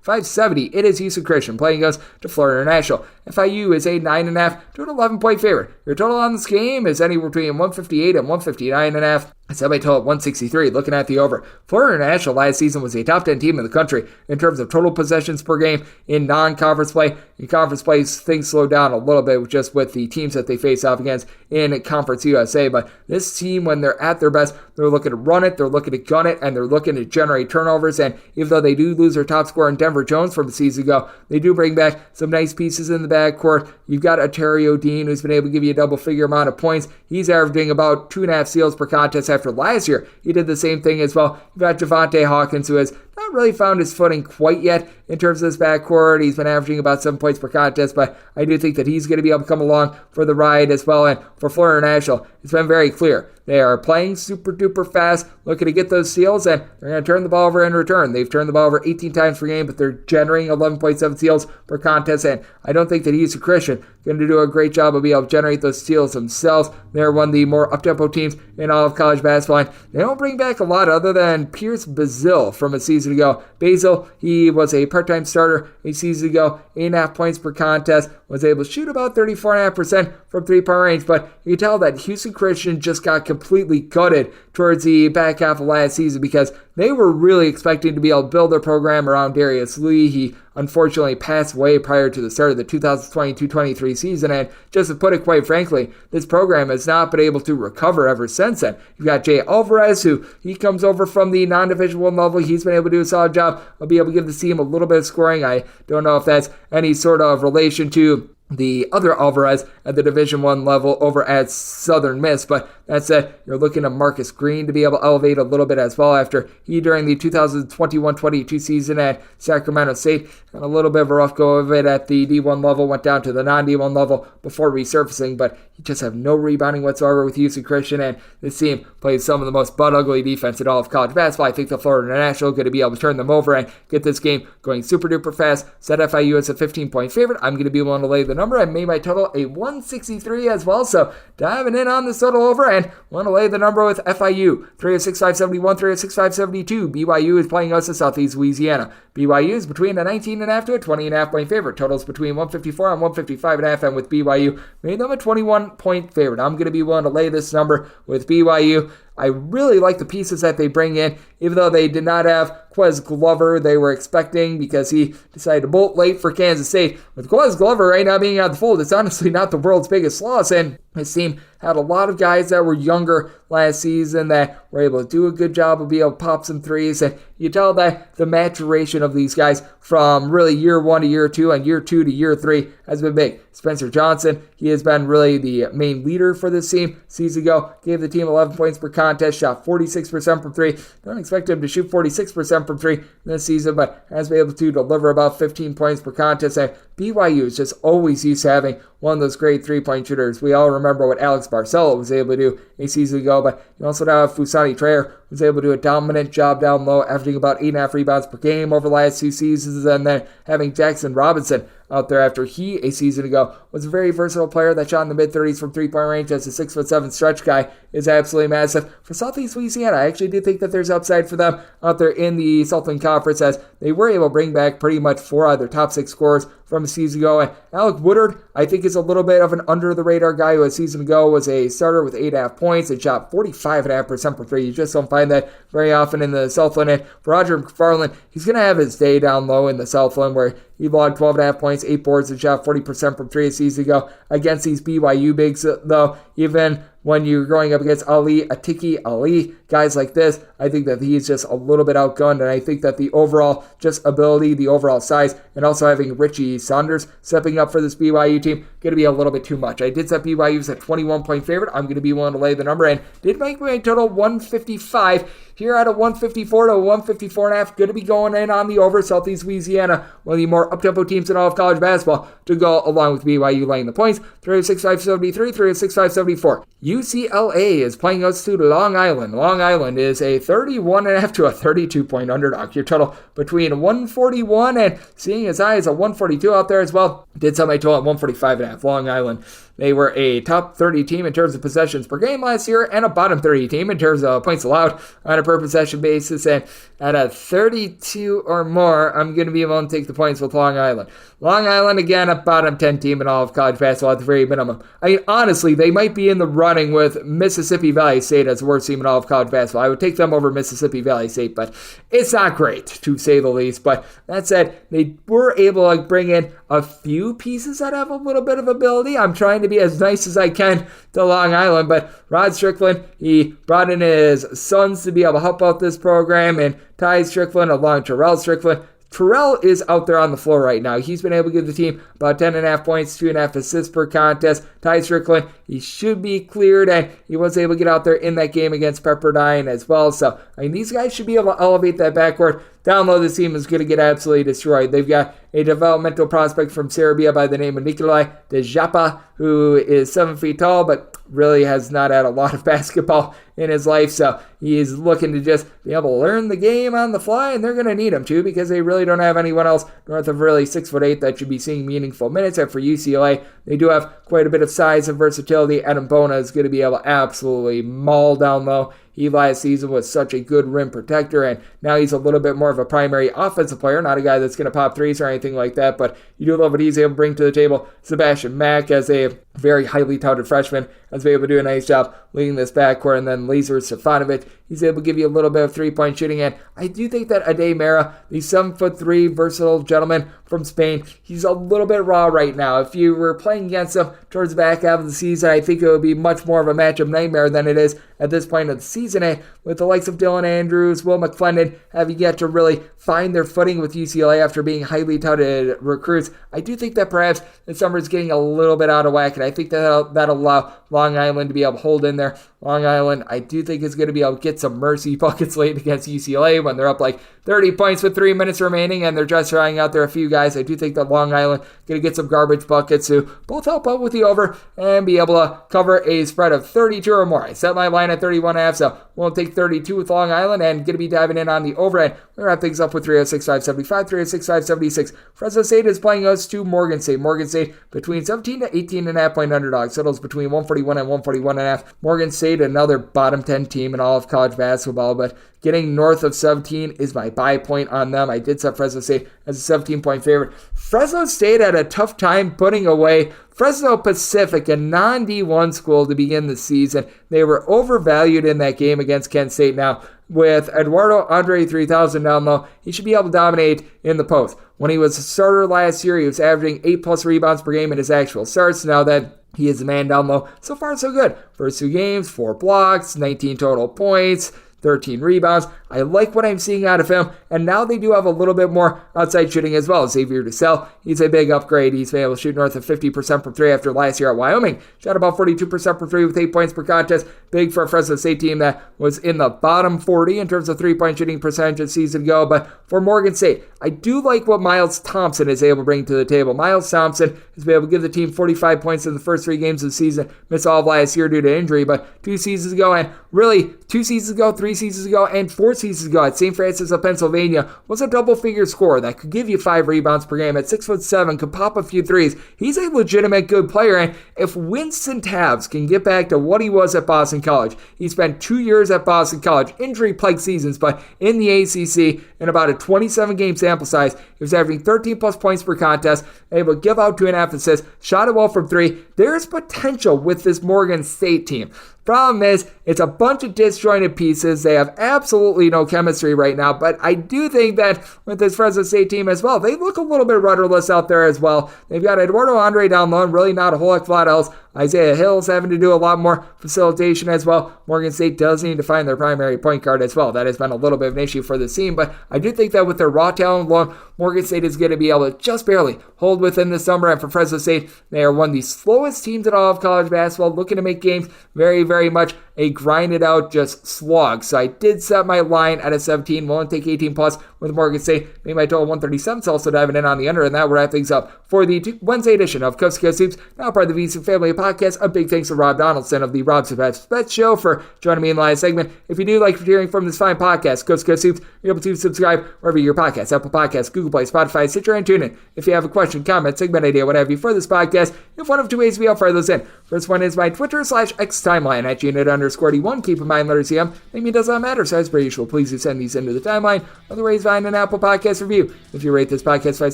306-570. It is Houston Christian. Playing goes to Florida International. FIU is a 9.5 to an 11 point favorite. Your total on this game is anywhere between 158 and 159.5. I set my total at 163, looking at the over. Florida International last season was a top 10 team in the country in terms of total possessions per game in non-conference play. In conference play, things slow down a little bit just with the teams that they face off against in Conference USA. But this team, when they're at their best, they're looking to run it, they're looking to gun it, and they're looking to generate turnovers. And even though they do lose their top scorer in Denver Jones from a season ago, they do bring back some nice pieces in the backcourt. You've got Ontario Dean, who's been able to give you a double-figure amount of points. He's averaging about 2.5 steals per contest after last year. He did the same thing as well. You've got Javante Hawkins, who has not really found his footing quite yet in terms of his backcourt. He's been averaging about 7 points per contest, but I do think that he's going to be able to come along for the ride as well. And for Florida International, it's been very clear. They are playing super duper fast, looking to get those steals, and they're going to turn the ball over in return. They've turned the ball over 18 times per game, but they're generating 11.7 steals per contest, and I don't think that Houston Christian going to do a great job of being able to generate those steals themselves. They're one of the more up-tempo teams in all of college basketball, and they don't bring back a lot other than Pierce Bazil from a season ago. Basil, he was a part-time starter a season ago, 8.5 points per contest, was able to shoot about 34.5% from three-point range, but you can tell that Houston Christian just got completely gutted towards the back half of last season because they were really expecting to be able to build their program around Darius Lee. He unfortunately passed away prior to the start of the 2022-23 season, and just to put it quite frankly, this program has not been able to recover ever since then. You've got Jay Alvarez, who he comes over from the non-Division I level. He's been able to do a solid job of being able to give the team a little bit of scoring. I don't know if that's any sort of relation to the other Alvarez at the Division I level over at Southern Miss, but that said, you're looking at Marcus Green to be able to elevate a little bit as well after he, during the 2021-22 season at Sacramento State, had a little bit of a rough go of it at the D1 level, went down to the non-D1 level before resurfacing, but he just have no rebounding whatsoever with Houston Christian, and this team plays some of the most butt-ugly defense in all of college basketball. I think the Florida International is going to be able to turn them over and get this game going super-duper fast. Set FIU as a 15-point favorite. I'm going to be willing to lay the number. I made my total a 163 as well, so diving in on this total over and want to lay the number with FIU. 306-571, 306-572. BYU is playing us in Southeast Louisiana. BYU is between a 19.5 to a 20.5 point favorite. Totals between 154 and 155.5, and with BYU, made them a 21-point favorite. I'm going to be willing to lay this number with BYU. I really like the pieces that they bring in, even though they did not have Quez Glover they were expecting because he decided to bolt late for Kansas State. With Quez Glover right now being out of the fold, it's honestly not the world's biggest loss, and his team had a lot of guys that were younger last season that were able to do a good job of being able to pop some threes, and you tell that the maturation of these guys from really year 1 to year 2 and year 2 to year 3 has been big. Spencer Johnson, he has been really the main leader for this team. Season ago, gave the team 11 points per contest, shot 46% from 3. Don't expect him to shoot 46% from 3 this season, but has been able to deliver about 15 points per contest. And BYU is just always used to having one of those great three-point shooters. We all remember what Alex Barcelo was able to do a season ago, but you also now have Fusani Traore, who's able to do a dominant job down low, averaging about 8.5 rebounds per game over the last 2 seasons, and then having Jackson Robinson out there after he, a season ago, was a very versatile player that shot in the mid-30s from three-point range as a 6'7" stretch guy, is absolutely massive. For Southeast Louisiana, I actually do think that there's upside for them out there in the Southland Conference, as they were able to bring back pretty much 4 out of their top 6 scorers from a season ago. And Alec Woodard, I think, is a little bit of an under-the-radar guy who a season ago was a starter with 8.5 points and shot 45.5% from 3. You just don't find that very often in the Southland. And for Roger McFarland, he's going to have his day down low in the Southland where he logged 12.5 points, 8 boards, and shot 40% from 3 a season ago against these BYU bigs, though. Even when you're going up against Ali, Atiki Ali, guys like this, I think that he's just a little bit outgunned, and I think that the overall just ability, the overall size, and also having Richie Saunders stepping up for this BYU team, going to be a little bit too much. I did set BYU as a 21-point favorite. I'm going to be willing to lay the number, and did make my total 155. Here at a 154 to a 154.5, going to be going in on the over. Southeast Louisiana, one of the more up-tempo teams in all of college basketball, to go along with BYU laying the points. 306-573, 306-574. UCLA is playing us to Long Island. Long Island is a 31.5 to a 32-point underdog. Your total between 141 and seeing as high as a 142 out there as well. Did set my total at 145.5. Long Island, they were a top 30 team in terms of possessions per game last year and a bottom 30 team in terms of points allowed on a per possession basis. And at a 32 or more, I'm going to be willing to take the points with Long Island. Long Island, again, a bottom 10 team in all of college basketball at the very minimum. I mean, honestly, they might be in the running with Mississippi Valley State as the worst team in all of college basketball. I would take them over Mississippi Valley State, but it's not great, to say the least. But that said, they were able to bring in a few pieces that have a little bit of ability. I'm trying to be as nice as I can to Long Island, but Rod Strickland, he brought in his sons to be able to help out this program, and Ty Strickland along Terrell Strickland. Terrell is out there on the floor right now. He's been able to give the team about 10.5 points, 2.5 assists per contest. Ty Strickland, he should be cleared, and he was able to get out there in that game against Pepperdine as well. So, I mean, these guys should be able to elevate that backcourt. down low, this team is going to get absolutely destroyed. They've got a developmental prospect from Serbia by the name of Nikolai Dejapa, who is 7 feet tall, but really has not had a lot of basketball in his life, so he's looking to just be able to learn the game on the fly, and they're going to need him to because they really don't have anyone else north of really 6'8" that should be seeing meaningful minutes. And for UCLA, they do have quite a bit of size and versatility. Adam Bona is going to be able to absolutely maul down low. He last season was such a good rim protector, and now he's a little bit more of a primary offensive player, not a guy that's going to pop threes or anything like that, but you do love what he's able to bring to the table. Sebastian Mack, as a very highly touted freshman, has been able to do a nice job leading this backcourt, and then Lazar Stefanovic, he's able to give you a little bit of three-point shooting, and I do think that Ade Mera, the 7'3" versatile gentleman from Spain, he's a little bit raw right now. If you were playing against him towards the back half of the season, I think it would be much more of a matchup nightmare than it is at this point of the season. And with the likes of Dylan Andrews, Will McClendon having yet to really find their footing with UCLA after being highly touted recruits, I do think that perhaps the summer is getting a little bit out of whack, and I think that'll allow Long Island to be able to hold in there. Long Island, I do think, is going to be able to get some mercy buckets late against UCLA when they're up like 30 points with 3 minutes remaining and they're just trying out there a few guys. I do think that Long Island going to get some garbage buckets to both help out with the over and be able to cover a spread of 32 or more. I set my line at 31.5, so we'll take 32 with Long Island and going to be diving in on the over end. We're going to wrap things up with 306.575, 306.576. Fresno State is playing us to Morgan State. Morgan State between 17 to 18.5 point underdog. Settles between 141 and 141.5. Morgan State, another bottom 10 team in all of college basketball, but getting north of 17 is my buy point on them. I did set Fresno State as a 17-point favorite. Fresno State had a tough time putting away Fresno Pacific, a non-D1 school, to begin the season. They were overvalued in that game against Kent State. Now, with Eduardo Andre 3000 down low, he should be able to dominate in the post. When he was a starter last year, he was averaging 8+ rebounds per game in his actual starts. Now that he is a man down low, so far so good. First 2 games, 4 blocks, 19 total points, 13 rebounds. I like what I'm seeing out of him, and now they do have a little bit more outside shooting as well. Xavier DeSalle, he's a big upgrade. He's been able to shoot north of 50% from 3 after last year at Wyoming. Shot about 42% from 3 with 8 points per contest. Big for a Fresno State team that was in the bottom 40 in terms of 3-point shooting percentage a season ago. But for Morgan State, I do like what Miles Thompson is able to bring to the table. Miles Thompson has been able to give the team 45 points in the first 3 games of the season. Missed all of last year due to injury, but 2 seasons ago, and really 2 seasons ago, 3 seasons ago, and 4 seasons ago at St. Francis of Pennsylvania was a double-figure scorer that could give you 5 rebounds per game. At 6'7", could pop a few threes. He's a legitimate good player, and if Winston Tabbs can get back to what he was at Boston College, he spent 2 years at Boston College, injury-plagued seasons, but in the ACC, in about a 27-game sample size, he was averaging 13+ points per contest, able to give out 2.5 assists, shot it well from 3. There's potential with this Morgan State team. Problem is, it's a bunch of disjointed pieces. They have absolutely no chemistry right now, but I do think that with this Fresno State team as well, they look a little bit rudderless out there as well. They've got Eduardo Andre down low, and really not a whole heck of a lot else. Isaiah Hill's having to do a lot more facilitation as well. Morgan State does need to find their primary point guard as well. That has been a little bit of an issue for the team, but I do think that with their raw talent alone, Morgan State is going to be able to just barely hold within the summer. And for Fresno State, they are one of the slowest teams in all of college basketball, looking to make games very, very much a grinded out just slog. So I did set my line at a 17. Won't take 18 plus with Morgan State. Made my total 137. So also diving in on the under, and that will wrap things up for the Wednesday edition of Coast to Coast Hoops, now part of the VC Family Podcast. A big thanks to Rob Donaldson of the Rob's Best Show for joining me in the last segment. If you do like hearing from this fine podcast, Coast to Coast Hoops, you're able to subscribe wherever your podcast, Apple Podcasts, Google Play, Spotify, Stitcher, and TuneIn. If you have a question, comment, segment idea, what have you for this podcast, you have one of 2 ways we all fire those in. First one is my Twitter/X timeline at unit_D1. Keep in mind, letters CM. Maybe it does not matter, so as per usual, please do send these into the timeline. Other ways, find an Apple Podcast review. If you rate this podcast 5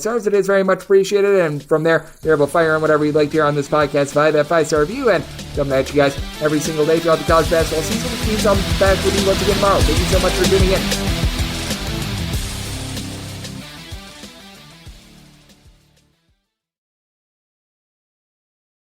stars, it is very much appreciated, and from there, you're able to fire in whatever you'd like to hear on this podcast via that 5-star review, and coming at you guys every single day throughout the college basketball season, which means I'll be back with you once again tomorrow. Thank you so much for tuning in.